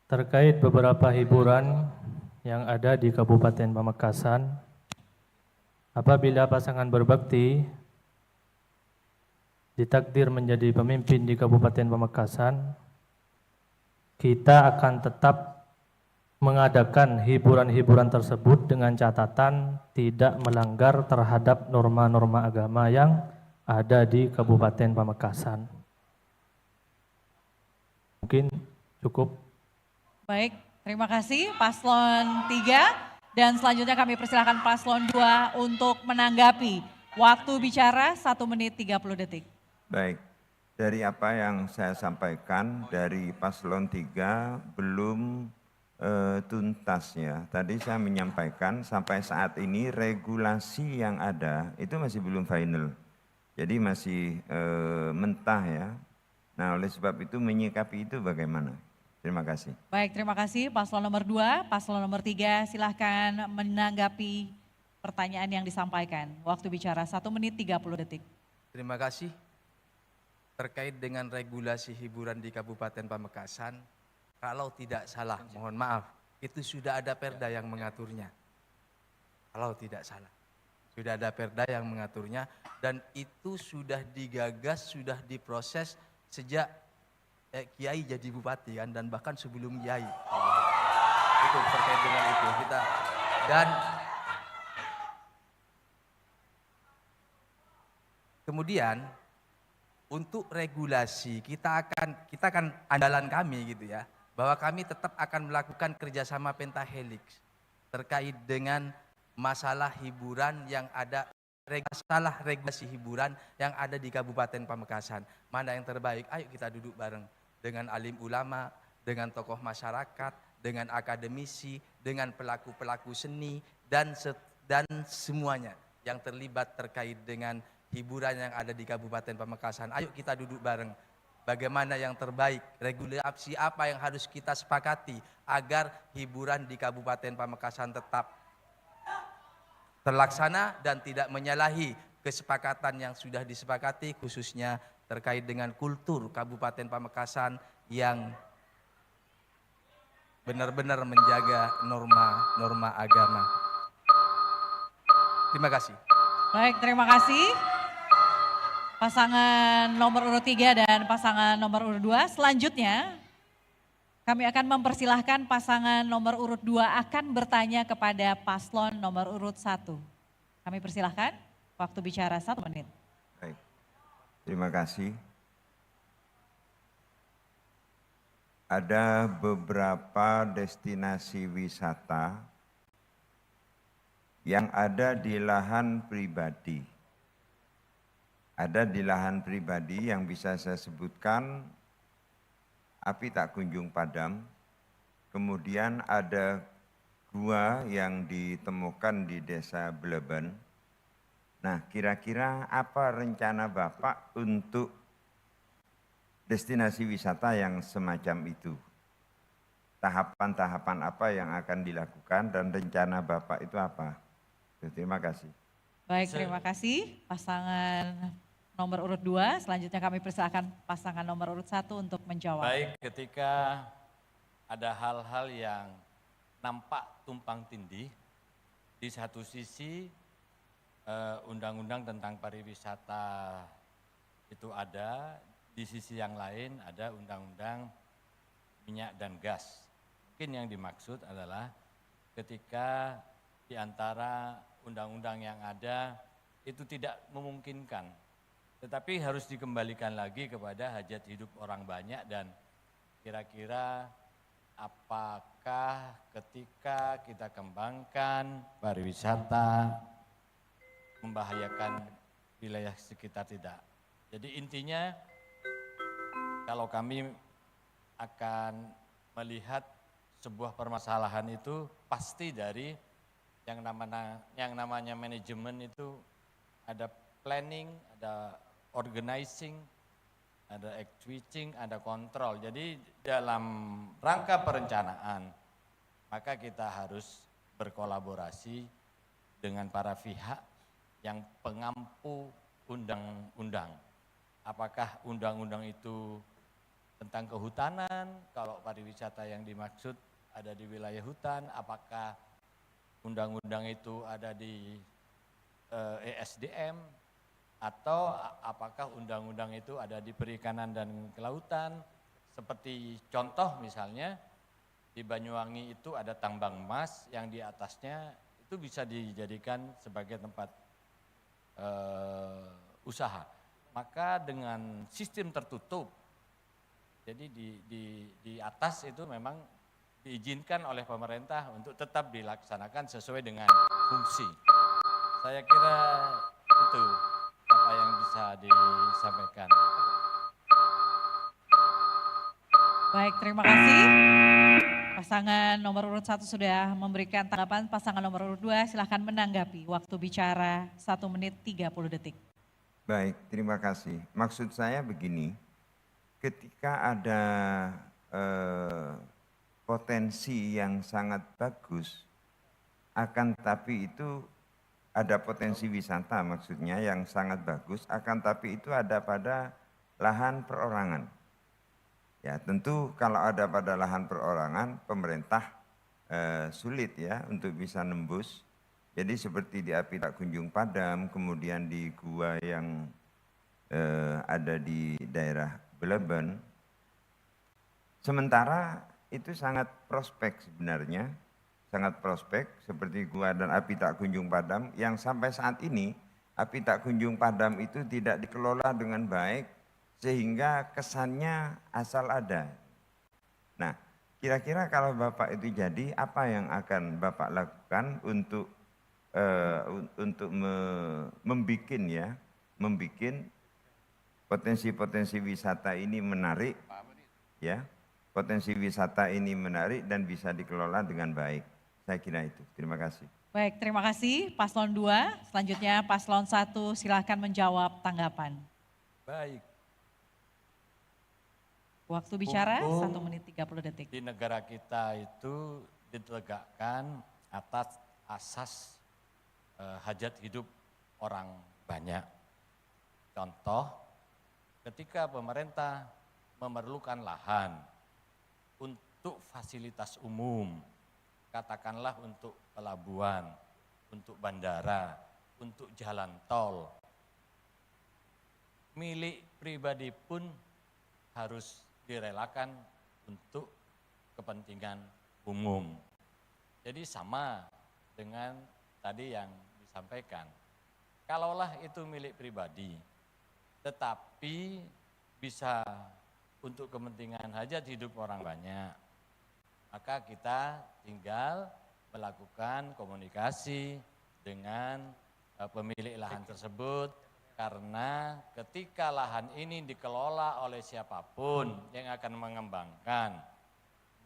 Terkait beberapa hiburan yang ada di Kabupaten Pamekasan, apabila pasangan berbakti ditakdir menjadi pemimpin di Kabupaten Pamekasan, kita akan tetap mengadakan hiburan-hiburan tersebut dengan catatan tidak melanggar terhadap norma-norma agama yang ada di Kabupaten Pamekasan. Mungkin cukup. Baik, terima kasih paslon 3 dan selanjutnya kami persilakan paslon 2 untuk menanggapi. Waktu bicara 1 menit 30 detik. Baik, dari apa yang saya sampaikan dari paslon 3 belum tuntas ya. Tadi saya menyampaikan sampai saat ini regulasi yang ada itu masih belum final. Jadi masih mentah ya. Nah, oleh sebab itu menyikapi itu bagaimana? Terima kasih. Baik, terima kasih paslon nomor 2, paslon nomor 3 silahkan menanggapi pertanyaan yang disampaikan. Waktu bicara 1 menit 30 detik. Terima kasih. Terkait dengan regulasi hiburan di Kabupaten Pamekasan, kalau tidak salah, mohon maaf, itu sudah ada perda yang mengaturnya. Kalau tidak salah, sudah ada perda yang mengaturnya dan itu sudah digagas, sudah diproses sejak Kiai jadi bupati kan, dan bahkan sebelum Kiai. Itu terkait dengan itu kita dan kemudian untuk regulasi kita akan andalan kami gitu ya, bahwa kami tetap akan melakukan kerjasama pentahelix. terkait dengan masalah hiburan yang ada, masalah regulasi hiburan yang ada di Kabupaten Pamekasan. Mana yang terbaik? Ayo kita duduk bareng dengan alim ulama, dengan tokoh masyarakat, dengan akademisi, dengan pelaku-pelaku seni, dan semuanya yang terlibat terkait dengan hiburan yang ada di Kabupaten Pamekasan. Ayo kita duduk bareng. Bagaimana yang terbaik, regulasi apa yang harus kita sepakati agar hiburan di Kabupaten Pamekasan tetap terlaksana dan tidak menyalahi kesepakatan yang sudah disepakati, khususnya terkait dengan kultur Kabupaten Pamekasan yang benar-benar menjaga norma-norma agama. Terima kasih. Baik, terima kasih. Pasangan nomor urut 3 dan pasangan nomor urut 2. Selanjutnya kami akan mempersilahkan pasangan nomor urut 2 akan bertanya kepada paslon nomor urut 1. Kami persilahkan, waktu bicara 1 menit. Baik, terima kasih. Ada beberapa destinasi wisata yang ada di lahan pribadi. Ada di lahan pribadi yang bisa saya sebutkan api tak kunjung padam, kemudian ada gua yang ditemukan di desa Bleben. Nah, kira-kira apa rencana Bapak untuk destinasi wisata yang semacam itu? Tahapan-tahapan apa yang akan dilakukan dan rencana Bapak itu apa? Terima kasih. Baik, terima kasih pasangan nomor urut 2, selanjutnya kami persilakan pasangan nomor urut 1 untuk menjawab. Baik, ketika ada hal-hal yang nampak tumpang tindih, di satu sisi undang-undang tentang pariwisata itu ada, di sisi yang lain ada undang-undang minyak dan gas. Mungkin yang dimaksud adalah ketika di antara undang-undang yang ada itu tidak memungkinkan, tetapi harus dikembalikan lagi kepada hajat hidup orang banyak dan kira-kira apakah ketika kita kembangkan pariwisata membahayakan wilayah sekitar tidak. Jadi intinya kalau kami akan melihat sebuah permasalahan itu pasti dari yang namanya manajemen itu ada planning, ada organizing, ada executing, ada kontrol. Jadi dalam rangka perencanaan, maka kita harus berkolaborasi dengan para pihak yang pengampu undang-undang. Apakah undang-undang itu tentang kehutanan, kalau pariwisata yang dimaksud ada di wilayah hutan, apakah undang-undang itu ada di ESDM, atau apakah undang-undang itu ada di perikanan dan kelautan, seperti contoh misalnya di Banyuwangi itu ada tambang emas yang di atasnya itu bisa dijadikan sebagai tempat usaha. Maka dengan sistem tertutup, jadi di atas itu memang diizinkan oleh pemerintah untuk tetap dilaksanakan sesuai dengan fungsi. Saya kira itu apa yang bisa disampaikan. Baik, terima kasih. Pasangan nomor urut 1 sudah memberikan tanggapan, pasangan nomor urut 2 silahkan menanggapi. Waktu bicara 1 menit 30 detik. Baik, terima kasih. Maksud saya begini, ketika ada potensi yang sangat bagus, akan tapi itu ada potensi wisata maksudnya yang sangat bagus, akan tapi itu ada pada lahan perorangan. Ya tentu kalau ada pada lahan perorangan, pemerintah sulit ya untuk bisa nembus. Jadi seperti di api tak kunjung padam, kemudian di gua yang ada di daerah Bleben. Sementara itu sangat prospek sebenarnya, sangat prospek seperti gua dan api tak kunjung padam yang sampai saat ini api tak kunjung padam itu tidak dikelola dengan baik sehingga kesannya asal ada. Nah, kira-kira kalau Bapak itu jadi, apa yang akan Bapak lakukan untuk membikin potensi-potensi wisata ini menarik, ya, potensi wisata ini menarik dan bisa dikelola dengan baik. Saya kira itu. Terima kasih. Baik, terima kasih Paslon 2. Selanjutnya Paslon 1 silahkan menjawab tanggapan. Baik. Waktu bicara Hukum 1 menit 30 detik. di negara kita itu ditegakkan atas asas hajat hidup orang banyak. Contoh, ketika pemerintah memerlukan lahan untuk fasilitas umum, katakanlah untuk pelabuhan, untuk bandara, untuk jalan tol, milik pribadi pun harus direlakan untuk kepentingan umum. Jadi sama dengan tadi yang disampaikan. Kalaulah itu milik pribadi, tetapi bisa untuk kepentingan hajat hidup orang banyak, maka kita tinggal melakukan komunikasi dengan pemilik lahan tersebut. Karena ketika lahan ini dikelola oleh siapapun yang akan mengembangkan,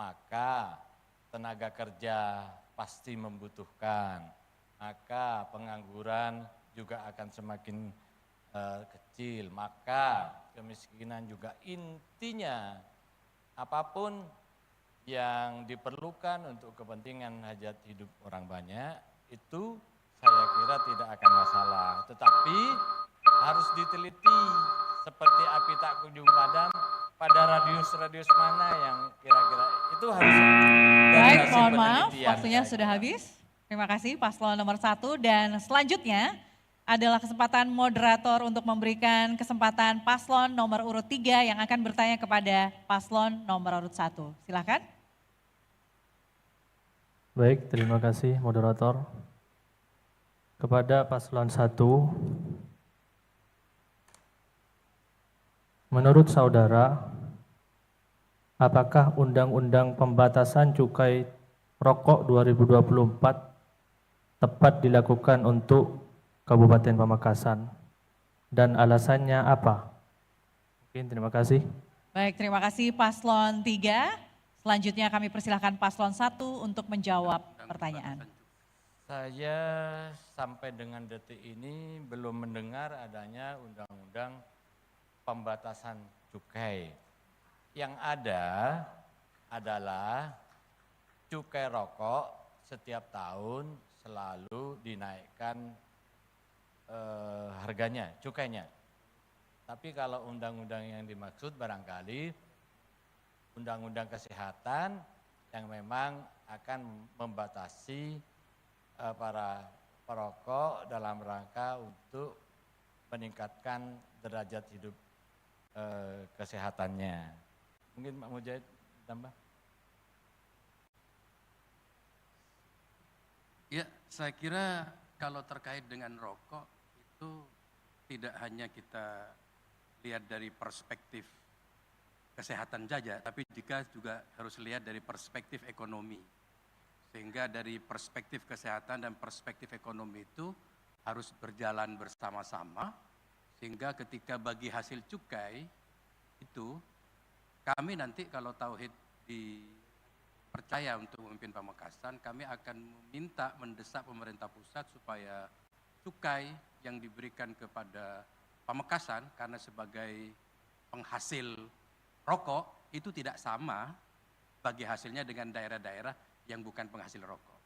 maka tenaga kerja pasti membutuhkan, maka pengangguran juga akan semakin kecil, maka kemiskinan juga. Intinya apapun yang diperlukan untuk kepentingan hajat hidup orang banyak itu saya kira tidak akan masalah, tetapi harus diteliti seperti api tak kunjung padam, pada radius-radius mana yang kira-kira itu harus. Baik, mohon maaf, waktunya sudah habis. Terima kasih Paslon nomor 1 dan selanjutnya adalah kesempatan moderator untuk memberikan kesempatan Paslon nomor urut 3 yang akan bertanya kepada Paslon nomor urut 1. Silakan. Baik, terima kasih moderator. Kepada Paslon 1, menurut saudara, apakah Undang-Undang Pembatasan Cukai Rokok 2024 tepat dilakukan untuk Kabupaten Pamekasan? Dan alasannya apa? Mungkin terima kasih. Baik, terima kasih Paslon 3. Selanjutnya kami persilahkan Paslon 1 untuk menjawab pertanyaan. Saya sampai dengan detik ini belum mendengar adanya undang-undang pembatasan cukai. Yang ada adalah cukai rokok setiap tahun selalu dinaikkan harganya, cukainya. Tapi kalau undang-undang yang dimaksud barangkali undang-undang kesehatan yang memang akan membatasi para perokok dalam rangka untuk meningkatkan derajat hidup kesehatannya. Mungkin Pak Mujahid tambah? Ya, saya kira kalau terkait dengan rokok itu tidak hanya kita lihat dari perspektif kesehatan saja, tapi juga harus lihat dari perspektif ekonomi. Sehingga dari perspektif kesehatan dan perspektif ekonomi itu harus berjalan bersama-sama, sehingga ketika bagi hasil cukai itu, kami nanti kalau Tauhid dipercaya untuk memimpin Pamekasan, kami akan meminta mendesak pemerintah pusat supaya cukai yang diberikan kepada Pamekasan karena sebagai penghasil rokok itu tidak sama bagi hasilnya dengan daerah-daerah yang bukan penghasil rokok.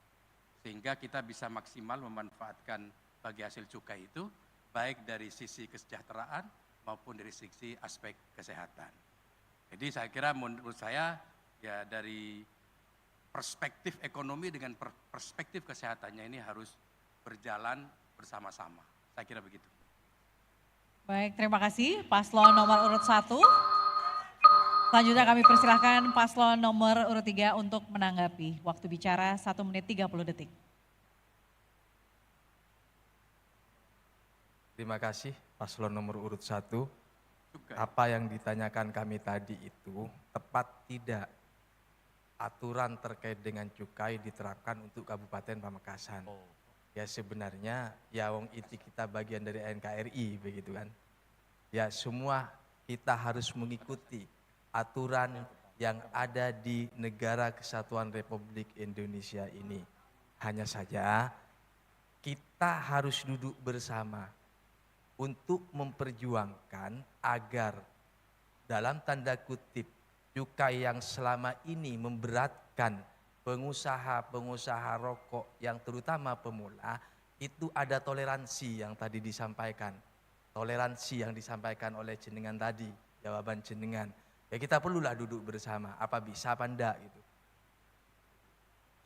Sehingga kita bisa maksimal memanfaatkan bagi hasil cukai itu, baik dari sisi kesejahteraan maupun dari sisi aspek kesehatan. Jadi saya kira menurut saya ya dari perspektif ekonomi dengan perspektif kesehatannya ini harus berjalan bersama-sama. Saya kira begitu. Baik, terima kasih Paslon nomor urut 1. Selanjutnya kami persilahkan Paslon nomor urut 3 untuk menanggapi. Waktu bicara 1 menit 30 detik. Terima kasih Paslon nomor urut 1. Apa yang ditanyakan kami tadi itu tepat tidak? aturan terkait dengan cukai diterapkan untuk Kabupaten Pamekasan. Ya sebenarnya ya wong inti kita bagian dari NKRI begitu kan. Ya semua kita harus mengikuti aturan yang ada di Negara Kesatuan Republik Indonesia ini. Hanya saja kita harus duduk bersama untuk memperjuangkan agar dalam tanda kutip cukai yang selama ini memberatkan pengusaha-pengusaha rokok yang terutama pemula itu ada toleransi yang tadi disampaikan. Toleransi yang disampaikan oleh jenengan tadi, jawaban jenengan. Ya kita perlulah duduk bersama, apa bisa apa enggak gitu.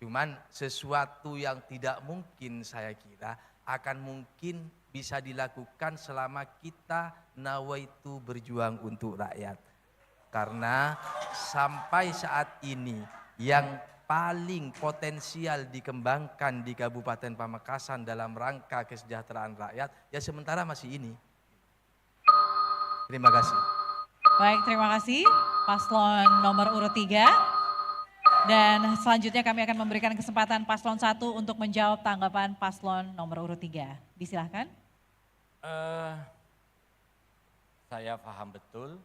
Cuman sesuatu yang tidak mungkin saya kira akan mungkin bisa dilakukan selama kita nawaitu berjuang untuk rakyat. Karena sampai saat ini yang paling potensial dikembangkan di Kabupaten Pamekasan dalam rangka kesejahteraan rakyat ya sementara masih ini. Terima kasih. Baik, terima kasih paslon nomor urut 3. Dan selanjutnya kami akan memberikan kesempatan paslon 1 untuk menjawab tanggapan paslon nomor urut 3. Disilahkan. Saya paham betul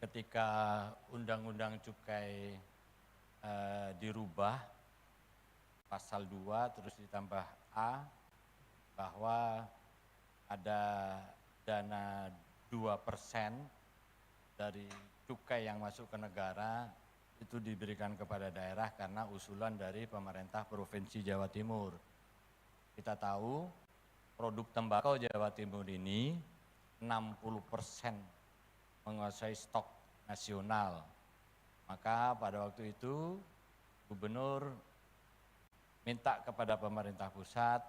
ketika Undang-Undang Cukai dirubah pasal 2 terus ditambah A bahwa ada dana 2% dari cukai yang masuk ke negara itu diberikan kepada daerah karena usulan dari pemerintah Provinsi Jawa Timur. Kita tahu produk tembakau Jawa Timur ini 60% menguasai stok nasional. Maka pada waktu itu gubernur minta kepada pemerintah pusat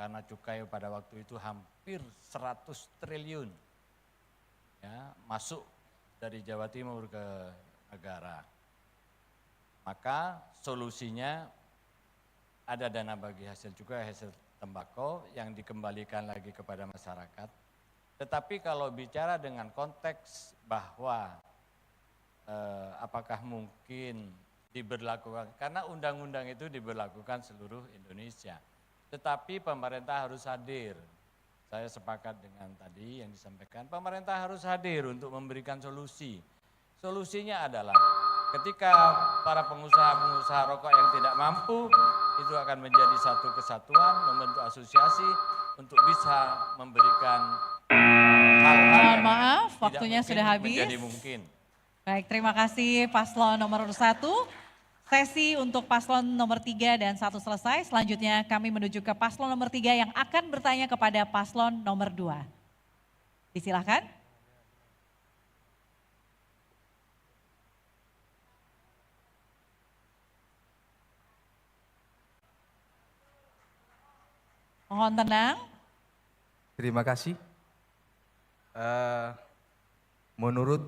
karena cukai pada waktu itu hampir 100 triliun ya, masuk dari Jawa Timur ke negara. Maka solusinya ada dana bagi hasil cukai, hasil tembakau yang dikembalikan lagi kepada masyarakat. Tetapi kalau bicara dengan konteks bahwa apakah mungkin diberlakukan, karena undang-undang itu diberlakukan seluruh Indonesia. Tetapi pemerintah harus hadir. Saya sepakat dengan tadi yang disampaikan, pemerintah harus hadir untuk memberikan solusi. Solusinya adalah ketika para pengusaha-pengusaha rokok yang tidak mampu, itu akan menjadi satu kesatuan, membentuk asosiasi untuk bisa memberikan hal-hal yang maaf, tidak waktunya mungkin sudah habis. menjadi mungkin. Baik, terima kasih paslon nomor 1. Sesi untuk paslon nomor 3 dan 1 selesai. Selanjutnya kami menuju ke paslon nomor 3 yang akan bertanya kepada paslon nomor 2. Disilahkan. Mohon tenang. Terima kasih. Menurut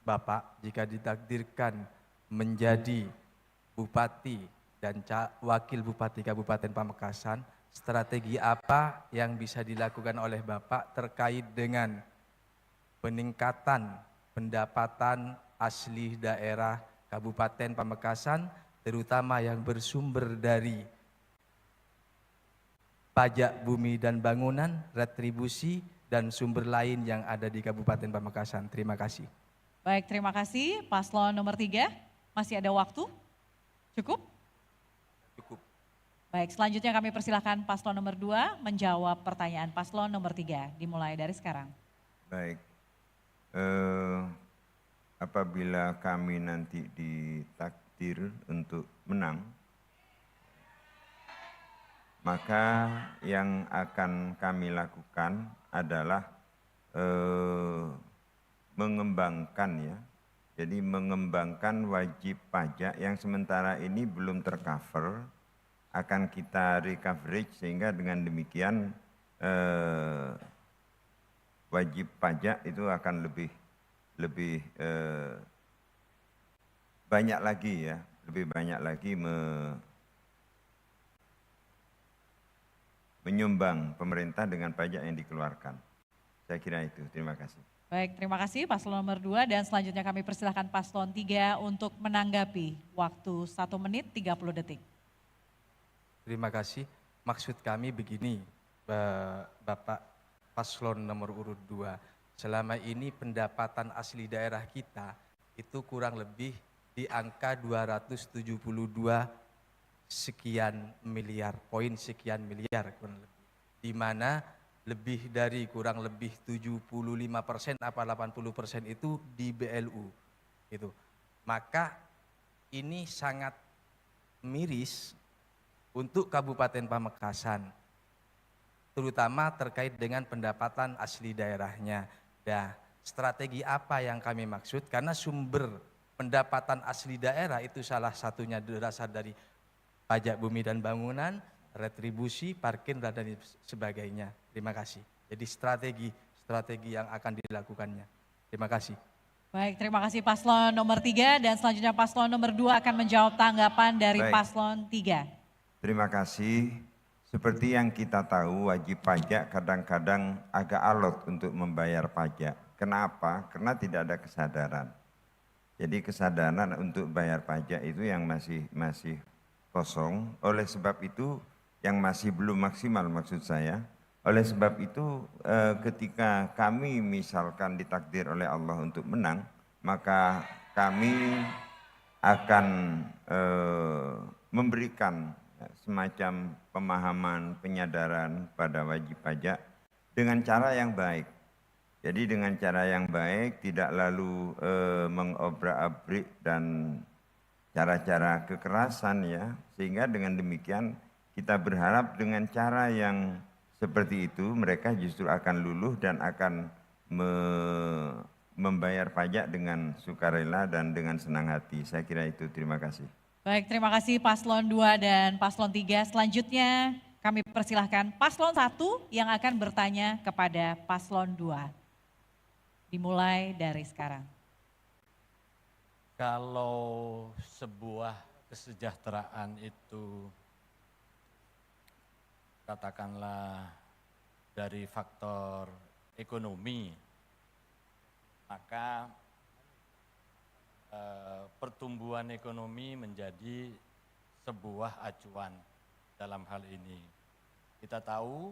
Bapak, jika ditakdirkan menjadi Bupati dan Wakil Bupati Kabupaten Pamekasan, strategi apa yang bisa dilakukan oleh Bapak terkait dengan peningkatan pendapatan asli daerah Kabupaten Pamekasan, terutama yang bersumber dari pajak bumi dan bangunan, retribusi, dan sumber lain yang ada di Kabupaten Pamekasan. Terima kasih. Baik, terima kasih. Paslon nomor 3, masih ada waktu? Cukup? Cukup. Baik, selanjutnya kami persilahkan paslon nomor 2 menjawab pertanyaan paslon nomor 3. Dimulai dari sekarang. Baik, apabila kami nanti ditakdir untuk menang, maka yang akan kami lakukan adalah mengembangkan ya. Jadi mengembangkan wajib pajak yang sementara ini belum tercover, akan kita recoverage sehingga dengan demikian wajib pajak itu akan lebih banyak lagi ya, lebih banyak lagi menyumbang pemerintah dengan pajak yang dikeluarkan. Saya kira itu. Terima kasih. Baik, terima kasih paslon nomor 2 dan selanjutnya kami persilahkan paslon 3 untuk menanggapi. Waktu 1 menit 30 detik. Terima kasih. Maksud kami begini, Bapak paslon nomor urut 2. Selama ini pendapatan asli daerah kita itu kurang lebih di angka 272 sekian miliar, poin sekian miliar kurang lebih. Di mana lebih dari kurang lebih 75% apa 80% itu di BLU. Itu. Maka ini sangat miris untuk Kabupaten Pamekasan, terutama terkait dengan pendapatan asli daerahnya. Nah, strategi apa yang kami maksud? Karena sumber pendapatan asli daerah itu salah satunya berasal dari pajak bumi dan bangunan, retribusi, parkir, dan sebagainya. Terima kasih. Jadi strategi yang akan dilakukannya. Terima kasih. Baik, terima kasih paslon nomor 3 dan selanjutnya paslon nomor 2 akan menjawab tanggapan dari Baik. paslon 3. Terima kasih. Seperti yang kita tahu, wajib pajak kadang-kadang agak alot untuk membayar pajak. Kenapa? Karena tidak ada kesadaran. Jadi kesadaran untuk bayar pajak itu yang masih kosong. Oleh sebab itu, yang masih belum maksimal maksud saya. Oleh sebab itu, ketika kami misalkan ditakdir oleh Allah untuk menang, maka kami akan memberikan semacam pemahaman, penyadaran pada wajib pajak dengan cara yang baik. Jadi dengan cara yang baik, tidak lalu mengobrak-abrik dan cara-cara kekerasan ya. Sehingga dengan demikian kita berharap dengan cara yang seperti itu mereka justru akan luluh dan akan membayar pajak dengan sukarela dan dengan senang hati. Saya kira itu. Terima kasih. Baik, terima kasih paslon 2 dan paslon 3. Selanjutnya kami persilahkan paslon 1 yang akan bertanya kepada paslon 2. Dimulai dari sekarang. Kalau sebuah kesejahteraan itu katakanlah dari faktor ekonomi, maka pertumbuhan ekonomi menjadi sebuah acuan dalam hal ini. Kita tahu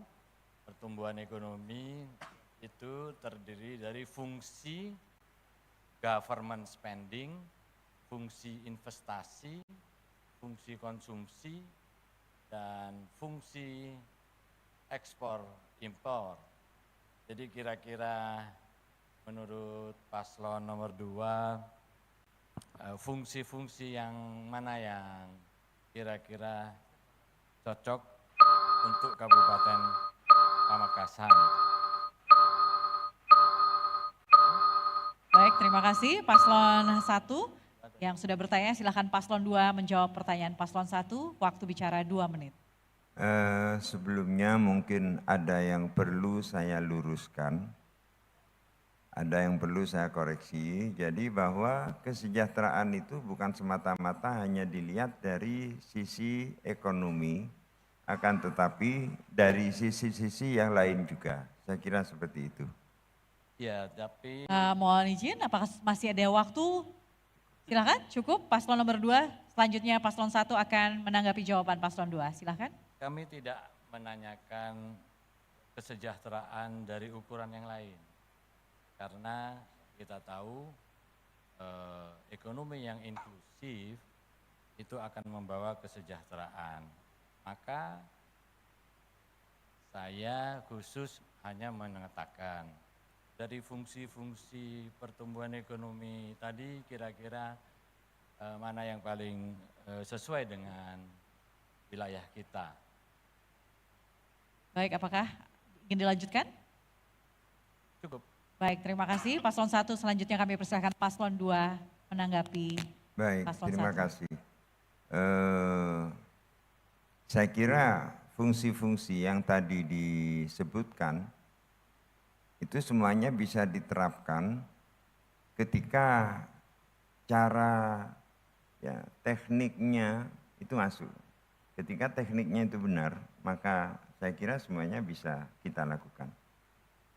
pertumbuhan ekonomi itu terdiri dari fungsi government spending, fungsi investasi, fungsi konsumsi, dan fungsi ekspor impor. Jadi kira-kira menurut paslon nomor 2, fungsi-fungsi yang mana yang kira-kira cocok untuk Kabupaten Pamekasan? Baik, terima kasih paslon 1 yang sudah bertanya. Silakan paslon 2 menjawab pertanyaan paslon 1. Waktu bicara 2 menit. Sebelumnya mungkin ada yang perlu saya luruskan, ada yang perlu saya koreksi. Jadi bahwa kesejahteraan itu bukan semata-mata hanya dilihat dari sisi ekonomi, akan tetapi dari sisi-sisi yang lain juga. Saya kira seperti itu. Ya, tapi Mohon izin, apakah masih ada waktu? Silakan, cukup. Paslon nomor 2, selanjutnya paslon 1 akan menanggapi jawaban paslon 2. Silakan. kami tidak menanyakan kesejahteraan dari ukuran yang lain. Karena kita tahu ekonomi yang inklusif itu akan membawa kesejahteraan. Maka saya khusus hanya mengatakan dari fungsi-fungsi pertumbuhan ekonomi tadi kira-kira mana yang paling sesuai dengan wilayah kita. Baik, apakah ingin dilanjutkan? Cukup. Baik, terima kasih. Paslon 1 selanjutnya kami persilakan paslon 2 menanggapi. Baik, paslon terima 1. kasih. Saya kira fungsi-fungsi yang tadi disebutkan itu semuanya bisa diterapkan ketika cara ya, tekniknya itu masuk. Ketika tekniknya itu benar, maka saya kira semuanya bisa kita lakukan.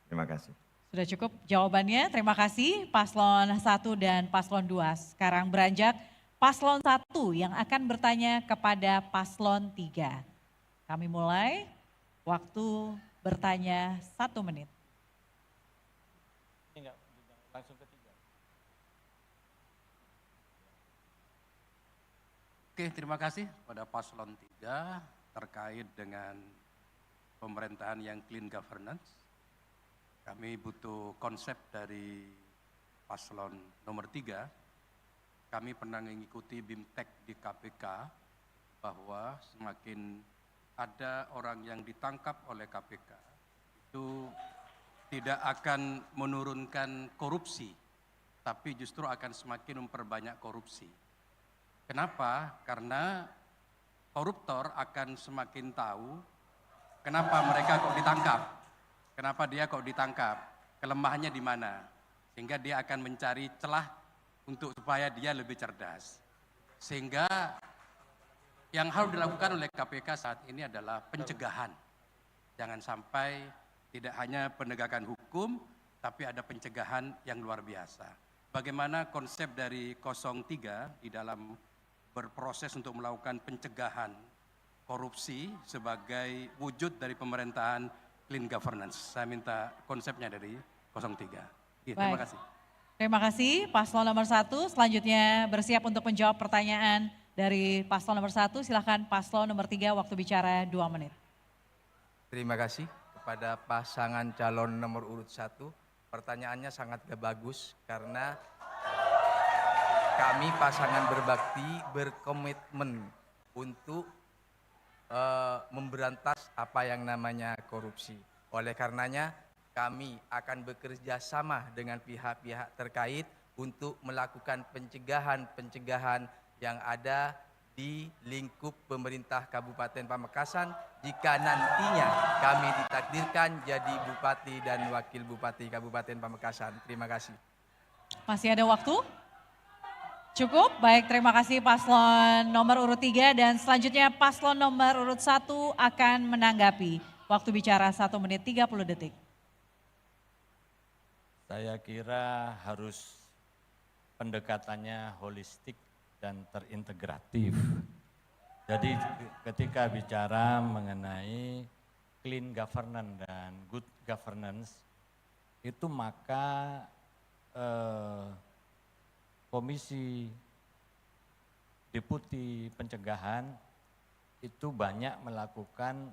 Terima kasih. Sudah cukup jawabannya. Terima kasih Paslon 1 dan Paslon 2. Sekarang beranjak Paslon 1 yang akan bertanya kepada Paslon 3. Kami mulai, waktu bertanya 1 menit. Enggak, langsung ketiga. Oke, terima kasih pada Paslon 3 terkait dengan pemerintahan yang clean governance. Kami butuh konsep dari Paslon nomor 3. Kami pernah mengikuti BIMTEK di KPK bahwa semakin ada orang yang ditangkap oleh KPK itu tidak akan menurunkan korupsi, tapi justru akan semakin memperbanyak korupsi. Kenapa? Karena koruptor akan semakin tahu kenapa mereka kok ditangkap, kenapa dia kok ditangkap, kelemahannya di mana, sehingga dia akan mencari celah untuk supaya dia lebih cerdas. Sehingga yang harus dilakukan oleh KPK saat ini adalah pencegahan. Jangan sampai tidak hanya penegakan hukum, tapi ada pencegahan yang luar biasa. Bagaimana konsep dari 03 di dalam berproses untuk melakukan pencegahan korupsi sebagai wujud dari pemerintahan clean governance. Saya minta konsepnya dari 03. Ya, terima kasih. Terima kasih Paslon nomor 1. Selanjutnya bersiap untuk menjawab pertanyaan dari Paslon nomor 1. Silakan Paslon nomor 3, waktu bicara 2 menit. Terima kasih kepada pasangan calon nomor urut 1. Pertanyaannya sangat bagus karena kami pasangan berbakti berkomitmen untuk memberantas apa yang namanya korupsi. Oleh karenanya kami akan bekerja sama dengan pihak-pihak terkait untuk melakukan pencegahan yang ada di lingkup pemerintah Kabupaten Pamekasan jika nantinya kami ditakdirkan jadi Bupati dan Wakil Bupati Kabupaten Pamekasan. Terima kasih. Masih ada waktu? Cukup, baik, terima kasih Paslon nomor urut 3 dan selanjutnya Paslon nomor urut 1 akan menanggapi. Waktu bicara 1 menit 30 detik. Saya kira harus pendekatannya holistik dan terintegratif. Jadi ketika bicara mengenai clean governance dan good governance, itu maka Komisi Deputi Pencegahan itu banyak melakukan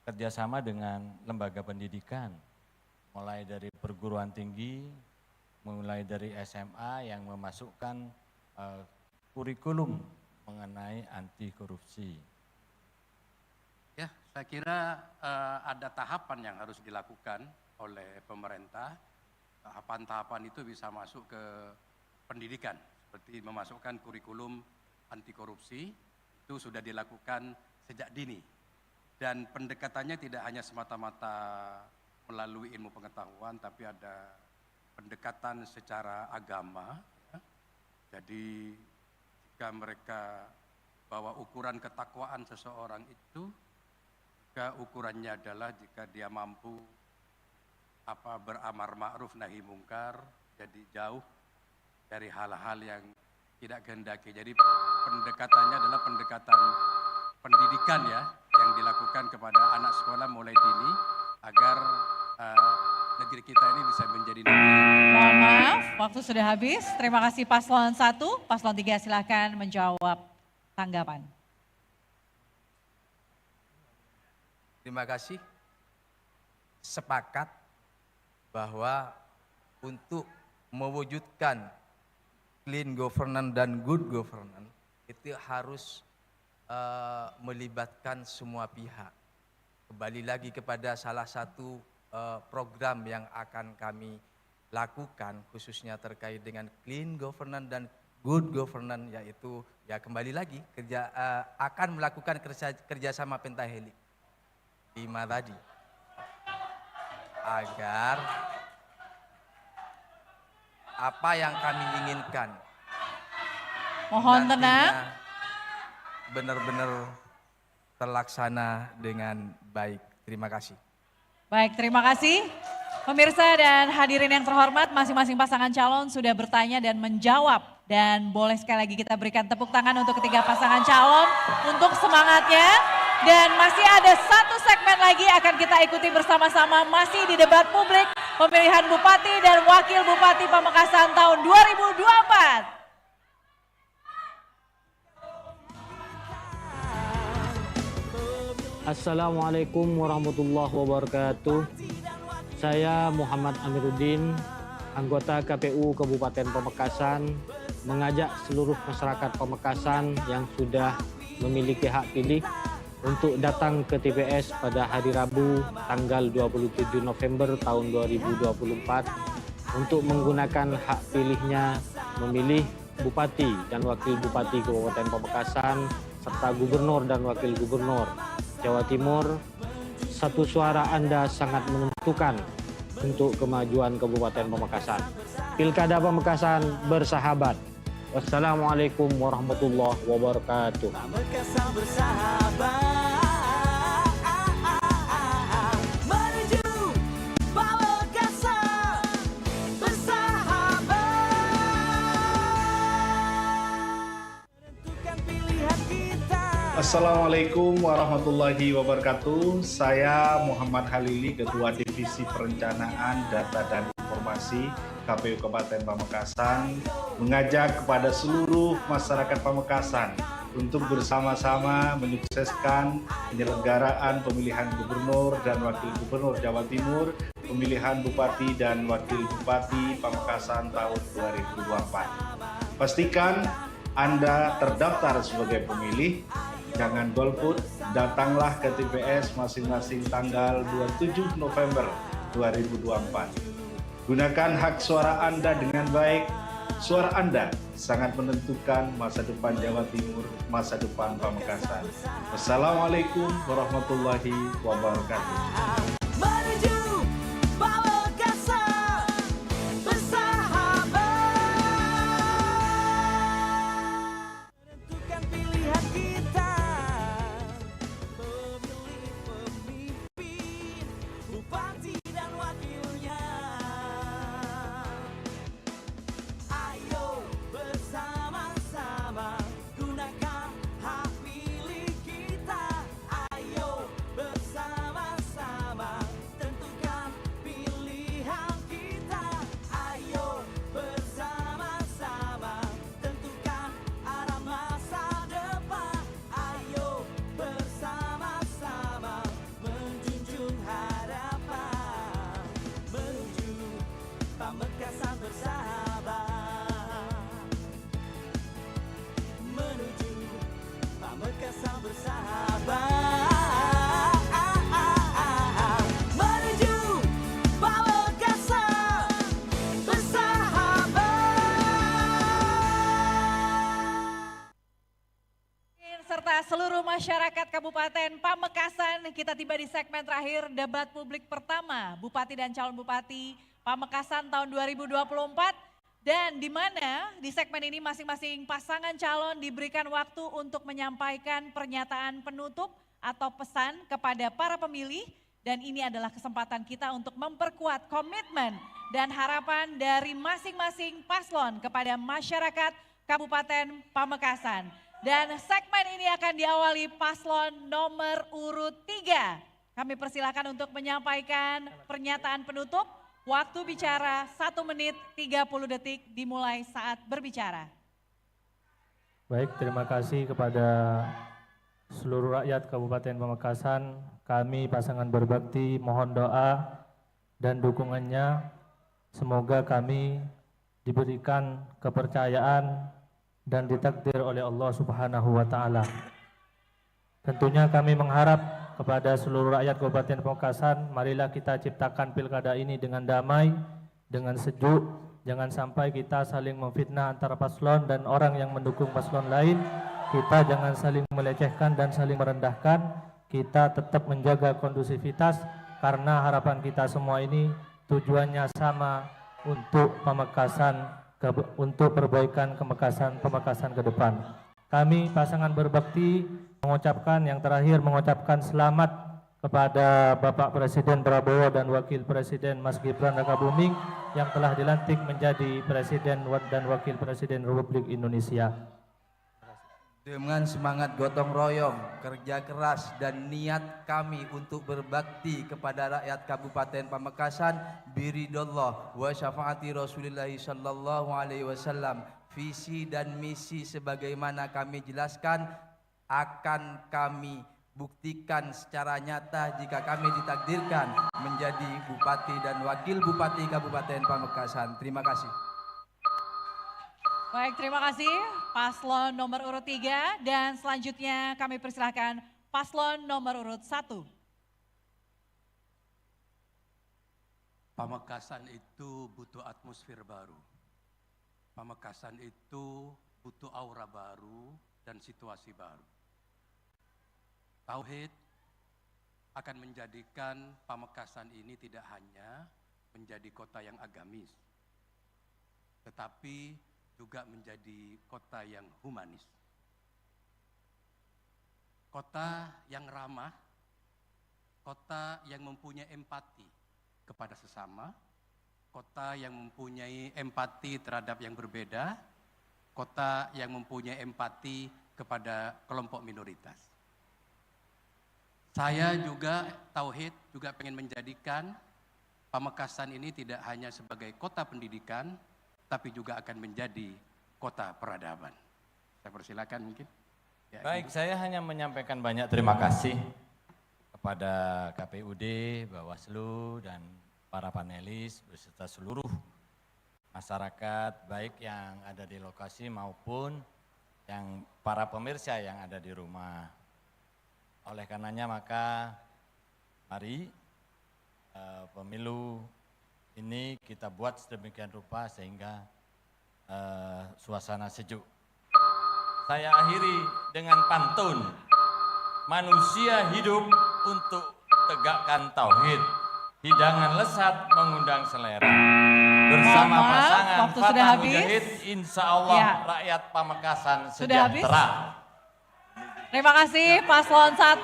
kerjasama dengan lembaga pendidikan, mulai dari perguruan tinggi, mulai dari SMA yang memasukkan kurikulum mengenai anti korupsi. Ya, saya kira ada tahapan yang harus dilakukan oleh pemerintah. Tahapan-tahapan itu bisa masuk ke pendidikan, seperti memasukkan kurikulum anti korupsi, itu sudah dilakukan sejak dini. Dan pendekatannya tidak hanya semata-mata melalui ilmu pengetahuan, tapi ada pendekatan secara agama. Ya. Jadi jika mereka bahwa ukuran ketakwaan seseorang itu, jika ukurannya adalah jika dia mampu beramar ma'ruf nahi mungkar, jadi jauh dari hal-hal yang tidak kehendaki. Jadi pendekatannya adalah pendekatan pendidikan ya, yang dilakukan kepada anak sekolah mulai dini agar negeri kita ini bisa menjadi negeri. Mohon maaf, waktu sudah habis. Terima kasih Paslon 1, Paslon 3 silakan menjawab tanggapan. Terima kasih. Sepakat bahwa untuk mewujudkan clean governance dan good governance itu harus melibatkan semua pihak. Kembali lagi kepada salah satu program yang akan kami lakukan khususnya terkait dengan clean governance dan good governance, yaitu ya kembali lagi akan melakukan kerjasama pentahelik 5 tadi agar apa yang kami inginkan mohon tenang, benar-benar terlaksana dengan baik. Terima kasih. Baik, terima kasih. Pemirsa dan hadirin yang terhormat, masing-masing pasangan calon sudah bertanya dan menjawab. Dan boleh sekali lagi kita berikan tepuk tangan untuk ketiga pasangan calon untuk semangatnya. Dan masih ada satu segmen lagi akan kita ikuti bersama-sama, masih di debat publik pemilihan Bupati dan Wakil Bupati Pamekasan tahun 2024. Assalamualaikum warahmatullahi wabarakatuh. Saya Muhammad Amiruddin, anggota KPU Kabupaten Pamekasan, mengajak seluruh masyarakat Pamekasan yang sudah memiliki hak pilih untuk datang ke TPS pada hari Rabu tanggal 27 November tahun 2024 untuk menggunakan hak pilihnya memilih Bupati dan Wakil Bupati Kabupaten Pamekasan serta Gubernur dan Wakil Gubernur Jawa Timur. Satu suara Anda sangat menentukan untuk kemajuan Kabupaten Pamekasan. Pilkada Pamekasan bersahabat. Wassalamualaikum warahmatullahi wabarakatuh. Assalamualaikum warahmatullahi wabarakatuh. Saya Muhammad Halili, Ketua Divisi Perencanaan Data dan Informasi KPU Kabupaten Pamekasan, mengajak kepada seluruh masyarakat Pamekasan untuk bersama-sama menyukseskan penyelenggaraan pemilihan Gubernur dan Wakil Gubernur Jawa Timur, pemilihan Bupati dan Wakil Bupati Pamekasan tahun 2024. Pastikan Anda terdaftar sebagai pemilih. Jangan golput, datanglah ke TPS masing-masing tanggal 27 November 2024. Gunakan hak suara Anda dengan baik. Suara Anda sangat menentukan masa depan Jawa Timur, masa depan Pamekasan. Wassalamualaikum warahmatullahi wabarakatuh. Seluruh masyarakat Kabupaten Pamekasan, kita tiba di segmen terakhir debat publik pertama Bupati dan calon Bupati Pamekasan tahun 2024, dan di mana di segmen ini masing-masing pasangan calon diberikan waktu untuk menyampaikan pernyataan penutup atau pesan kepada para pemilih, dan ini adalah kesempatan kita untuk memperkuat komitmen dan harapan dari masing-masing paslon kepada masyarakat Kabupaten Pamekasan. Dan segmen ini akan diawali paslon nomor urut 3. Kami persilakan untuk menyampaikan pernyataan penutup. Waktu bicara 1 menit 30 detik dimulai saat berbicara. Baik, terima kasih kepada seluruh rakyat Kabupaten Pamekasan. Kami pasangan berbakti mohon doa dan dukungannya. Semoga kami diberikan kepercayaan dan ditakdir oleh Allah Subhanahu wa Ta'ala. Tentunya kami mengharap kepada seluruh rakyat Kabupaten Pamekasan, marilah kita ciptakan pilkada ini dengan damai, dengan sejuk. Jangan sampai kita saling memfitnah antara paslon dan orang yang mendukung paslon lain. Kita jangan saling melecehkan dan saling merendahkan. Kita tetap menjaga kondusivitas karena harapan kita semua ini tujuannya sama untuk Pamekasan, untuk perbaikan Pamekasan ke depan. Kami pasangan berbakti mengucapkan yang terakhir, mengucapkan selamat kepada Bapak Presiden Prabowo dan Wakil Presiden Mas Gibran Rakabuming yang telah dilantik menjadi Presiden dan Wakil Presiden Republik Indonesia. Dengan semangat gotong royong, kerja keras dan niat kami untuk berbakti kepada rakyat Kabupaten Pamekasan, biridallah wa syafaati Rasulullah sallallahu alaihi wasallam, visi dan misi sebagaimana kami jelaskan akan kami buktikan secara nyata jika kami ditakdirkan menjadi Bupati dan Wakil Bupati Kabupaten Pamekasan. Terima kasih. Baik, terima kasih paslon nomor urut 3 dan selanjutnya kami persilahkan paslon nomor urut 1. Pamekasan itu butuh atmosfer baru. Pamekasan itu butuh aura baru dan situasi baru. Tauhid akan menjadikan Pamekasan ini tidak hanya menjadi kota yang agamis, tetapi juga menjadi kota yang humanis. Kota yang ramah, kota yang mempunyai empati kepada sesama, kota yang mempunyai empati terhadap yang berbeda, kota yang mempunyai empati kepada kelompok minoritas. Saya juga Tauhid juga pengen menjadikan Pamekasan ini tidak hanya sebagai kota pendidikan, tapi juga akan menjadi kota peradaban. Saya persilakan mungkin. Ya, baik, saya hanya menyampaikan banyak terima kasih kepada KPUD, Bawaslu, dan para panelis beserta seluruh masyarakat, baik yang ada di lokasi maupun yang para pemirsa yang ada di rumah. Oleh karenanya maka mari pemilu ini kita buat sedemikian rupa sehingga suasana sejuk. Saya akhiri dengan pantun, manusia hidup untuk tegakkan tauhid, hidangan lesat mengundang selera. Bersama pasangan Fatah Mujahid, insya Allah ya. Rakyat Pamekasan sejahtera. Terima kasih paslon 1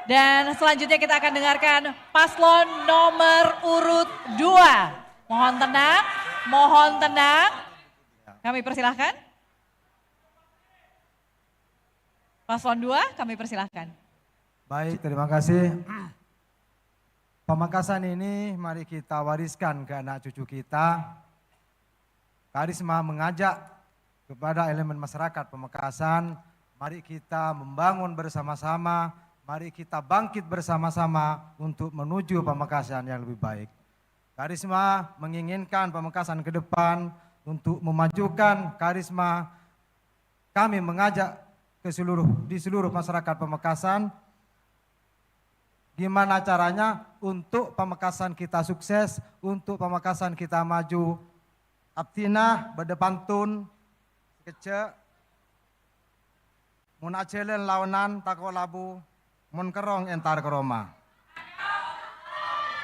dan selanjutnya kita akan dengarkan paslon nomor urut 2. Mohon tenang, mohon tenang. Kami persilahkan. Paslon 2 kami persilahkan. Baik, terima kasih. Pamekasan ini mari kita wariskan ke anak cucu kita. Karisma mengajak kepada elemen masyarakat Pamekasan. Mari kita membangun bersama-sama, mari kita bangkit bersama-sama untuk menuju Pamekasan yang lebih baik. Karisma menginginkan Pamekasan ke depan untuk memajukan karisma. Kami mengajak di seluruh masyarakat Pamekasan, gimana caranya untuk Pamekasan kita sukses, untuk Pamekasan kita maju. Abtina bedepantun kece mun acelen launan tako labu, mun kerong entar keroma.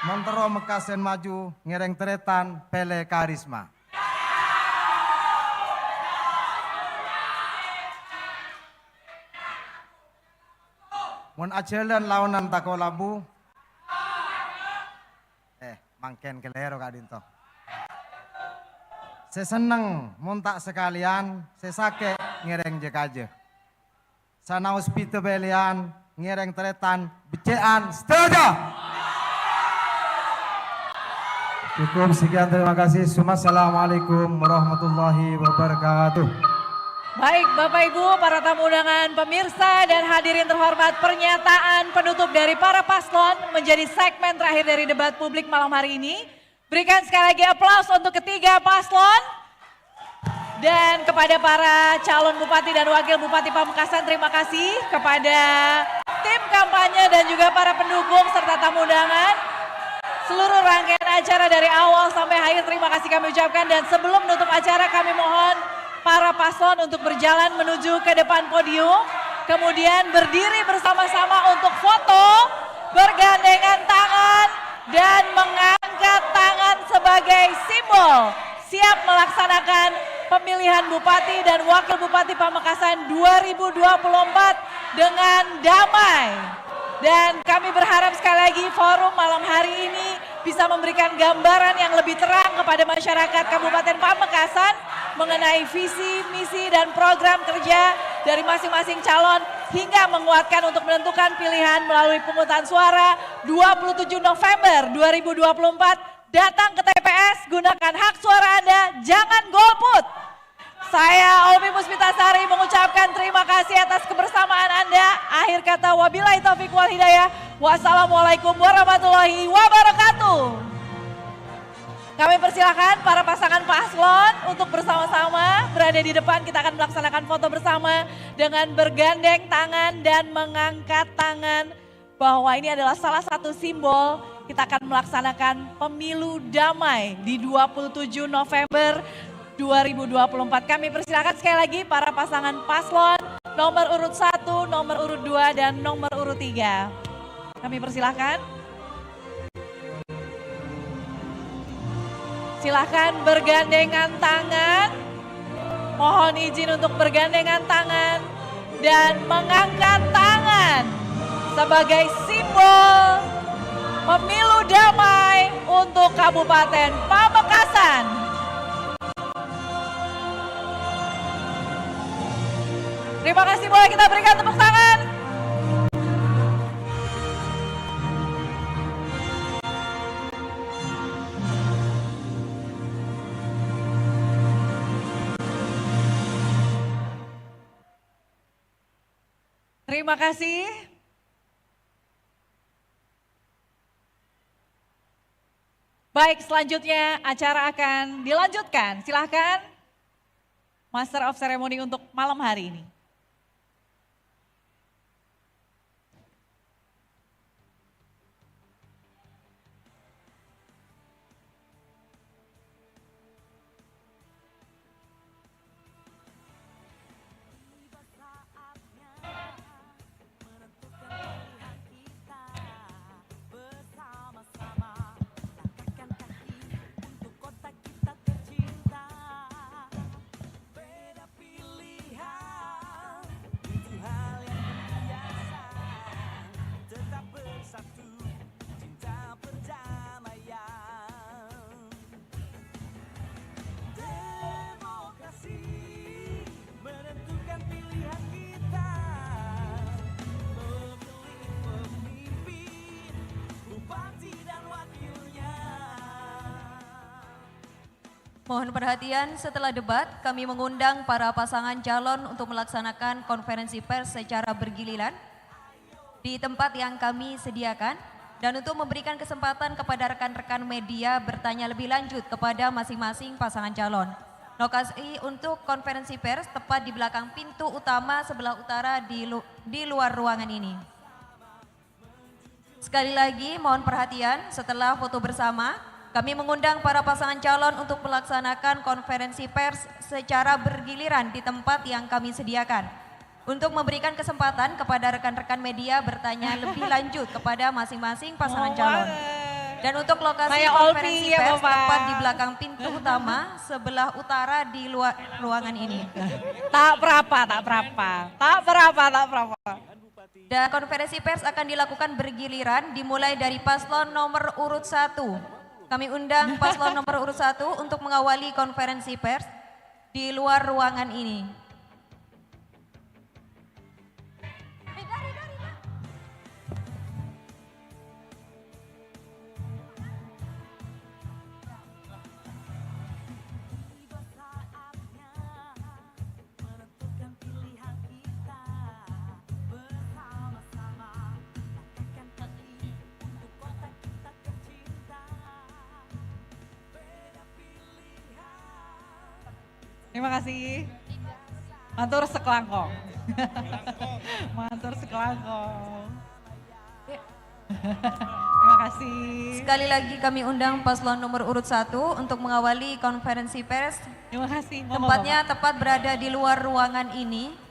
Mun tero Mekasen maju, ngereng teretan, pele karisma. Mun acelen launan tako labu, mangken kelero kadinto. Saya seneng, mun tak sekalian, saya sake ngereng jekaje. Sana hospital belian, ngereng teretan, becean, setuju. Cukup sekian, terima kasih. Assalamualaikum warahmatullahi wabarakatuh. Baik Bapak Ibu, para tamu undangan, pemirsa dan hadirin terhormat, pernyataan penutup dari para paslon menjadi segmen terakhir dari debat publik malam hari ini. Berikan sekali lagi aplaus untuk ketiga paslon. Dan kepada para calon bupati dan wakil bupati Pamekasan, terima kasih kepada tim kampanye dan juga para pendukung serta tamu undangan. Seluruh rangkaian acara dari awal sampai akhir terima kasih kami ucapkan, dan sebelum menutup acara kami mohon para paslon untuk berjalan menuju ke depan podium, kemudian berdiri bersama-sama untuk foto, bergandengan tangan dan mengangkat tangan sebagai simbol siap melaksanakan pemilihan Bupati dan Wakil Bupati Pamekasan 2024 dengan damai Dan kami berharap sekali lagi forum malam hari ini bisa memberikan gambaran yang lebih terang kepada masyarakat Kabupaten Pamekasan mengenai visi, misi, dan program kerja dari masing-masing calon hingga menguatkan untuk menentukan pilihan melalui pungutan suara 27 November 2024. Datang ke TPS, gunakan hak suara Anda, jangan golput. Saya Olpi Puspitasari mengucapkan terima kasih atas kebersamaan Anda. Akhir kata wabillahi taufiq wal hidayah. Wassalamualaikum warahmatullahi wabarakatuh. Kami persilakan para pasangan paslon untuk bersama-sama berada di depan. Kita akan melaksanakan foto bersama dengan bergandeng tangan dan mengangkat tangan. Bahwa ini adalah salah satu simbol kita akan melaksanakan pemilu damai di 27 November 2024. Kami persilakan sekali lagi para pasangan paslon nomor urut 1, nomor urut 2, dan nomor urut 3. Kami persilakan. Silakan bergandengan tangan. Mohon izin untuk bergandengan tangan dan mengangkat tangan sebagai simbol pemilu damai untuk Kabupaten Pamekasan. Terima kasih, boleh kita berikan tepuk tangan. Terima kasih. Baik, selanjutnya acara akan dilanjutkan. Silahkan Master of Ceremony untuk malam hari ini. Mohon perhatian, setelah debat kami mengundang para pasangan calon untuk melaksanakan konferensi pers secara bergiliran di tempat yang kami sediakan dan untuk memberikan kesempatan kepada rekan-rekan media bertanya lebih lanjut kepada masing-masing pasangan calon. Lokasi untuk konferensi pers tepat di belakang pintu utama sebelah utara di luar ruangan ini. Sekali lagi mohon perhatian, setelah foto bersama kami mengundang para pasangan calon untuk melaksanakan konferensi pers secara bergiliran di tempat yang kami sediakan. Untuk memberikan kesempatan kepada rekan-rekan media bertanya lebih lanjut kepada masing-masing pasangan calon. Dan untuk lokasi konferensi pers tepat di belakang pintu utama sebelah utara di luar ruangan ini. Tak berapa. Dan konferensi pers akan dilakukan bergiliran dimulai dari paslon nomor urut 1. Kami undang paslon nomor urut 1 untuk mengawali konferensi pers di luar ruangan ini. Terima kasih. Matur sekelangkong. Matur sekelangkong. Terima kasih. Sekali lagi kami undang paslon nomor urut 1 untuk mengawali konferensi pers. Terima kasih. Tempatnya tepat berada di luar ruangan ini.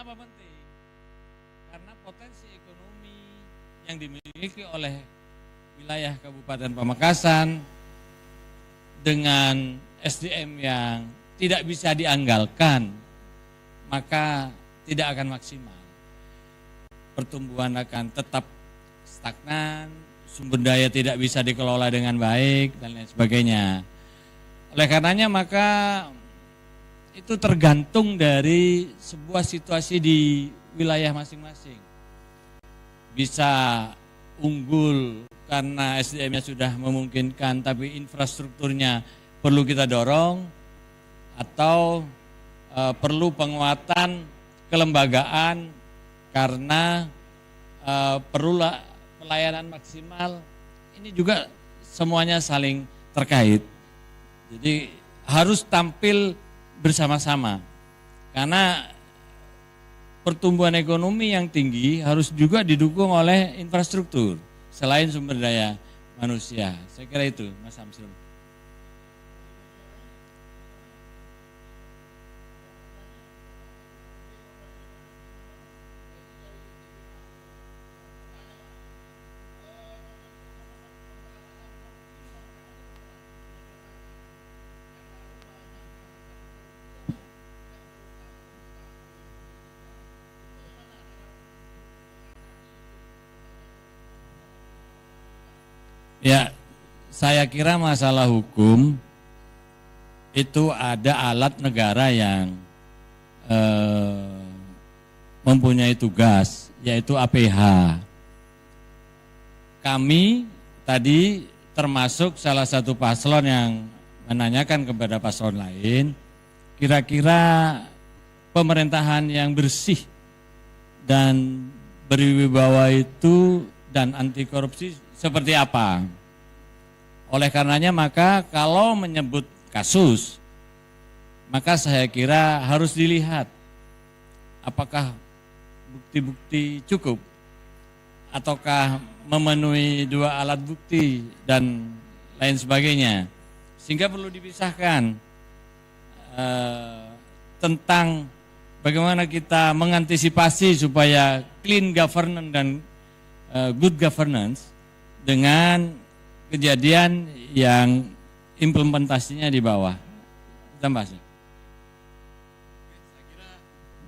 Kenapa penting? Karena potensi ekonomi yang dimiliki oleh wilayah Kabupaten Pamekasan dengan SDM yang tidak bisa diandalkan, maka tidak akan maksimal. Pertumbuhan akan tetap stagnan, sumber daya tidak bisa dikelola dengan baik, dan lain sebagainya. Oleh karenanya maka itu tergantung dari sebuah situasi di wilayah masing-masing. Bisa unggul karena SDM-nya sudah memungkinkan, tapi infrastrukturnya perlu kita dorong, atau perlu penguatan kelembagaan karena perlu pelayanan maksimal. Ini juga semuanya saling terkait. Jadi harus tampil bersama-sama. Karena pertumbuhan ekonomi yang tinggi harus juga didukung oleh infrastruktur selain sumber daya manusia. Saya kira itu, Mas Samsul. Ya, saya kira masalah hukum itu ada alat negara yang mempunyai tugas, yaitu APH. Kami tadi termasuk salah satu paslon yang menanyakan kepada paslon lain, kira-kira pemerintahan yang bersih dan berwibawa itu dan anti korupsi seperti apa. Oleh karenanya maka kalau menyebut kasus, maka saya kira harus dilihat apakah bukti-bukti cukup ataukah memenuhi dua alat bukti dan lain sebagainya. Sehingga perlu dipisahkan tentang bagaimana kita mengantisipasi supaya clean governance dan good governance dengan kejadian yang implementasinya di bawah. Kita bahas.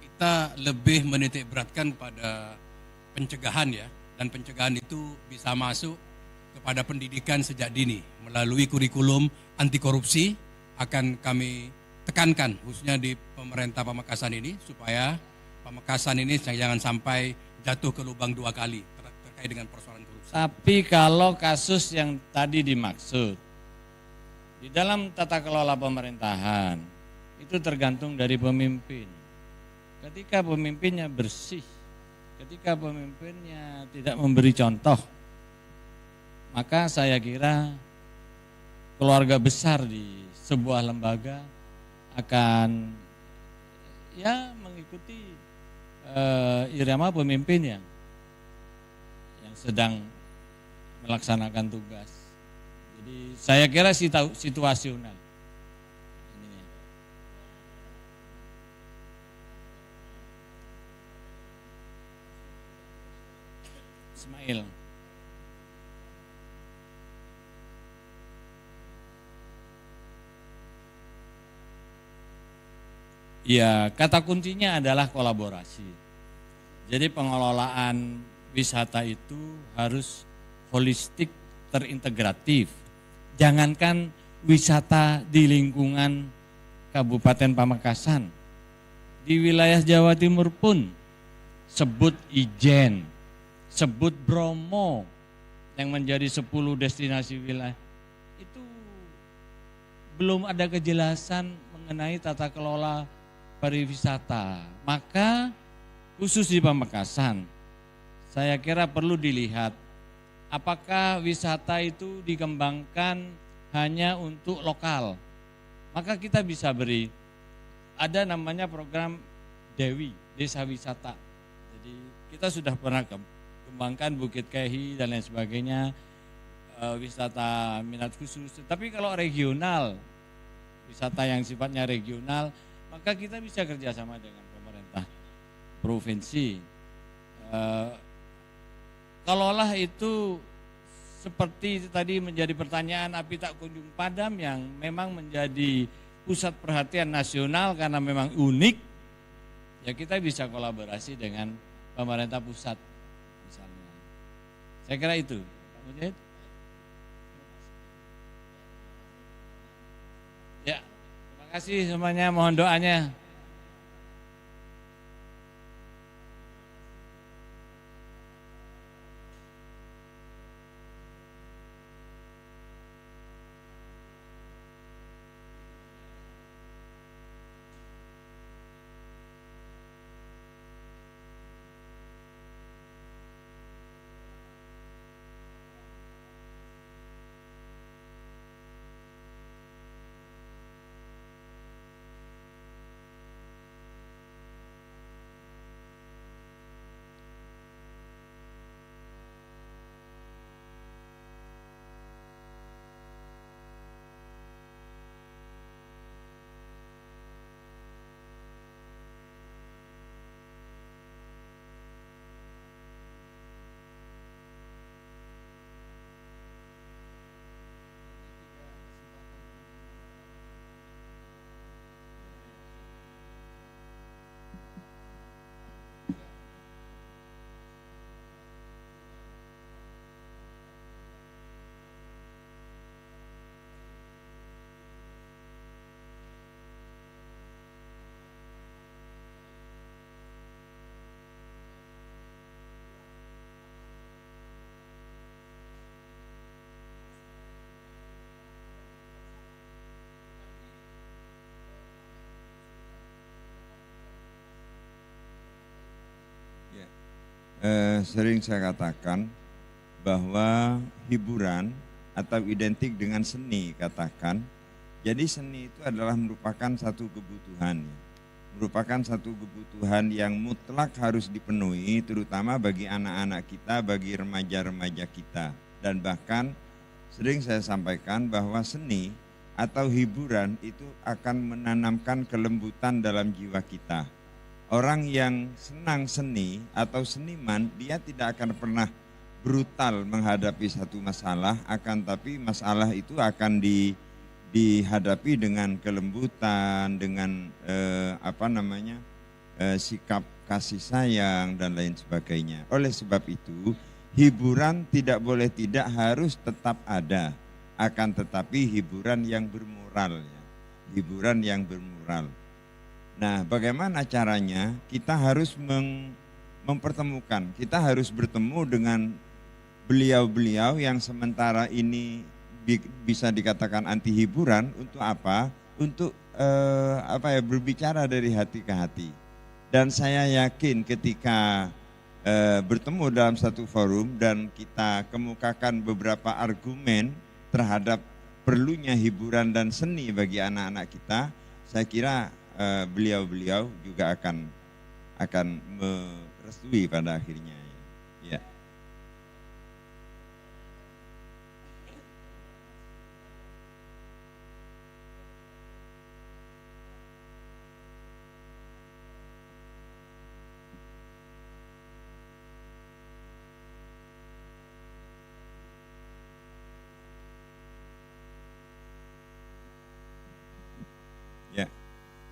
Kita lebih menitik beratkan pada pencegahan ya, dan pencegahan itu bisa masuk kepada pendidikan sejak dini melalui kurikulum anti korupsi. Akan kami tekankan khususnya di pemerintah Pamekasan ini supaya Pamekasan ini jangan sampai jatuh ke lubang dua kali terkait dengan persoalan korupsi. Tapi kalau kasus yang tadi dimaksud di dalam tata kelola pemerintahan itu tergantung dari pemimpin. Ketika pemimpinnya bersih, ketika pemimpinnya tidak memberi contoh, maka saya kira keluarga besar di sebuah lembaga akan ya mengikuti irama pemimpin yang sedang melaksanakan tugas. Jadi saya kira situasional. Ismail. Ya, kata kuncinya adalah kolaborasi. Jadi pengelolaan wisata itu harus holistik, terintegratif. Jangankan wisata di lingkungan Kabupaten Pamekasan, di wilayah Jawa Timur pun, sebut Ijen, sebut Bromo yang menjadi 10 destinasi wilayah, itu belum ada kejelasan mengenai tata kelola pariwisata. Maka khusus di Pamekasan, saya kira perlu dilihat apakah wisata itu dikembangkan hanya untuk lokal. Maka kita bisa beri, ada namanya program Dewi, Desa Wisata. Jadi kita sudah pernah kembangkan Bukit Kehi dan lain sebagainya, wisata minat khusus. Tapi kalau regional, wisata yang sifatnya regional, maka kita bisa kerjasama dengan pemerintah provinsi. Kalaulah itu seperti tadi menjadi pertanyaan api tak kunjung padam yang memang menjadi pusat perhatian nasional karena memang unik, ya kita bisa kolaborasi dengan pemerintah pusat misalnya. Saya kira itu. Pak Mujahid? Ya, terima kasih semuanya, mohon doanya. Sering saya katakan bahwa hiburan atau identik dengan seni katakan. Jadi seni itu adalah merupakan satu kebutuhan, merupakan satu kebutuhan yang mutlak harus dipenuhi, terutama bagi anak-anak kita, bagi remaja-remaja kita. Dan bahkan sering saya sampaikan bahwa seni atau hiburan itu akan menanamkan kelembutan dalam jiwa kita. Orang yang senang seni atau seniman, dia tidak akan pernah brutal menghadapi satu masalah, akan tapi masalah itu akan dihadapi dengan kelembutan, dengan sikap kasih sayang dan lain sebagainya. Oleh sebab itu, hiburan tidak boleh tidak harus tetap ada, akan tetapi hiburan yang bermoral, ya. Hiburan yang bermoral. Nah, bagaimana caranya? Kita harus mempertemukan, kita harus bertemu dengan beliau-beliau yang sementara ini bisa dikatakan anti hiburan. Untuk apa? Untuk berbicara dari hati ke hati. Dan saya yakin ketika bertemu dalam satu forum dan kita kemukakan beberapa argumen terhadap perlunya hiburan dan seni bagi anak-anak kita, saya kira beliau-beliau juga akan merestui pada akhirnya. Ya.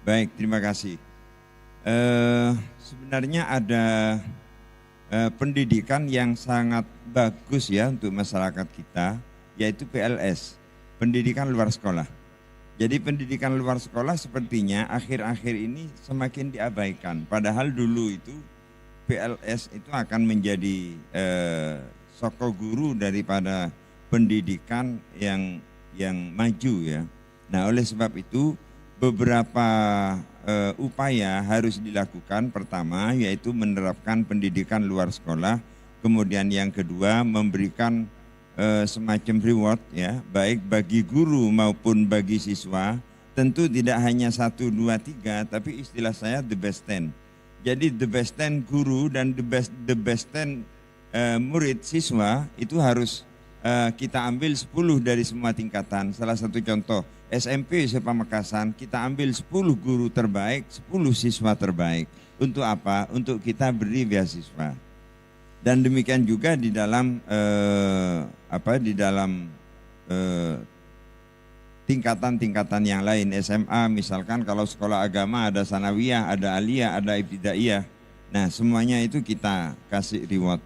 Baik, terima kasih. Sebenarnya ada pendidikan yang sangat bagus ya untuk masyarakat kita, yaitu PLS, pendidikan luar sekolah. Jadi pendidikan luar sekolah sepertinya akhir-akhir ini semakin diabaikan. Padahal dulu itu PLS itu akan menjadi soko guru daripada pendidikan yang maju ya. Nah, oleh sebab itu beberapa upaya harus dilakukan. Pertama yaitu menerapkan pendidikan luar sekolah, kemudian yang kedua memberikan semacam reward ya, baik bagi guru maupun bagi siswa. Tentu tidak hanya 1, 2, 3, tapi istilah saya the best 10. Jadi the best 10 guru dan the best 10 murid siswa itu harus kita ambil 10 dari semua tingkatan. Salah satu contoh SMP Pamekasan, kita ambil 10 guru terbaik, 10 siswa terbaik. Untuk apa? Untuk kita beri beasiswa. Dan demikian juga di dalam tingkatan-tingkatan yang lain, SMA misalkan, kalau sekolah agama ada sanawiyah, ada aliyah, ada ibtidaiyah. Nah, semuanya itu kita kasih reward.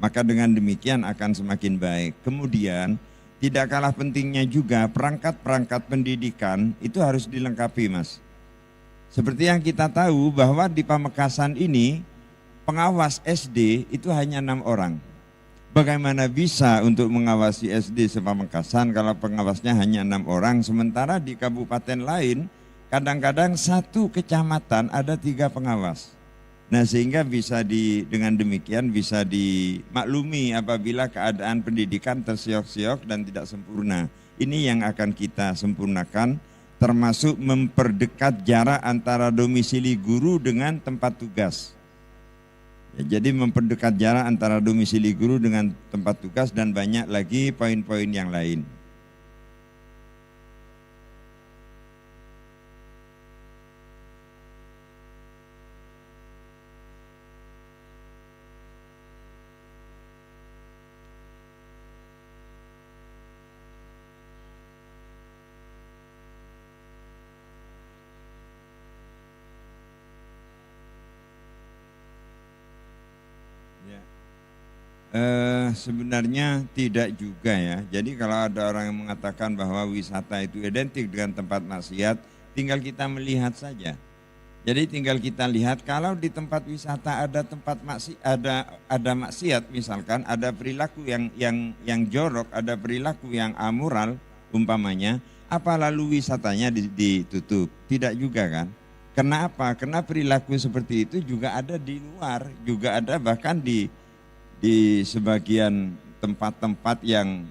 Maka dengan demikian akan semakin baik. Kemudian tidak kalah pentingnya juga perangkat-perangkat pendidikan itu harus dilengkapi, Mas. Seperti yang kita tahu bahwa di Pamekasan ini pengawas SD itu hanya 6 orang. Bagaimana bisa untuk mengawasi SD se-Pamekasan kalau pengawasnya hanya 6 orang, sementara di kabupaten lain kadang-kadang satu kecamatan ada 3 pengawas. Nah, sehingga dengan demikian bisa dimaklumi apabila keadaan pendidikan tersiok-siok dan tidak sempurna. Ini yang akan kita sempurnakan, termasuk memperdekat jarak antara domisili guru dengan tempat tugas. Ya, jadi memperdekat jarak antara domisili guru dengan tempat tugas dan banyak lagi poin-poin yang lain. Sebenarnya tidak juga ya. Jadi kalau ada orang yang mengatakan bahwa wisata itu identik dengan tempat maksiat, tinggal kita melihat saja. Jadi tinggal kita lihat kalau di tempat wisata ada tempat ada maksiat, misalkan ada perilaku yang jorok, ada perilaku yang amoral umpamanya, apa lalu wisatanya ditutup? Tidak juga kan? Kenapa? Karena perilaku seperti itu juga ada di luar, juga ada bahkan di sebagian tempat-tempat yang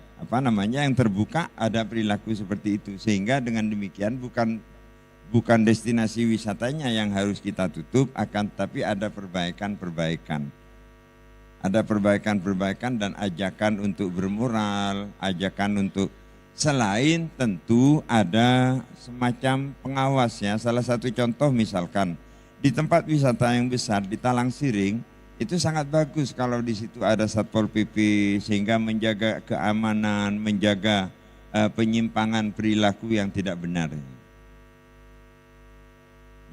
yang terbuka ada perilaku seperti itu, sehingga dengan demikian bukan destinasi wisatanya yang harus kita tutup, akan tapi ada perbaikan-perbaikan. Ada perbaikan-perbaikan dan ajakan untuk bermoral, ajakan untuk selain tentu ada semacam pengawasnya. Salah satu contoh misalkan di tempat wisata yang besar di Talang Siring, itu sangat bagus kalau di situ ada Satpol PP sehingga menjaga keamanan, menjaga penyimpangan perilaku yang tidak benar.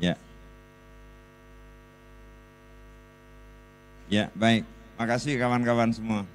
Ya. Ya, baik. Makasih kawan-kawan semua.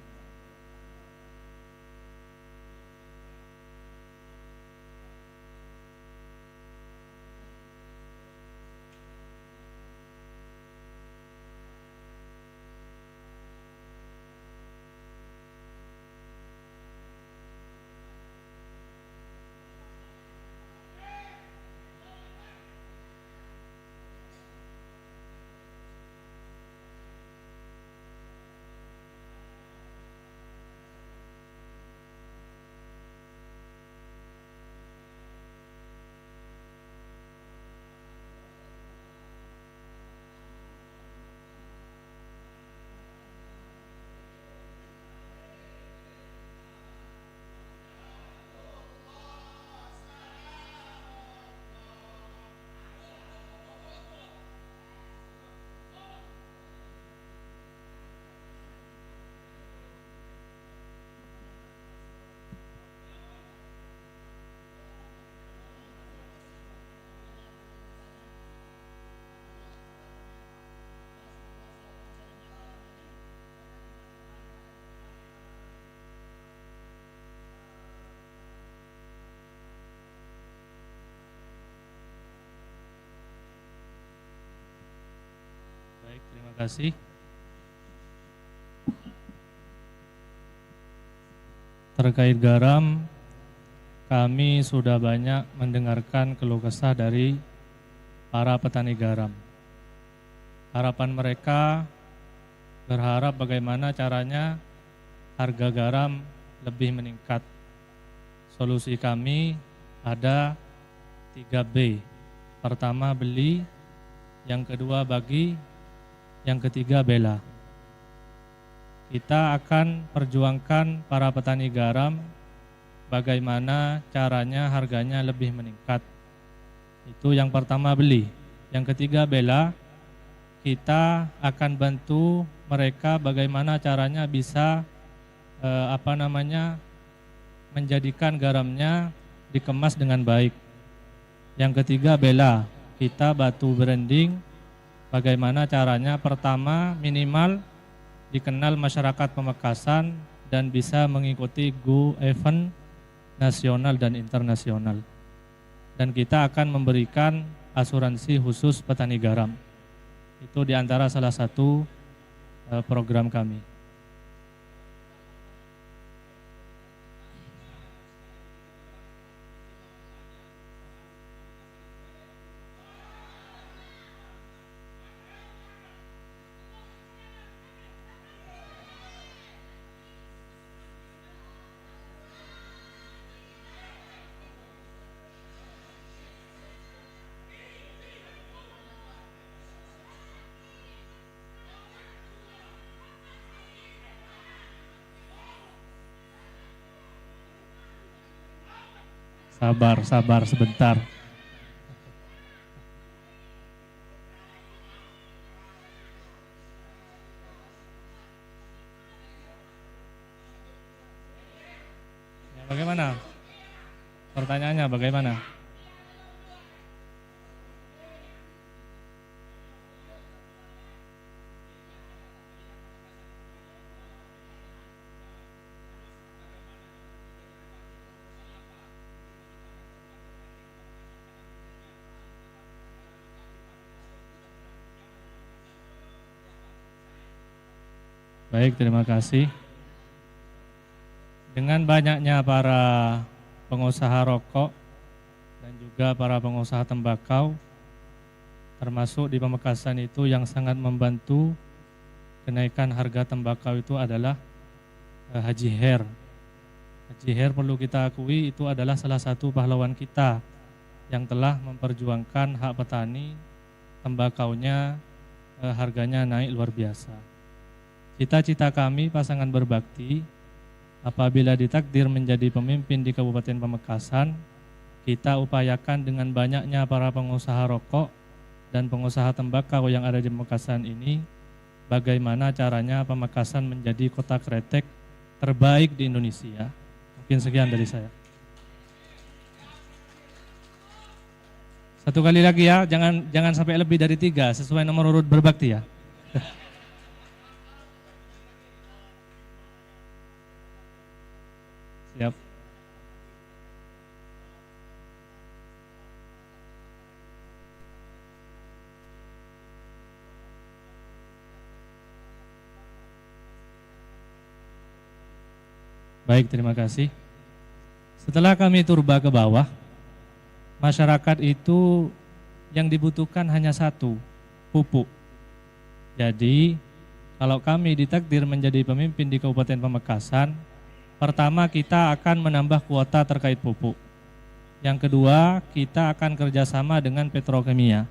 Baik, terima kasih. Terkait garam, kami sudah banyak mendengarkan keluh kesah dari para petani garam. Harapan mereka berharap bagaimana caranya harga garam lebih meningkat. Solusi kami ada 3B. Pertama beli, yang kedua bagi, yang ketiga bela. Kita akan perjuangkan para petani garam bagaimana caranya harganya lebih meningkat. Itu yang pertama beli. Yang ketiga bela, kita akan bantu mereka bagaimana caranya bisa menjadikan garamnya dikemas dengan baik. Yang ketiga Bella, kita bantu branding bagaimana caranya pertama minimal dikenal masyarakat Pamekasan dan bisa mengikuti go event nasional dan internasional. Dan kita akan memberikan asuransi khusus petani garam. Itu diantara salah satu program kami. Sabar sebentar. Ya, bagaimana? Pertanyaannya bagaimana? Baik, terima kasih. Dengan banyaknya para pengusaha rokok dan juga para pengusaha tembakau, termasuk di Pamekasan itu yang sangat membantu kenaikan harga tembakau itu adalah Haji Her. Haji Her perlu kita akui itu adalah salah satu pahlawan kita yang telah memperjuangkan hak petani, tembakaunya harganya naik luar biasa. Cita-cita kami pasangan berbakti apabila ditakdir menjadi pemimpin di Kabupaten Pamekasan, kita upayakan dengan banyaknya para pengusaha rokok dan pengusaha tembakau yang ada di Pamekasan ini, bagaimana caranya Pamekasan menjadi kota kretek terbaik di Indonesia. Mungkin sekian dari saya. Satu kali lagi ya, jangan sampai lebih dari 3 sesuai nomor urut berbakti ya. Siap. Baik, terima kasih. Setelah kami turba ke bawah, masyarakat itu yang dibutuhkan hanya satu, pupuk. Jadi, kalau kami ditakdir menjadi pemimpin di Kabupaten Pamekasan, pertama, kita akan menambah kuota terkait pupuk. Yang kedua, kita akan kerjasama dengan petrokimia.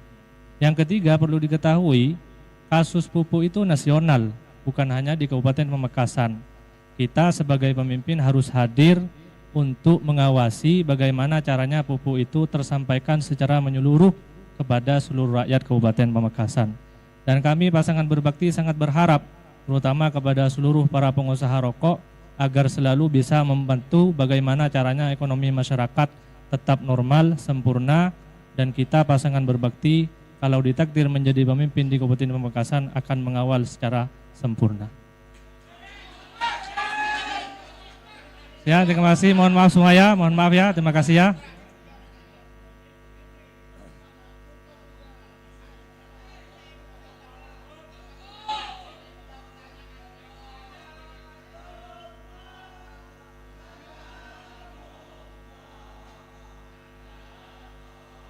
Yang ketiga, perlu diketahui, kasus pupuk itu nasional, bukan hanya di Kabupaten Pamekasan. Kita sebagai pemimpin harus hadir untuk mengawasi bagaimana caranya pupuk itu tersampaikan secara menyeluruh kepada seluruh rakyat Kabupaten Pamekasan. Dan kami pasangan berbakti sangat berharap, terutama kepada seluruh para pengusaha rokok, agar selalu bisa membantu bagaimana caranya ekonomi masyarakat tetap normal, sempurna, dan kita pasangan berbakti kalau ditakdir menjadi pemimpin di Kabupaten Pamekasan akan mengawal secara sempurna. Ya, terima kasih, mohon maaf semuanya, mohon maaf ya, terima kasih ya.